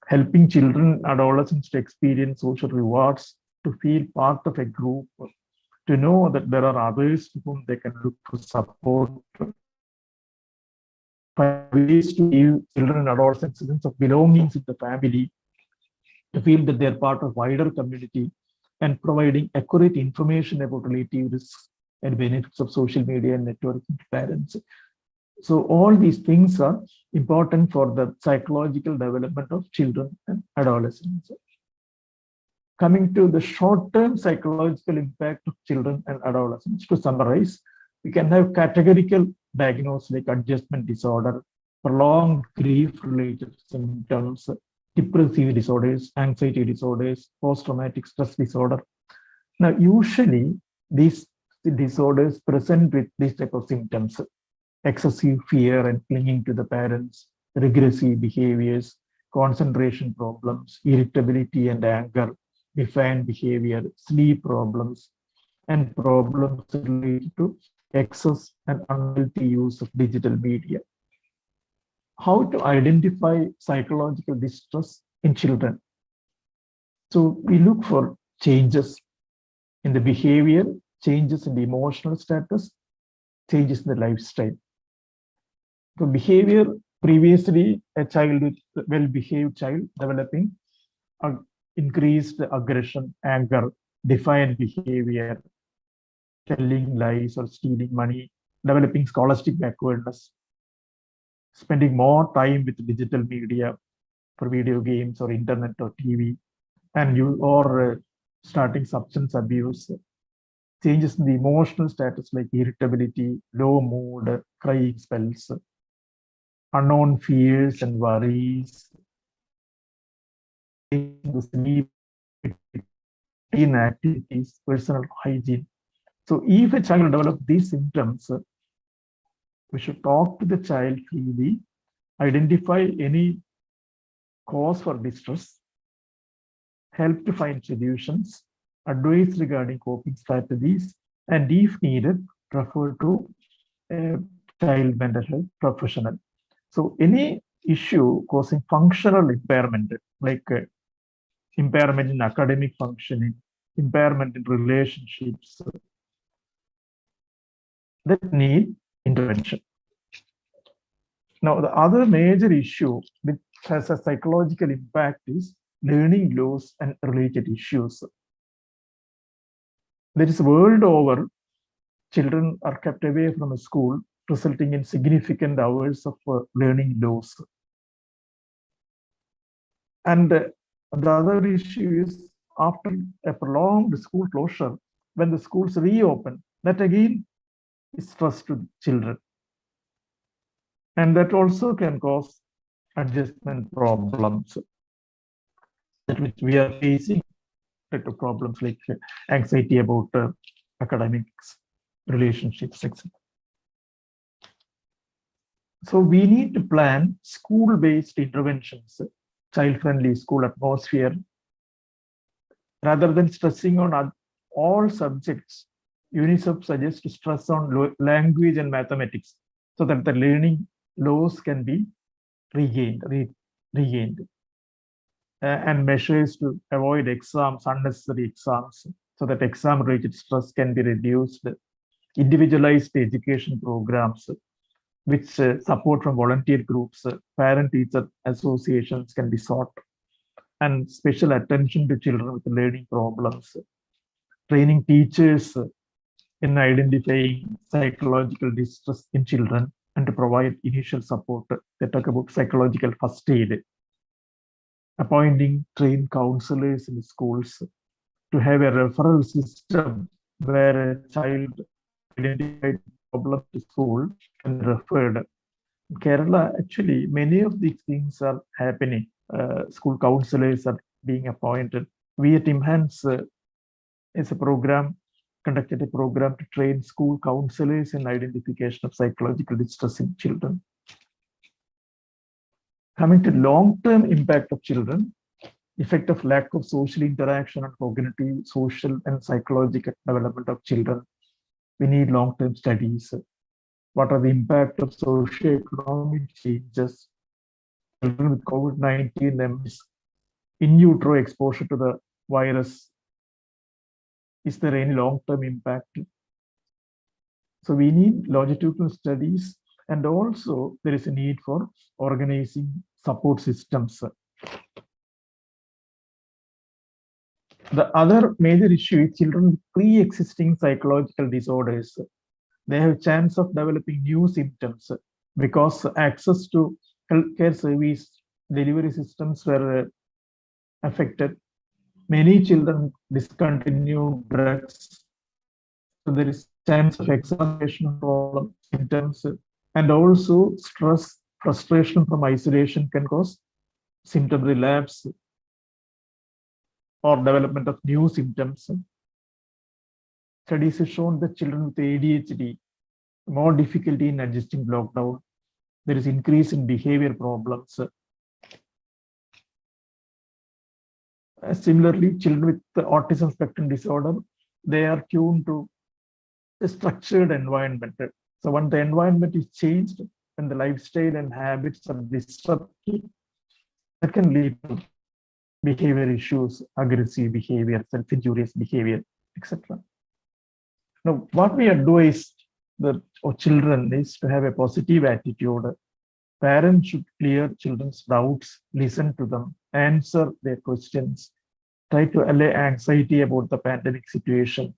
helping children and adolescents to experience social rewards, to feel part of a group, to know that there are others to whom they can look for support, find ways to give children and adolescents a sense of belongings in the family, to feel that they're part of wider community, and providing accurate information about relative risks and benefits of social media and networking to parents. So all these things are important for the psychological development of children and adolescents. Coming to the short-term psychological impact of children and adolescents, to summarize, we can have categorical diagnosis like adjustment disorder, prolonged grief-related symptoms, depressive disorders, anxiety disorders, post-traumatic stress disorder. Now, usually these disorders present with these type of symptoms: excessive fear and clinging to the parents, regressive behaviors, concentration problems, irritability and anger, defiant behavior, sleep problems, and problems related to excess and unhealthy use of digital media. How to identify psychological distress in children? So we look for changes in the behavior, changes in the emotional status, changes in the lifestyle. So behavior, previously a child with well-behaved child developing increased aggression, anger, defiant behavior, telling lies or stealing money, developing scholastic backwardness, spending more time with digital media for video games or internet or TV, and starting substance abuse, changes in the emotional status like irritability, low mood, crying spells, unknown fears and worries, the sleep, inactivities, personal hygiene. So if a child develops these symptoms, we should talk to the child freely, identify any cause for distress, help to find solutions, advice regarding coping strategies, and if needed, refer to a child mental health professional. So any issue causing functional impairment, like impairment in academic functioning, impairment in relationships, that need intervention. Now, the other major issue which has a psychological impact is learning loss and related issues. There is world over, children are kept away from a school, resulting in significant hours of learning loss. And the other issue is after a prolonged school closure, when the schools reopen, that again is stress to children. And that also can cause adjustment problems, that which we are facing, problems like anxiety about academics, relationships, etc. So we need to plan school-based interventions, child-friendly school atmosphere. Rather than stressing on all subjects, UNICEF suggests to stress on language and mathematics so that the learning loss can be regained. And measures to avoid exams, unnecessary exams, so that exam-related stress can be reduced. Individualized education programs, which support from volunteer groups, parent-teacher associations can be sought, and special attention to children with learning problems, training teachers in identifying psychological distress in children, and to provide initial support. They talk about psychological first aid, appointing trained counselors in schools, to have a referral system where a child identified problem to school can be referred. In Kerala, actually, many of these things are happening. School counselors are being appointed. We at Imhance is a program, conducted a program to train school counselors in identification of psychological distress in children. Coming to long-term impact of children, effect of lack of social interaction on cognitive, social, and psychological development of children. We need long-term studies. What are the impact of socio-economic changes? Children with COVID-19 in utero exposure to the virus. Is there any long-term impact? So we need longitudinal studies, and also there is a need for organizing support systems. The other major issue is children with pre-existing psychological disorders. They have a chance of developing new symptoms because access to healthcare service delivery systems were affected. Many children discontinue drugs. So there is chance of exacerbation of problem symptoms, and also stress, frustration from isolation can cause symptom relapse or development of new symptoms. Studies have shown that children with ADHD more difficulty in adjusting lockdown. There is increase in behavior problems. Similarly, children with the autism spectrum disorder, they are tuned to a structured environment. So when the environment is changed, when the lifestyle and habits are disrupted, that can lead to behavior issues, aggressive behavior, self-injurious behavior, etc. Now, what we advise the children is to have a positive attitude. Parents should clear children's doubts, listen to them, answer their questions, try to allay anxiety about the pandemic situation,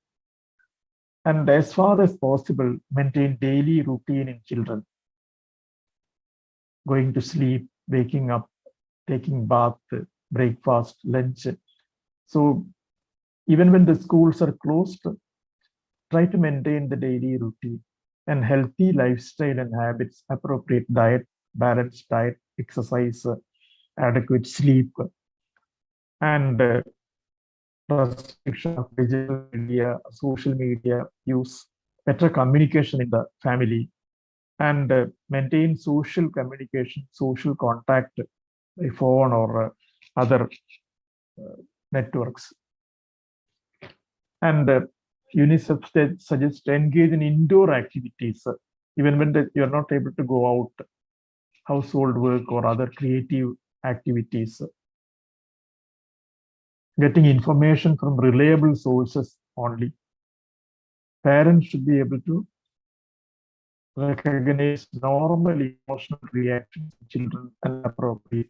and as far as possible, maintain daily routine in children. Going to sleep, waking up, taking bath, breakfast, lunch. So even when the schools are closed, try to maintain the daily routine and healthy lifestyle and habits, appropriate diet, balanced diet, exercise, adequate sleep, and restriction of digital media, social media use, better communication in the family, and maintain social communication, social contact by phone or other networks. And UNICEF suggests to engage in indoor activities, even when you're not able to go out, household work or other creative activities. Getting information from reliable sources only. Parents should be able to recognize normal emotional reactions in children and appropriate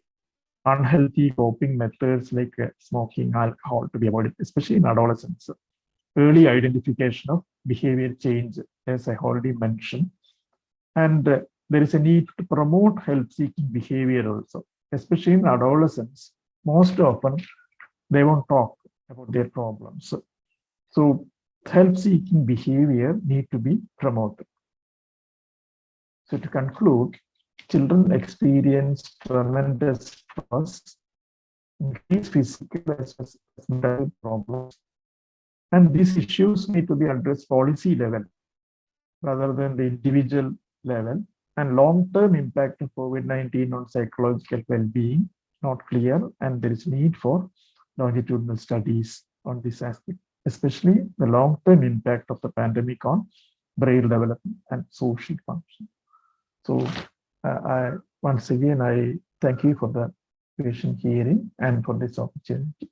unhealthy coping methods like smoking, alcohol to be avoided, especially in adolescents. Early identification of behavior change, as I already mentioned. And there is a need to promote help-seeking behavior also, especially in adolescents. Most often, they won't talk about their problems. So help-seeking behavior need to be promoted. So to conclude, children experience tremendous stress, increased physical as well as mental problems. And these issues need to be addressed policy level rather than the individual level. And long-term impact of COVID-19 on psychological well-being not clear, and there is need for longitudinal studies on this aspect, especially the long-term impact of the pandemic on brain development and social function. So once again, I thank you for the patient hearing and for this opportunity.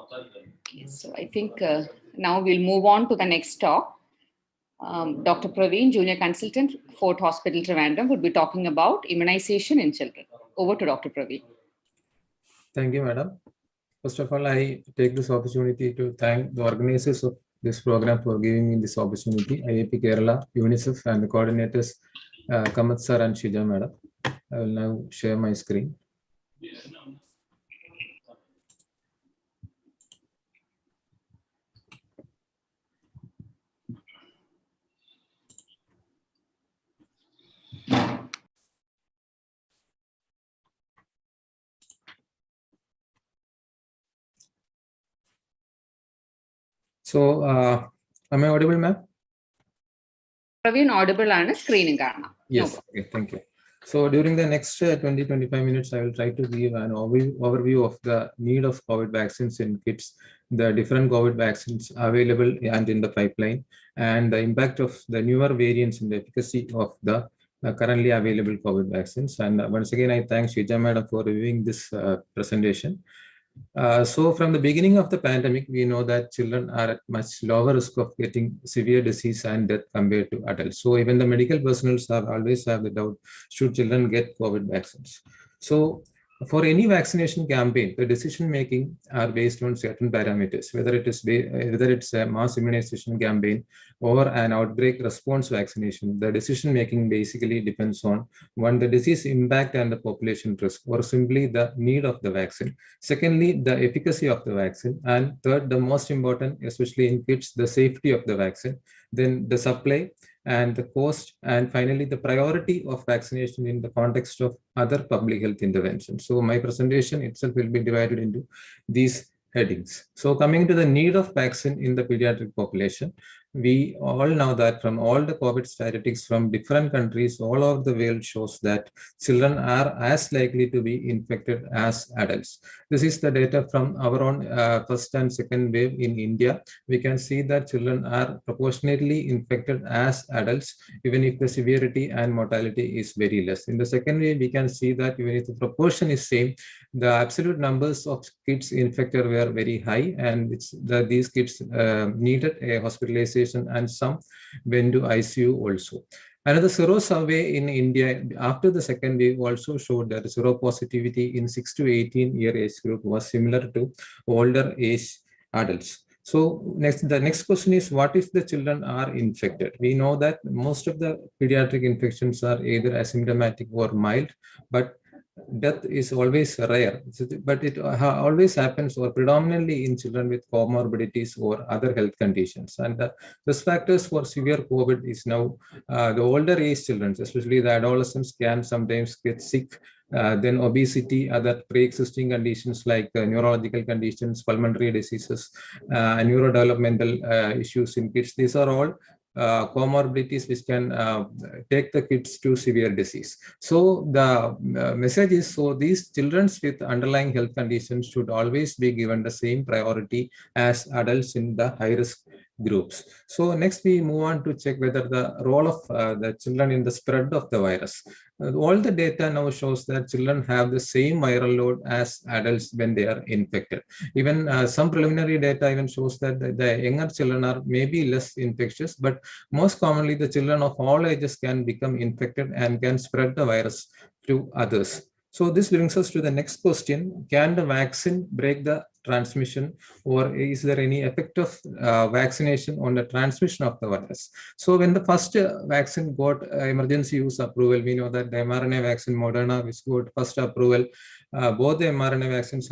Okay, so I think now we'll move on to the next talk. Dr. Praveen, Junior Consultant, Fort Hospital, Trivandrum, would be talking about immunization in children. Over to Dr. Praveen. Thank you, Madam. First of all, I take this opportunity to thank the organizers of this program for giving me this opportunity, IAP Kerala, UNICEF, and the coordinators, Kamath Sir and Shija Madam. I will now share my screen. So, am I audible, ma'am? Praveen, audible and screening. Yes, okay, thank you. So during the next 20-25 minutes, I will try to give an overview of the need of COVID vaccines in kids, the different COVID vaccines available and in the pipeline, and the impact of the newer variants in the efficacy of the currently available COVID vaccines. And once again, I thank Shija Madam for reviewing this presentation. So from the beginning of the pandemic, we know that children are at much lower risk of getting severe disease and death compared to adults. So even the medical personnel always have the doubt, should children get COVID vaccines? So for any vaccination campaign, the decision making are based on certain parameters, whether it's a mass immunization campaign or an outbreak response vaccination. The decision making basically depends on one, the disease impact and the population risk, or simply the need of the vaccine. Secondly, the efficacy of the vaccine, and third, the most important, especially in kids, the safety of the vaccine. Then the supply and the cost, and finally the priority of vaccination in the context of other public health interventions. So my presentation itself will be divided into these headings. So coming to the need of vaccine in the pediatric population, we all know that from all the COVID statistics from different countries all over the world shows that children are as likely to be infected as adults. This is the data from our own first and second wave in India. We can see that children are proportionately infected as adults, even if the severity and mortality is very less. In the second wave, we can see that even if the proportion is same, the absolute numbers of kids infected were very high, and these kids needed a hospitalization, and some went to ICU also. Another sero survey in India after the second wave also showed that seropositivity in 6 to 18-year age group was similar to older age adults. So the next question is, what if the children are infected? We know that most of the pediatric infections are either asymptomatic or mild, but death is always rare, but it always happens or predominantly in children with comorbidities or other health conditions. And the risk factors for severe COVID is now the older age children, especially the adolescents, can sometimes get sick. Then obesity, other pre-existing conditions like neurological conditions, pulmonary diseases, neurodevelopmental issues in kids. These are all comorbidities which can take the kids to severe disease. So the message is, so these children with underlying health conditions should always be given the same priority as adults in the high-risk groups. So next we move on to check whether the role of the children in the spread of the virus. All the data now shows that children have the same viral load as adults when they are infected. Even some preliminary data even shows that the younger children are maybe less infectious, but most commonly the children of all ages can become infected and can spread the virus to others. So this brings us to the next question. Can the vaccine break the transmission, or is there any effect of vaccination on the transmission of the virus? So when the first vaccine got emergency use approval, we know that the mRNA vaccine Moderna, which got first approval, both the mRNA vaccines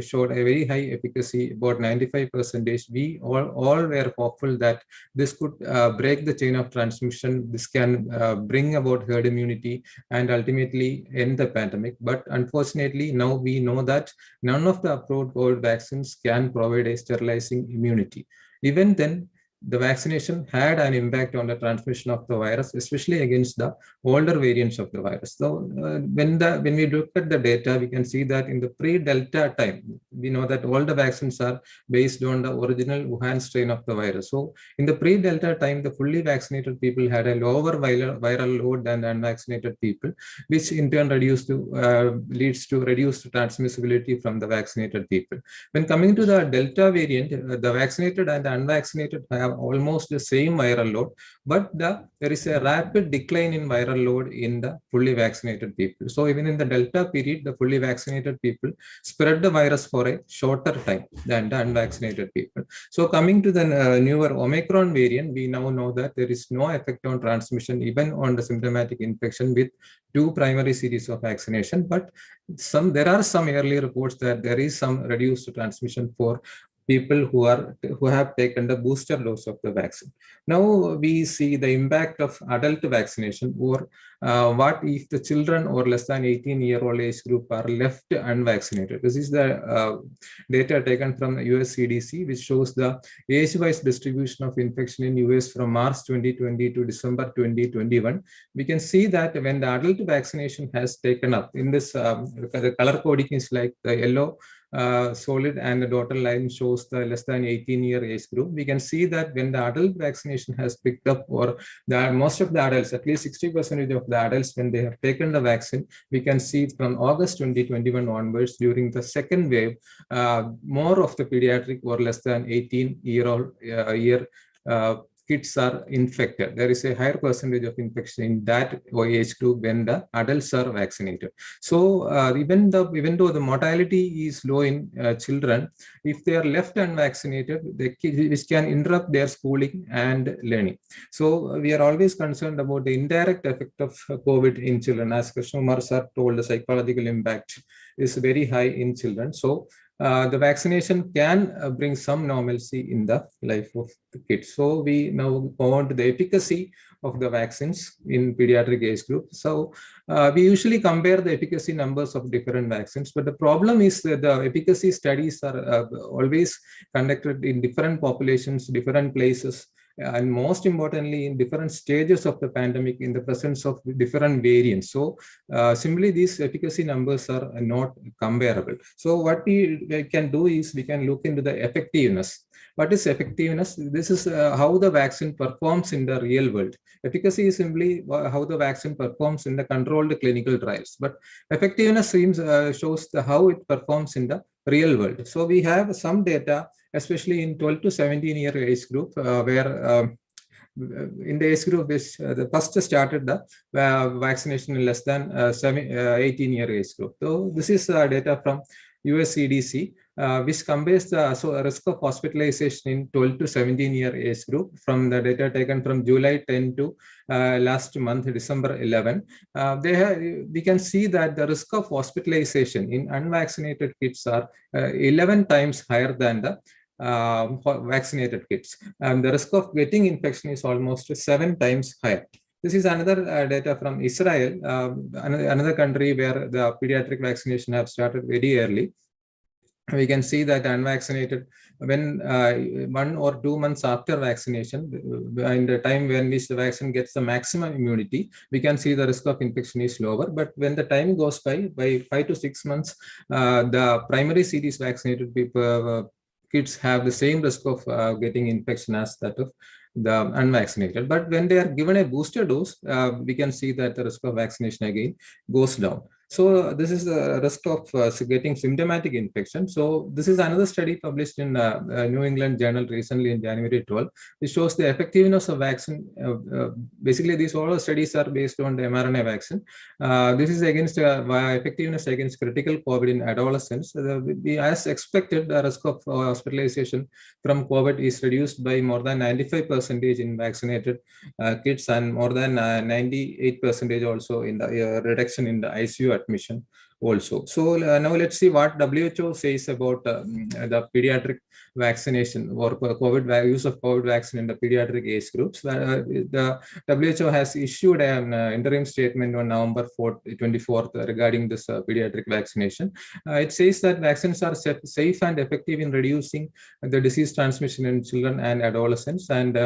showed a very high efficacy, about 95%. We all were hopeful that this could break the chain of transmission. This can bring about herd immunity and ultimately end the pandemic. But unfortunately, now we know that none of the approved COVID vaccines can provide a sterilizing immunity. Even then, the vaccination had an impact on the transmission of the virus, especially against the older variants of the virus. So when we look at the data, we can see that in the pre-Delta time, we know that all the vaccines are based on the original Wuhan strain of the virus. So in the pre-Delta time, the fully vaccinated people had a lower viral load than the unvaccinated people, which in turn leads to reduced transmissibility from the vaccinated people. When coming to the Delta variant, the vaccinated and the unvaccinated have almost the same viral load, but there is a rapid decline in viral load in the fully vaccinated people. So even in the Delta period, the fully vaccinated people spread the virus for a shorter time than the unvaccinated people. So coming to the newer Omicron variant, we now know that there is no effect on transmission even on the symptomatic infection with 2 primary series of vaccination, but there are some early reports that there is some reduced transmission for people who have taken the booster dose of the vaccine. Now we see the impact of adult vaccination, or what if the children or less than 18-year-old age group are left unvaccinated. This is the data taken from the US CDC, which shows the age-wise distribution of infection in US from March 2020 to December 2021. We can see that when the adult vaccination has taken up, in this the color coding is like the yellow solid and the dotted line shows the less than 18-year age group. We can see that when the adult vaccination has picked up, or most of the adults, at least 60% of the adults, when they have taken the vaccine, we can see from August 2021 onwards, during the second wave, more of the pediatric or less than 18-year-old kids are infected. There is a higher percentage of infection in that age group when the adults are vaccinated. So even though the mortality is low in children, if they are left unvaccinated, which can interrupt their schooling and learning. So we are always concerned about the indirect effect of COVID in children. As Krishna sir told, the psychological impact is very high in children. So the vaccination can bring some normalcy in the life of the kids. So we now go on to the efficacy of the vaccines in pediatric age group. So we usually compare the efficacy numbers of different vaccines, but the problem is that the efficacy studies are always conducted in different populations, different places, and most importantly in different stages of the pandemic, in the presence of different variants. So simply these efficacy numbers are not comparable. So what we can do is we can look into the effectiveness. What is effectiveness? This is how the vaccine performs in the real world. Efficacy is simply how the vaccine performs in the controlled clinical trials, but effectiveness shows how it performs in the real world. So we have some data, especially in 12 to 17-year age group, where in the age group which the first started the vaccination in less than 18-year age group. So this is data from US CDC, which compares the risk of hospitalization in 12 to 17-year age group from the data taken from July 10 to last month, December 11. We can see that the risk of hospitalization in unvaccinated kids are 11 times higher than the vaccinated kids. And the risk of getting infection is almost 7 times higher. This is another data from Israel, another country where the pediatric vaccination have started very early. We can see that unvaccinated, when 1 or 2 months after vaccination, in the time when which the vaccine gets the maximum immunity, we can see the risk of infection is lower. But when the time goes by 5 to 6 months, the primary series vaccinated people, kids have the same risk of getting infection as that of the unvaccinated. But when they are given a booster dose, we can see that the risk of vaccination again goes down. So this is the risk of getting symptomatic infection. So this is another study published in New England Journal recently in January 12. It shows the effectiveness of vaccine. Basically, these all studies are based on the mRNA vaccine. This is against effectiveness against critical COVID in adolescents. As expected, the risk of hospitalization from COVID is reduced by more than 95% in vaccinated kids, and more than 98% also in the reduction in the ICU admission also. So now let's see what WHO says about the pediatric vaccination or COVID use of COVID vaccine in the pediatric age groups. The WHO has issued an interim statement on November 24th regarding this pediatric vaccination. It says that vaccines are safe and effective in reducing the disease transmission in children and adolescents, and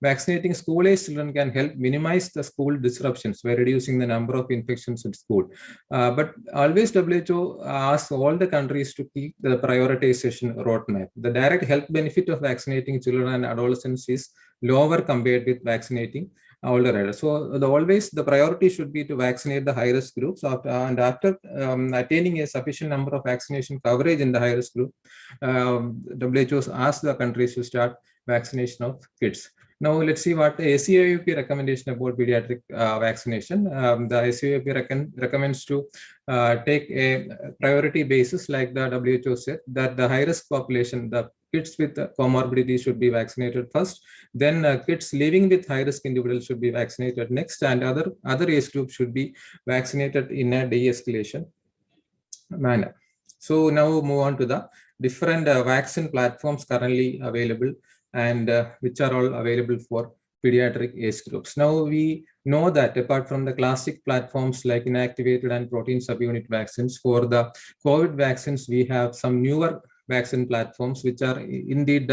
vaccinating school-age children can help minimize the school disruptions by reducing the number of infections in school. But always WHO asks all the countries to keep the prioritization roadmap. The direct health benefit of vaccinating children and adolescents is lower compared with vaccinating older adults. So always the priority should be to vaccinate the high-risk groups, and after attaining a sufficient number of vaccination coverage in the high-risk group, WHO asks the countries to start vaccination of kids. Now let's see what the ACIP recommendation about pediatric vaccination. The ACIP recommends to take a priority basis, like the WHO said, that the high-risk population, the kids with comorbidity, should be vaccinated first. Then kids living with high-risk individuals should be vaccinated next, and other age groups should be vaccinated in a de-escalation manner. So now move on to the different vaccine platforms currently available, and which are all available for pediatric age groups. Now we know that apart from the classic platforms like inactivated and protein subunit vaccines, for the COVID vaccines, we have some newer vaccine platforms which are indeed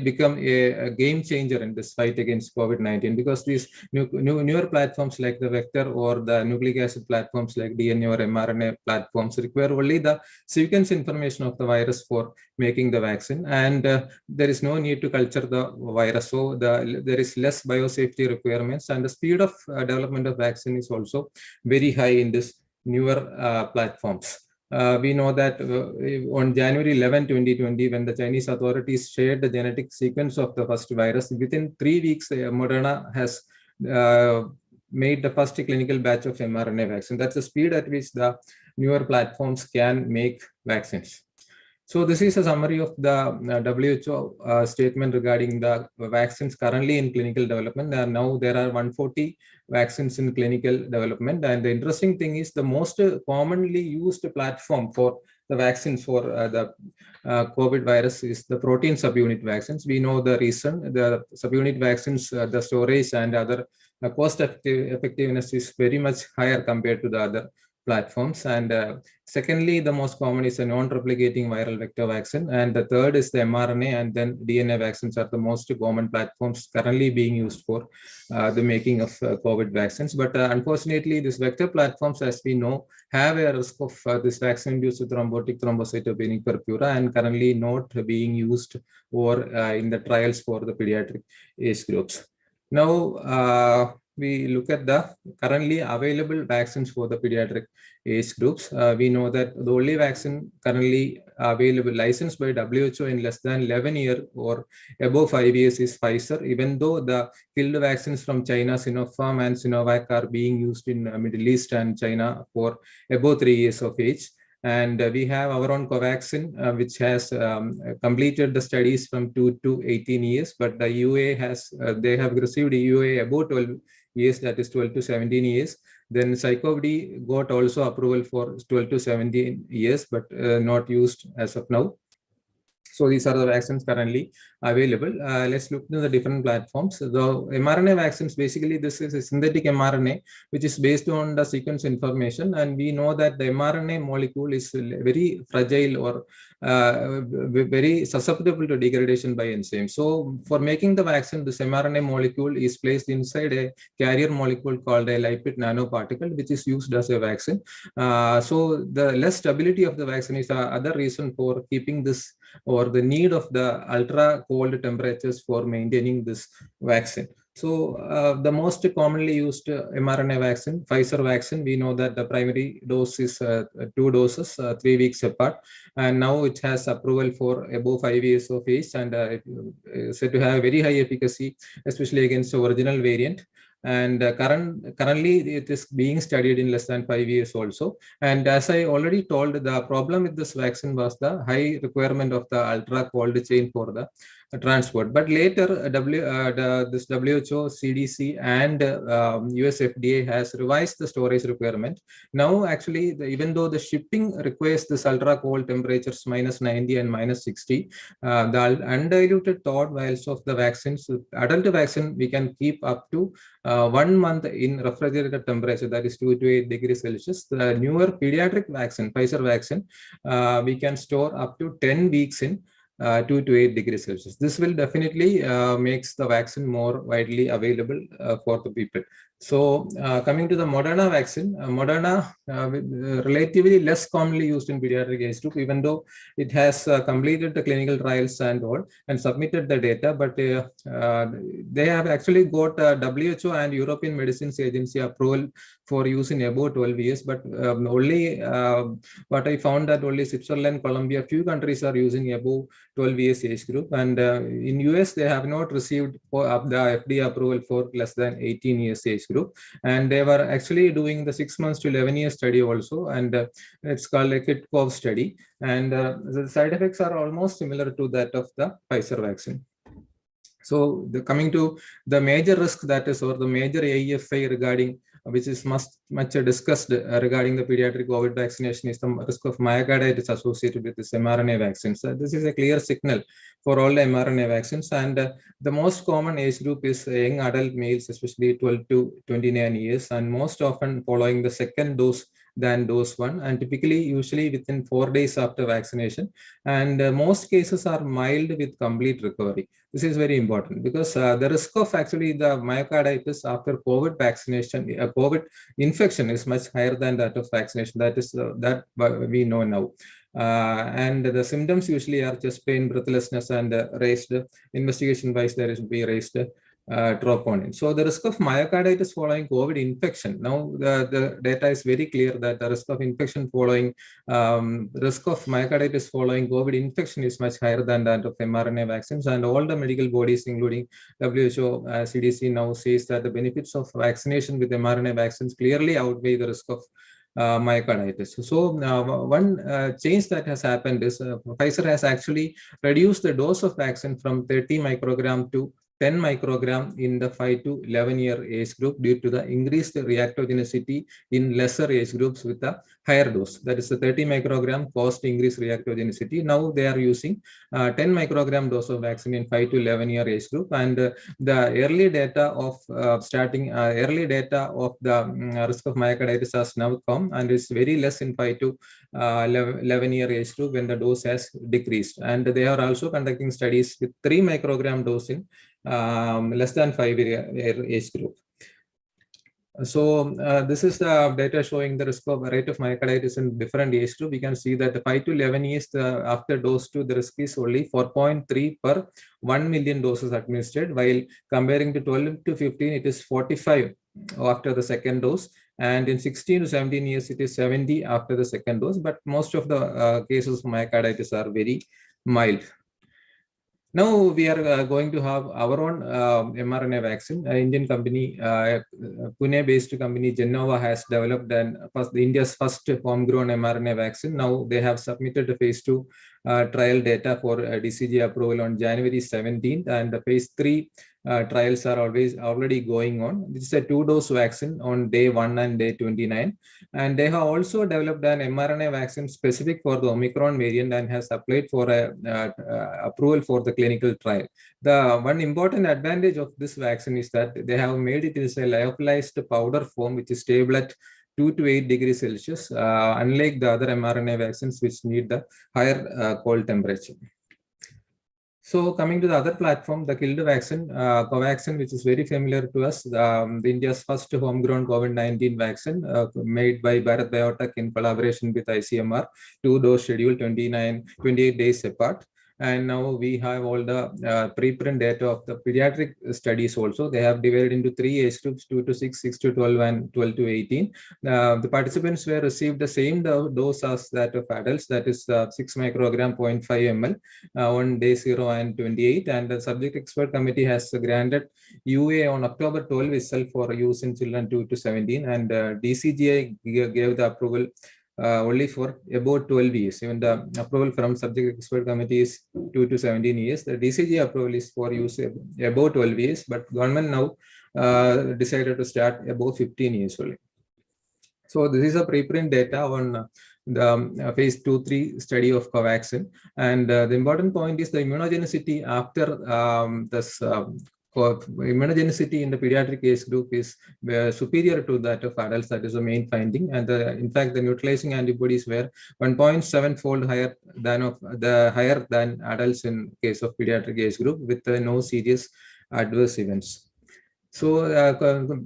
become a game changer in this fight against COVID-19, because these newer platforms like the vector or the nucleic acid platforms like DNA or mRNA platforms require only the sequence information of the virus for making the vaccine, and there is no need to culture the virus. So there is less biosafety requirements, and the speed of development of vaccine is also very high in this newer platforms. We know that on January 11, 2020, when the Chinese authorities shared the genetic sequence of the first virus, within 3 weeks, Moderna has made the first clinical batch of mRNA vaccine. That's the speed at which the newer platforms can make vaccines. So this is a summary of the WHO statement regarding the vaccines currently in clinical development. Now there are 140 vaccines in clinical development. And the interesting thing is the most commonly used platform for the vaccines for the COVID virus is the protein subunit vaccines. We know the reason. The subunit vaccines, the storage and other cost effectiveness is very much higher compared to the other platforms. And secondly, the most common is a non-replicating viral vector vaccine, and the third is the mRNA, and then DNA vaccines are the most common platforms currently being used for the making of COVID vaccines. But unfortunately, these vector platforms, as we know, have a risk of this vaccine-induced thrombotic thrombocytopenic purpura, and currently not being used or in the trials for the pediatric age groups. Now, we look at the currently available vaccines for the pediatric age groups. We know that the only vaccine currently available, licensed by WHO in less than 11 years or above 5 years, is Pfizer, even though the killed vaccines from China, Sinopharm and Sinovac, are being used in Middle East and China for above 3 years of age. And we have our own Covaxin, which has completed the studies from 2 to 18 years, but the EUA has, they have received EUA about 12 years, that is 12 to 17 years. Then Zycovd got also approval for 12 to 17 years, but not used as of now. So these are the vaccines currently available. Let's look at the different platforms. The mRNA vaccines, basically this is a synthetic mRNA, which is based on the sequence information. And we know that the mRNA molecule is very fragile or very susceptible to degradation by enzymes. So for making the vaccine, this mRNA molecule is placed inside a carrier molecule called a lipid nanoparticle, which is used as a vaccine. So the less stability of the vaccine is the other reason for keeping this, or the need of the ultra cold temperatures for maintaining this vaccine. So the most commonly used mRNA vaccine, Pfizer vaccine, we know that the primary dose is 2 doses, 3 weeks apart, and now it has approval for above 5 years of age, and said to have very high efficacy, especially against the original variant. And currently it is being studied in less than 5 years also. And as I already told, the problem with this vaccine was the high requirement of the ultra cold chain for the transport. But later, this WHO, CDC, and US FDA has revised the storage requirement. Now, actually, even though the shipping requires this ultra cold temperatures -90 and -60, the undiluted thawed vials of the vaccines, adult vaccine, we can keep up to 1 month in refrigerated temperature, that is 2 to 8 degrees Celsius. The newer pediatric vaccine, Pfizer vaccine, we can store up to 10 weeks in 2 to 8 degrees Celsius. This will definitely makes the vaccine more widely available for the people. So coming to the Moderna vaccine, Moderna relatively less commonly used in pediatric age group, even though it has completed the clinical trials and all and submitted the data, but they have actually got WHO and European Medicines Agency approval for use in above 12 years, but only what I found that only Switzerland, Colombia, few countries are using above 12 years age group, and in US they have not received the FDA approval for less than 18 years age group, and they were actually doing the 6 months to 11 year study also, and it's called a KIT-COV study, and the side effects are almost similar to that of the Pfizer vaccine. So coming to the major risk, that is, or the major AEFI regarding, which is much discussed regarding the pediatric COVID vaccination, is the risk of myocarditis associated with this mRNA vaccines. This is a clear signal for all the mRNA vaccines, and the most common age group is young adult males, especially 12 to 29 years, and most often following the second dose than dose 1, and typically usually within 4 days after vaccination, and most cases are mild with complete recovery. This is very important because the risk of actually the myocarditis after COVID vaccination, COVID infection is much higher than that of vaccination. That is that we know now. And the symptoms usually are chest pain, breathlessness, and raised investigation-wise there will be raised troponin. So the risk of myocarditis following COVID infection, now the data is very clear that the risk of infection following risk of myocarditis following COVID infection is much higher than that of mRNA vaccines, and all the medical bodies including WHO, CDC now says that the benefits of vaccination with mRNA vaccines clearly outweigh the risk of myocarditis. So one change that has happened is Pfizer has actually reduced the dose of vaccine from 30 microgram to 10 microgram in the 5 to 11 year age group due to the increased reactogenicity in lesser age groups with a higher dose. That is the 30 microgram caused increased reactogenicity. Now they are using 10 microgram dose of vaccine in 5 to 11 year age group, and the early data of early data of the risk of myocarditis has now come, and it's very less in 5 to 11 year age group when the dose has decreased. And they are also conducting studies with 3 microgram dose in less than 5 year age group. So this is the data showing the risk of rate of myocarditis in different age group. We can see that the 5 to 11 years after dose 2, the risk is only 4.3 per 1 million doses administered, while comparing to 12 to 15, it is 45 after the second dose, and in 16 to 17 years, it is 70 after the second dose. But most of the cases of myocarditis are very mild. Now we are going to have our own mRNA vaccine. Indian company, Pune-based company Genova has developed India's first homegrown mRNA vaccine. Now they have submitted the phase 2 trial data for DCG approval on January 17th, and the phase 3 trials are already going on. This is a 2-dose vaccine on day 1 and day 29. And they have also developed an mRNA vaccine specific for the Omicron variant and has applied for approval for the clinical trial. The one important advantage of this vaccine is that they have made it as a lyophilized powder form, which is stable at 2 to 8 degrees Celsius, unlike the other mRNA vaccines which need the higher cold temperature. So coming to the other platform, the killed vaccine, Covaxin, which is very familiar to us, the India's first homegrown COVID-19 vaccine made by Bharat Biotech in collaboration with ICMR, 2-dose schedule, 28 days apart. And now we have all the preprint data of the pediatric studies also. They have divided into 3 age groups, 2 to 6, 6 to 12, and 12 to 18. The participants were received the same dose as that of adults, that is 6 microgram, 0.5 ml on day 0 and 28. And the subject expert committee has granted UA on October 12 itself for use in children 2 to 17. And DCGI gave the approval only for about 12 years. Even the approval from subject expert committee is 2 to 17 years. The DCG approval is for use about 12 years, but government now decided to start about 15 years only. So this is a preprint data on the phase 2-3 study of Covaxin. And the important point is the immunogenicity after this immunogenicity in the pediatric age group is superior to that of adults. That is the main finding. And in fact, the neutralizing antibodies were 1.7-fold higher than adults in case of pediatric age group with no serious adverse events. So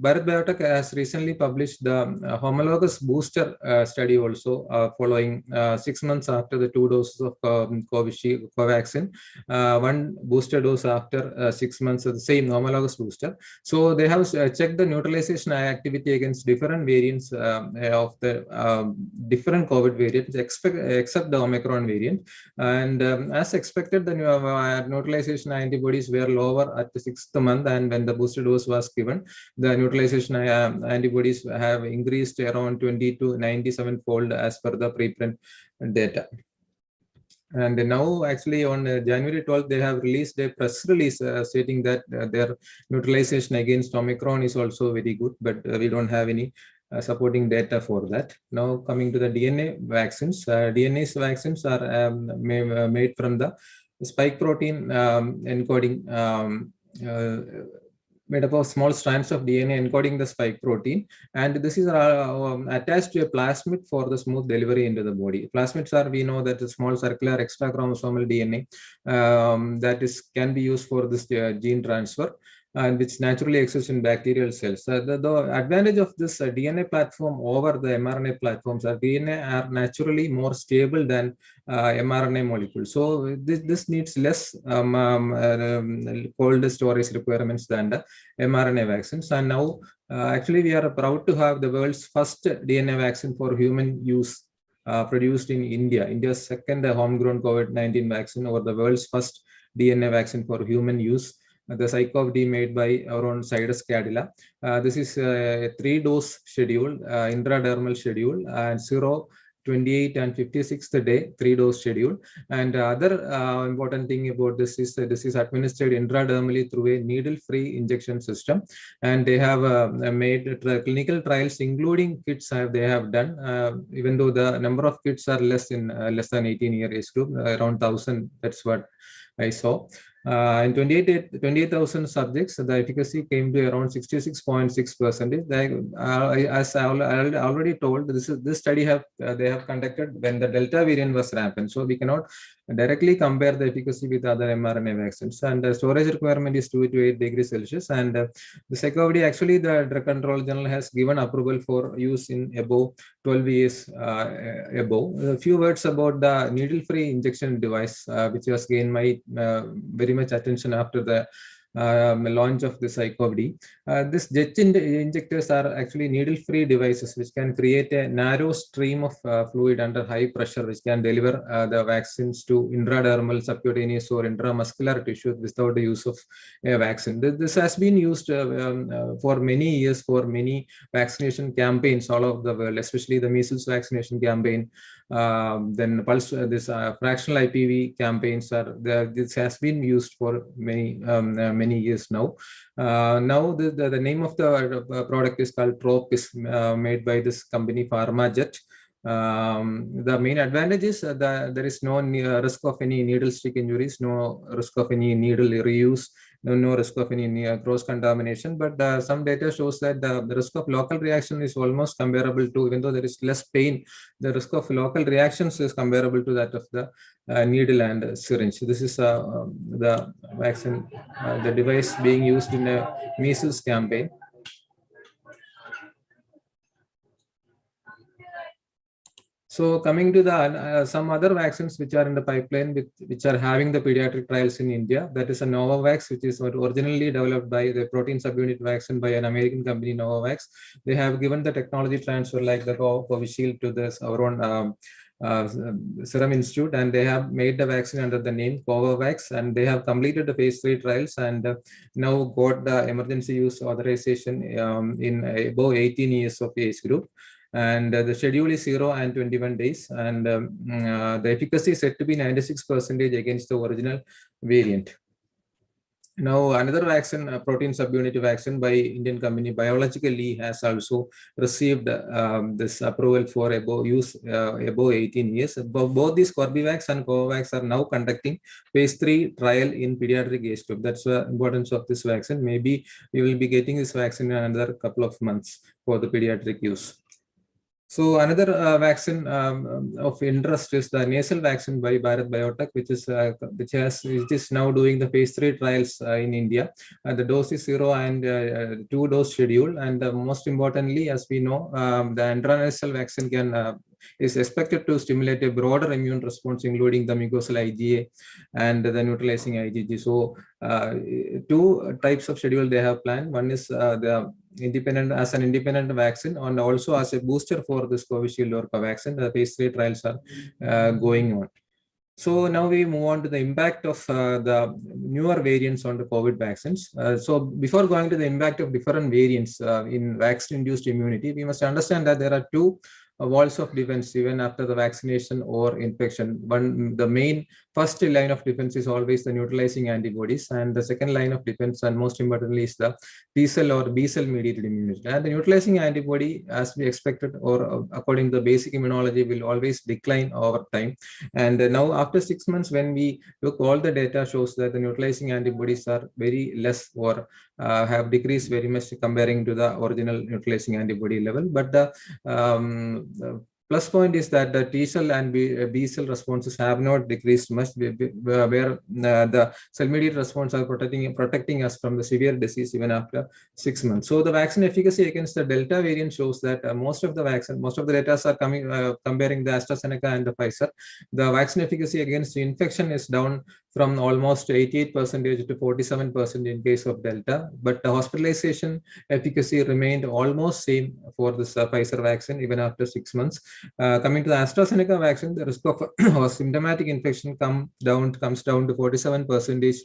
Bharat Biotech has recently published the homologous booster study also following 6 months after the 2 doses of Covaxin, 1 booster dose after 6 months of the same homologous booster. So they have checked the neutralization activity against different variants of the different COVID variants except the Omicron variant. And as expected, the neutralization antibodies were lower at the 6th month, and when the booster dose was given, the neutralization antibodies have increased around 20 to 97-fold as per the preprint data. And now, actually, on January 12th, they have released a press release stating that their neutralization against Omicron is also very good, but we don't have any supporting data for that. Now, coming to the DNA vaccines, DNA vaccines are made from the spike protein encoding made up of small strands of DNA encoding the spike protein, and this is attached to a plasmid for the smooth delivery into the body. Plasmids are, we know that a small circular extra chromosomal DNA that can be used for this gene transfer, and which naturally exists in bacterial cells. The advantage of this DNA platform over the mRNA platforms are DNA are naturally more stable than mRNA molecules. So this needs less cold storage requirements than the mRNA vaccines. And now actually we are proud to have the world's first DNA vaccine for human use produced in India. India's second homegrown COVID-19 vaccine, or the world's first DNA vaccine for human use. The CyCoV-D made by our own Cydus Cadila. This is a 3-dose schedule, intradermal schedule, and 0, 28, and 56th day 3-dose schedule. And other important thing about this is that this is administered intradermally through a needle-free injection system. And they have made clinical trials, including kids they have done, even though the number of kids are less than 18-year age group, around 1,000. That's what I saw. In 28,000 subjects, the efficacy came to around 66.6%. As I already told, this study they have conducted when the Delta variant was rampant. So we cannot directly compare the efficacy with other mRNA vaccines. And the storage requirement is 2 to 8 degrees Celsius. And the CyCoV-D, actually, the Drug Control General has given approval for use in above 12 years above. A few words about the needle-free injection device, which has gained my very much attention after the launch of the CyCoV-D. These jet injectors are actually needle-free devices which can create a narrow stream of fluid under high pressure, which can deliver the vaccines to intradermal, subcutaneous, or intramuscular tissues without the use of a vaccine. This has been used for many years for many vaccination campaigns all over the world, especially the measles vaccination campaign. Then pulse, fractional IPV campaigns are there. This has been used for many years now. Now the name of the product is called Tropis, made by this company PharmaJet. The main advantage is that there is no risk of any needle stick injuries, no risk of any needle reuse, no risk of any cross contamination. But some data shows that the risk of local reaction is almost comparable to, even though there is less pain, the risk of local reactions is comparable to that of the needle and syringe. This is the vaccine, the device being used in a measles campaign. So coming to the some other vaccines which are in the pipeline, which are having the pediatric trials in India, that is a Novavax, which is originally developed by the protein subunit vaccine by an American company, Novavax. They have given the technology transfer like the Covishield to this our own Serum Institute, and they have made the vaccine under the name Covavax, and they have completed the phase 3 trials and now got the emergency use authorization in above 18 years of age group. And the schedule is 0 and 21 days. And the efficacy is said to be 96% against the original variant. Now, another vaccine, protein subunit vaccine by Indian company Biologically has also received this approval for use above 18 years. Both these Corbevax and Covovax are now conducting phase 3 trial in pediatric age group. That's the importance of this vaccine. Maybe we will be getting this vaccine in another couple of months for the pediatric use. So another vaccine of interest is the nasal vaccine by Bharat Biotech, which is now doing the phase 3 trials in India. The dose is 0 and 2 dose schedule, and most importantly, as we know, the intranasal vaccine is expected to stimulate a broader immune response, including the mucosal IgA and the neutralizing IgG. So, two types of schedule they have planned. One is the independent vaccine, and also as a booster for this Covishield or Covaxin. The phase 3 trials are going on. So now we move on to the impact of the newer variants on the COVID vaccines. So before going to the impact of different variants in vaccine-induced immunity, we must understand that there are two walls of defense even after the vaccination or infection. The main first line of defense is always the neutralizing antibodies, and the second line of defense, and most importantly, is the T cell or B cell mediated immunity. And the neutralizing antibody, as we expected, or according to the basic immunology, will always decline over time. And now after 6 months, when we look, all the data shows that the neutralizing antibodies are very less, or have decreased very much comparing to the original neutralizing antibody level. But the plus point is that the T cell and B cell responses have not decreased much, where the cell mediated response are protecting us from the severe disease even after 6 months. So the vaccine efficacy against the Delta variant shows that most of the data are coming comparing the AstraZeneca and the Pfizer. The vaccine efficacy against infection is down from almost 88% to 47% in case of Delta, but the hospitalization efficacy remained almost same for this Pfizer vaccine even after 6 months. Coming to the AstraZeneca vaccine, the risk of symptomatic infection comes down to 47%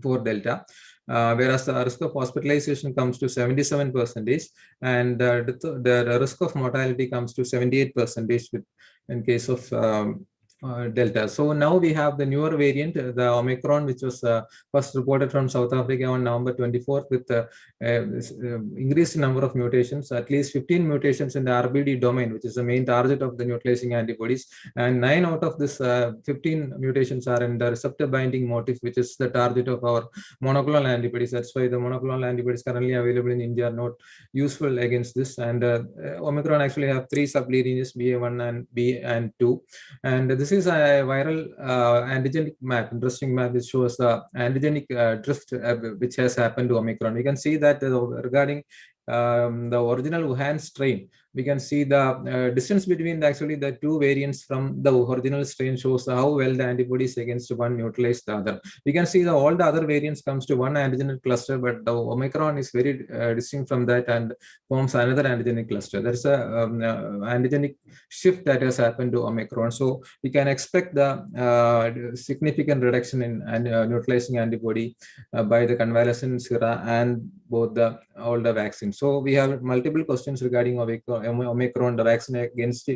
for Delta. Whereas the risk of hospitalization comes to 77%, and the risk of mortality comes to 78% in case of Delta. So now we have the newer variant, the Omicron, which was first reported from South Africa on November 24th, with increased number of mutations, at least 15 mutations in the RBD domain, which is the main target of the neutralizing antibodies. And 9 out of this 15 mutations are in the receptor binding motif, which is the target of our monoclonal antibodies. That's why the monoclonal antibodies currently available in India are not useful against this. And Omicron actually have 3 sublineages, BA1 and B and 2. And this is a viral antigenic map, interesting map, which shows the antigenic drift which has happened to Omicron. We can see that regarding the original Wuhan strain, we can see the distance between the two variants from the original strain shows how well the antibodies against one neutralize the other. We can see that all the other variants comes to one antigenic cluster, but the Omicron is very distinct from that and forms another antigenic cluster. There's a antigenic shift that has happened to Omicron. So we can expect the significant reduction in neutralizing antibody by the convalescent sera and both all the vaccines. So we have multiple questions regarding Omicron, the vaccine against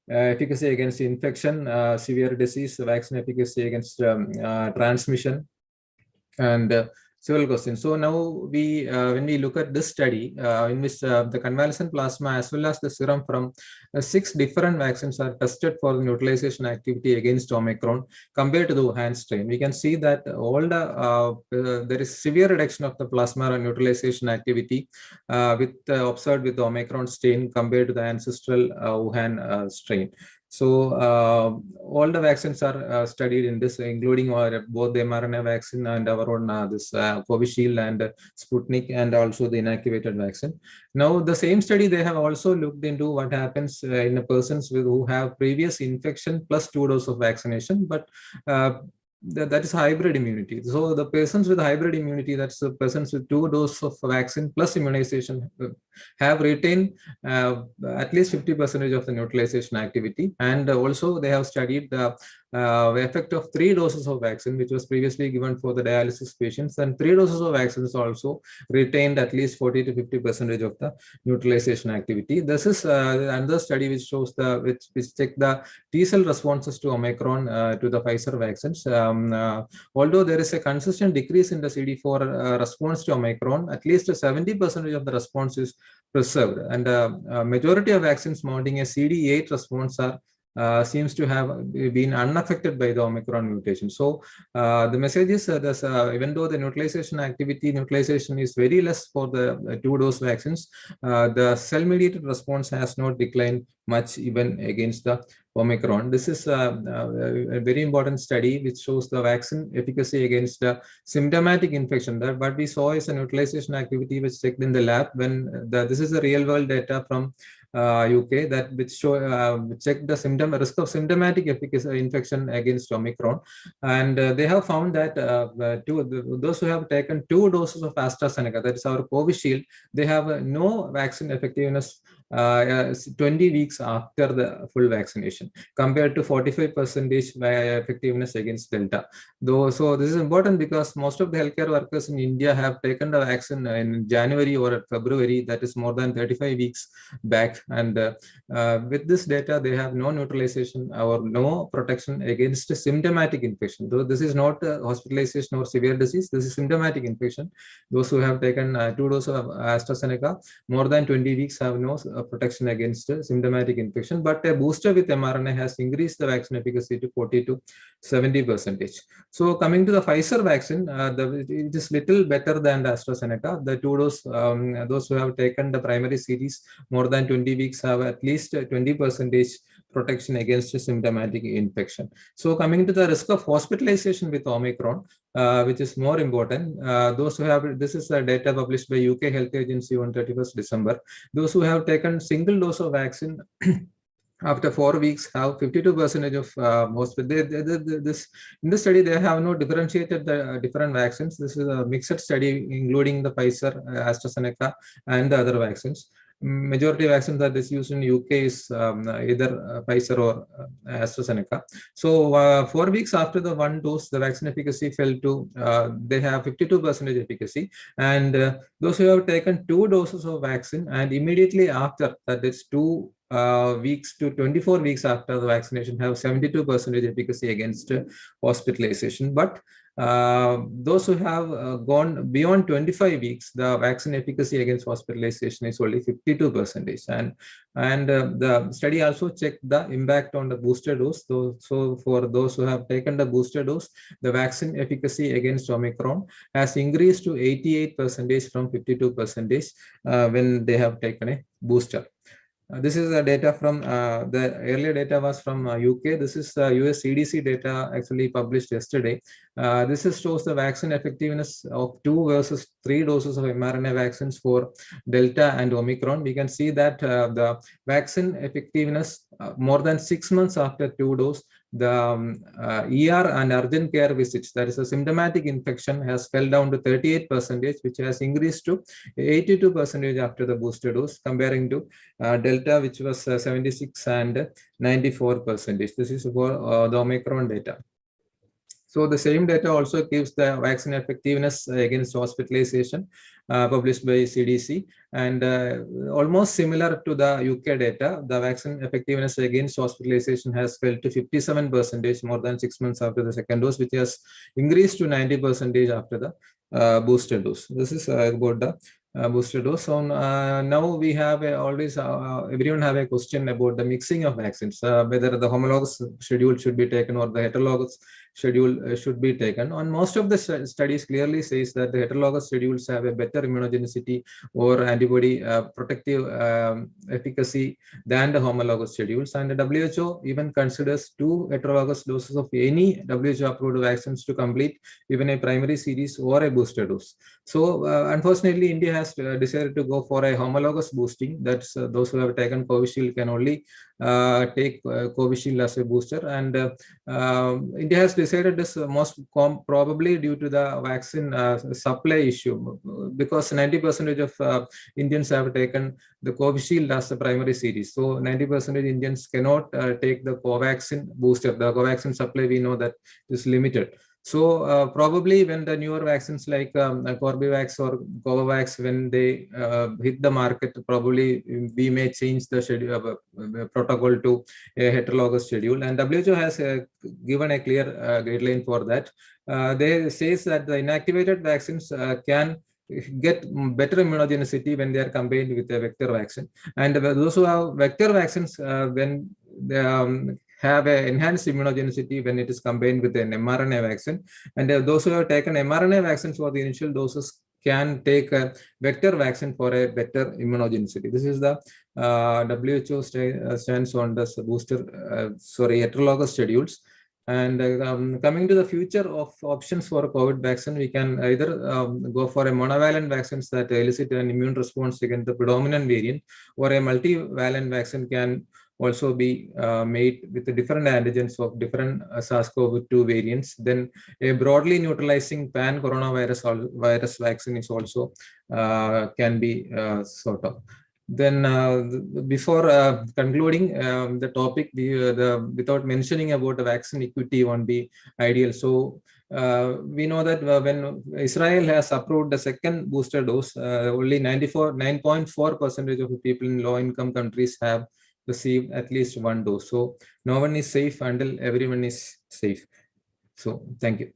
efficacy against infection, severe disease, vaccine efficacy against transmission, and several questions. So now when we look at this study in which the convalescent plasma as well as the serum from 6 different vaccines are tested for the neutralization activity against Omicron compared to the Wuhan strain, we can see that there is severe reduction of the plasma neutralization activity observed with the Omicron strain compared to the ancestral Wuhan strain. So all the vaccines are studied in this, including both the mRNA vaccine and our own this Covishield and Sputnik, and also the inactivated vaccine. Now the same study, they have also looked into what happens in the persons who have previous infection plus 2 doses of vaccination, but that is hybrid immunity. So the persons with hybrid immunity, that's the persons with 2 doses of vaccine plus immunization, have retained at least 50% of the neutralization activity. And also they have studied the effect of 3 doses of vaccine, which was previously given for the dialysis patients, and 3 doses of vaccines also retained at least 40 to 50% of the neutralization activity. This is another study which shows which check the T cell responses to Omicron to the Pfizer vaccines. Although there is a consistent decrease in the CD4 response to Omicron, at least 70% of the response is preserved, and majority of vaccines mounting a CD8 response are seems to have been unaffected by the Omicron mutation. So the message is even though the neutralization is very less for the 2-dose vaccines, the cell-mediated response has not declined much even against the Omicron. This is a very important study which shows the vaccine efficacy against symptomatic infection. That what we saw is a neutralization activity which checked in the lab when this is the real world data from UK that which show check the risk of symptomatic efficacy infection against Omicron, and they have found that those who have taken 2 doses of AstraZeneca, that is our Covishield, they have no vaccine effectiveness 20 weeks after the full vaccination compared to 45% effectiveness against Delta. So this is important because most of the healthcare workers in India have taken the vaccine in January or February, that is more than 35 weeks back, and with this data they have no neutralization or no protection against symptomatic infection. Though this is not hospitalization or severe disease, this is symptomatic infection. Those who have taken 2 doses of AstraZeneca more than 20 weeks have no protection against symptomatic infection, but a booster with mRNA has increased the vaccine efficacy to 40 to 70%. So coming to the Pfizer vaccine, it is little better than the AstraZeneca. The 2-dose, those who have taken the primary series more than 20 weeks have at least 20% protection against symptomatic infection. So coming to the risk of hospitalization with Omicron, which is more important, those who have, this is data published by UK Health Agency on 31st December, those who have taken single dose of vaccine after 4 weeks have 52% of hospital. In this study, they have not differentiated the different vaccines. This is a mixed study including the Pfizer, AstraZeneca, and the other vaccines. Majority vaccines that is used in UK is either Pfizer or AstraZeneca. So 4 weeks after the 1 dose, the vaccine efficacy fell to, they have 52% efficacy. And those who have taken 2 doses of vaccine and immediately after, that is 2 weeks to 24 weeks after the vaccination, have 72% efficacy against hospitalization. But those who have gone beyond 25 weeks, the vaccine efficacy against hospitalization is only 52%. And the study also checked the impact on the booster dose. So for those who have taken the booster dose, the vaccine efficacy against Omicron has increased to 88% from 52% when they have taken a booster. This is the data from the earlier data was from UK. This is US CDC data actually published yesterday. This shows the vaccine effectiveness of 2 versus 3 doses of mRNA vaccines for Delta and Omicron. We can see that the vaccine effectiveness more than 6 months after 2 doses, the ER and urgent care visits, that is a symptomatic infection, has fell down to 38%, which has increased to 82% after the booster dose, comparing to Delta, which was 76 and 94%. This is for the Omicron data. So the same data also gives the vaccine effectiveness against hospitalization published by CDC, and almost similar to the UK data, the vaccine effectiveness against hospitalization has fell to 57% more than 6 months after the 2nd dose, which has increased to 90% after the booster dose. This is about the booster dose. So now we have always everyone have a question about the mixing of vaccines, whether the homologous schedule should be taken or the heterologous schedule should be taken. On most of the studies clearly says that the heterologous schedules have a better immunogenicity or antibody protective efficacy than the homologous schedules, and the WHO even considers 2 heterologous doses of any WHO approved vaccines to complete even a primary series or a booster dose. So unfortunately, India has decided to go for a homologous boosting. That's those who have taken Covishield can only take Covishield as a booster. And India has decided this probably due to the vaccine supply issue, because 90% of Indians have taken the Covishield as the primary series. So 90% Indians cannot take the Covaxin booster. The Covaxin supply, we know that is limited. So probably when the newer vaccines like Corbevax or Covovax, when they hit the market, probably we may change the schedule protocol to a heterologous schedule. And WHO has given a clear guideline for that. They says that the inactivated vaccines can get better immunogenicity when they are combined with a vector vaccine. And those who have vector vaccines, when they have an enhanced immunogenicity when it is combined with an mRNA vaccine. And those who have taken mRNA vaccines for the initial doses can take a vector vaccine for a better immunogenicity. This is the WHO stands on this booster, heterologous schedules. And coming to the future of options for COVID vaccine, we can either go for a monovalent vaccines that elicit an immune response against the predominant variant, or a multivalent vaccine can also be made with the different antigens of different SARS-CoV-2 variants. Then a broadly neutralizing pan-coronavirus virus vaccine is also can be sort of. Then before concluding the topic, without mentioning about the vaccine equity won't be ideal. So we know that when Israel has approved the second booster dose, only 9.4% of the people in low-income countries have received at least one dose. So no one is safe until everyone is safe. So thank you.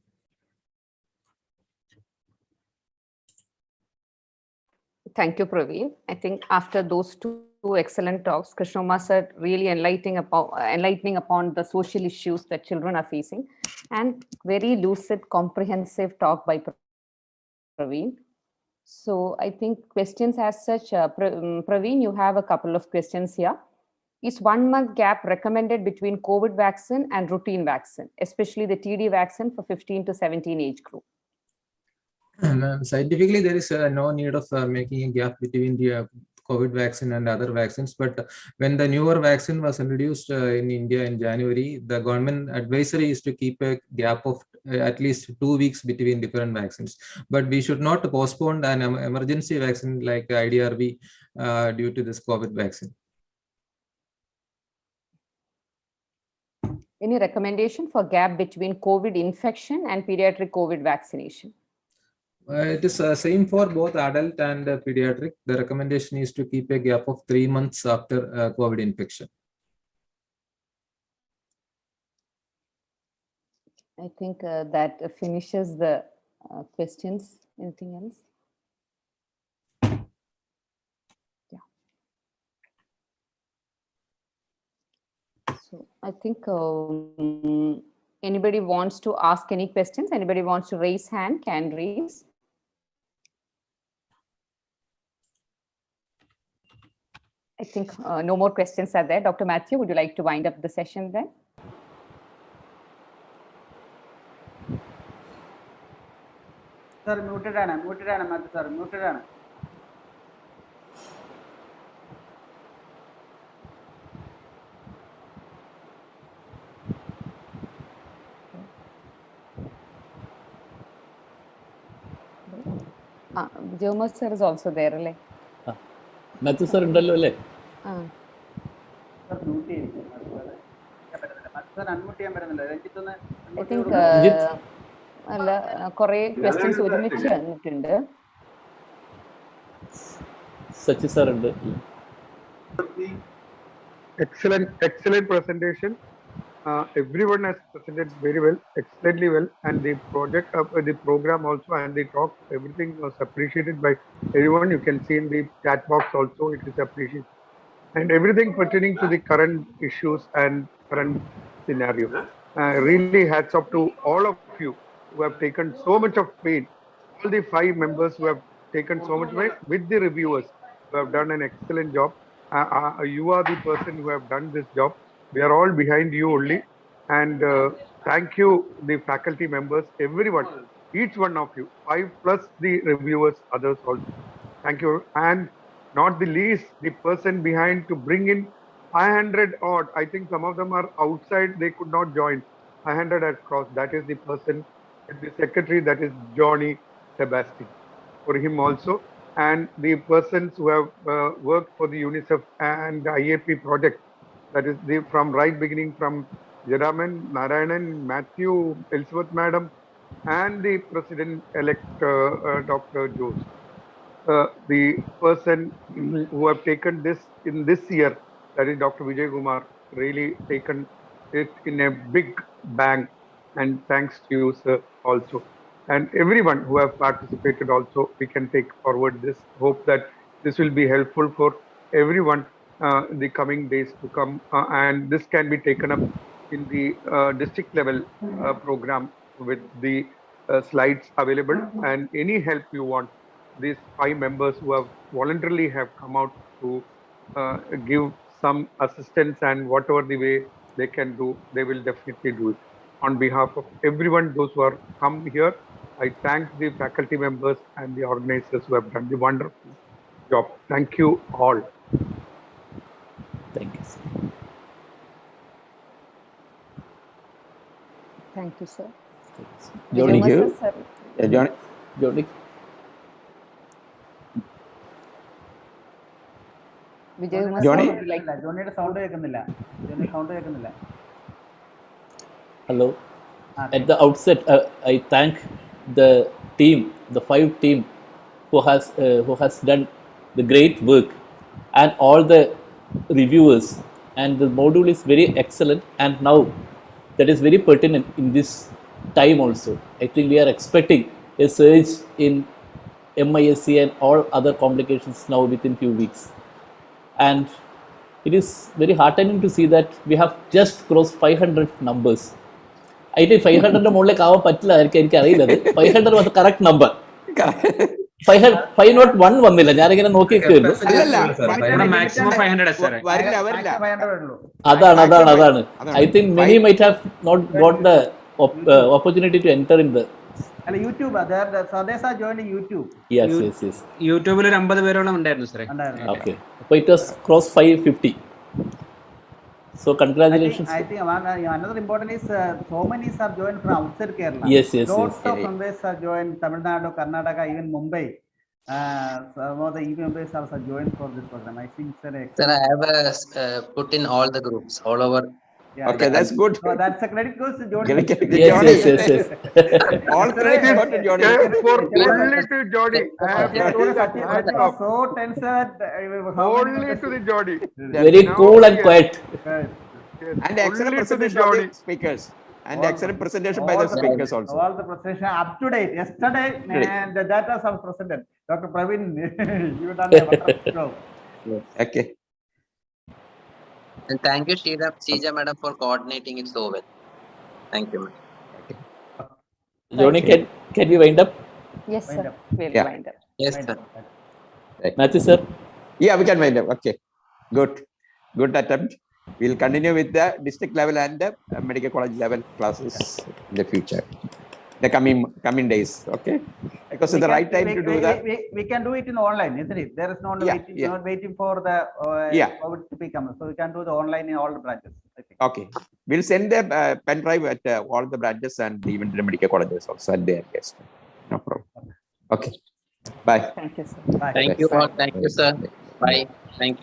Thank you, Praveen. I think after those two excellent talks, Krishnamurthy sir really enlightening upon the social issues that children are facing, and very lucid, comprehensive talk by Praveen. So I think questions as such, Praveen, you have a couple of questions here. Is 1 month gap recommended between COVID vaccine and routine vaccine, especially the TD vaccine for 15 to 17 age group? Scientifically, there is no need of making a gap between the COVID vaccine and other vaccines. But when the newer vaccine was introduced in India in January, the government advisory is to keep a gap of at least 2 weeks between different vaccines. But we should not postpone an emergency vaccine like IDRV due to this COVID vaccine. Any recommendation for gap between COVID infection and pediatric COVID vaccination? It is same for both adult and pediatric. The recommendation is to keep a gap of 3 months after COVID infection. I think that finishes the questions. Anything else? Yeah. So I think anybody wants to ask any questions? Anybody wants to raise hand? Can raise. I think no more questions are there. Dr. Matthew, would you like to wind up the session then? Sir, muted Matthew sir, muted. Jomas sir is also there, right? Matthew sir undallo alle? Sir, mute sir, unmute ചെയ്യാൻ പറ്റുന്നില്ല. Ranjith I think കുറേ questions ഒരുമിച്ച് വന്നിട്ടുണ്ട്. Sachi sir ഉണ്ട്. Excellent presentation. Everyone has presented very well, excellently well, and the the program also, and the talk, everything was appreciated by everyone. You can see in the chat box also, it is appreciated, and everything pertaining to the current issues and current scenario. Really hats off to all of you who have taken so much of pain, all the 5 members who have taken so much pain, with the reviewers who have done an excellent job. You are the person who have done this job. We are all behind you only, and thank you, the faculty members, everyone, each one of you, 5 plus the reviewers, others also. Thank you, and not the least, the person behind to bring in 500 odd. I think some of them are outside. They could not join. 500 has crossed. That is the person, the secretary. That is Johnny Sebastian. For him also, and the persons who have worked for the UNICEF and the IAP project. That is the from right beginning from Jaraman, Narayanan, Matthew, Elizabeth Madam, and the President-elect Dr. Jose. The person who have taken this in this year, that is Dr. Vijay Kumar, really taken it in a big bang. And thanks to you, sir, also. And everyone who have participated also, we can take forward this. Hope that this will be helpful for everyone in the coming days to come. And this can be taken up in the district level program with the slides available, and any help you want. These 5 members who have voluntarily have come out to give some assistance, and whatever the way they can do, they will definitely do it. On behalf of everyone, those who are come here, I thank the faculty members and the organizers who have done the wonderful job. Thank you all. Thank you, sir. Thank you, sir. Johnny. Thank you, sir. Johnny. Johnny. Johnny? ജോണിയുടെ sound കേൾക്കുന്നില്ല. Johnny sound കേൾക്കുന്നില്ല. Hello. At the outset, I thank the team, the 5 team who has done the great work, and all the reviewers. And the module is very excellent, and now that is very pertinent in this time also. I think we are expecting a surge in MISC and all other complications now within few weeks. And it is very heartening to see that we have just crossed 500 numbers. I think 500 മുകളിലേക്ക് ആവാൻ പറ്റില്ല, എനിക്ക് അറിയില്ല. 500 was the correct number. 501 വന്നില്ല, ഞാനിങ്ങനെ നോക്കിയിരിക്കുന്നു. അതാണ്. I think many might have not got the opportunity to enter in the YouTube. Swadesh joined YouTube. Yes. യൂട്യൂബിൽ ഒരു 50 പേരോളം ഉണ്ടായിരുന്നു സാറേ. Okay. So it was cross 550. So congratulations. I think another important is so many are joined from outside Kerala. Yes. Lots of members are joined Tamil Nadu, Karnataka, even Mumbai. Some of the EV members also joined for this program. I think, sir, I have put in all the groups all over. Yeah, okay, that's good. So that's a credit goes to Johnny. Yes. All credit goes to Johnny. For only to Johnny. So tense that only to the Johnny. Very cool and quiet. And excellent presentation of the speakers. And excellent presentation by the speakers also. All the presentation up to date. Yesterday, and the data are presented. Dr. Praveen, you done a wonderful job. Okay. And thank you, Sheija madam, for coordinating it so well. Thank you, madam. Okay. Johnny, can we wind up? Yes, sir. We'll wind up. Yes, sir. Right. Matthew, sir? Yeah, we can wind up. Okay. Good attempt. We'll continue with the district level and the medical college level classes in the future, the coming days. Okay, because it's the right time to do that. We can do it in online, isn't it? There is not waiting for the COVID to become. So we can do the online in all the branches, I think. Okay, we'll send the pen drive at all the branches and even the medical colleges also at their guest. No problem. Okay, bye. Thank you, sir. Bye. Thank you all. Thank you, sir. Bye. Thank you.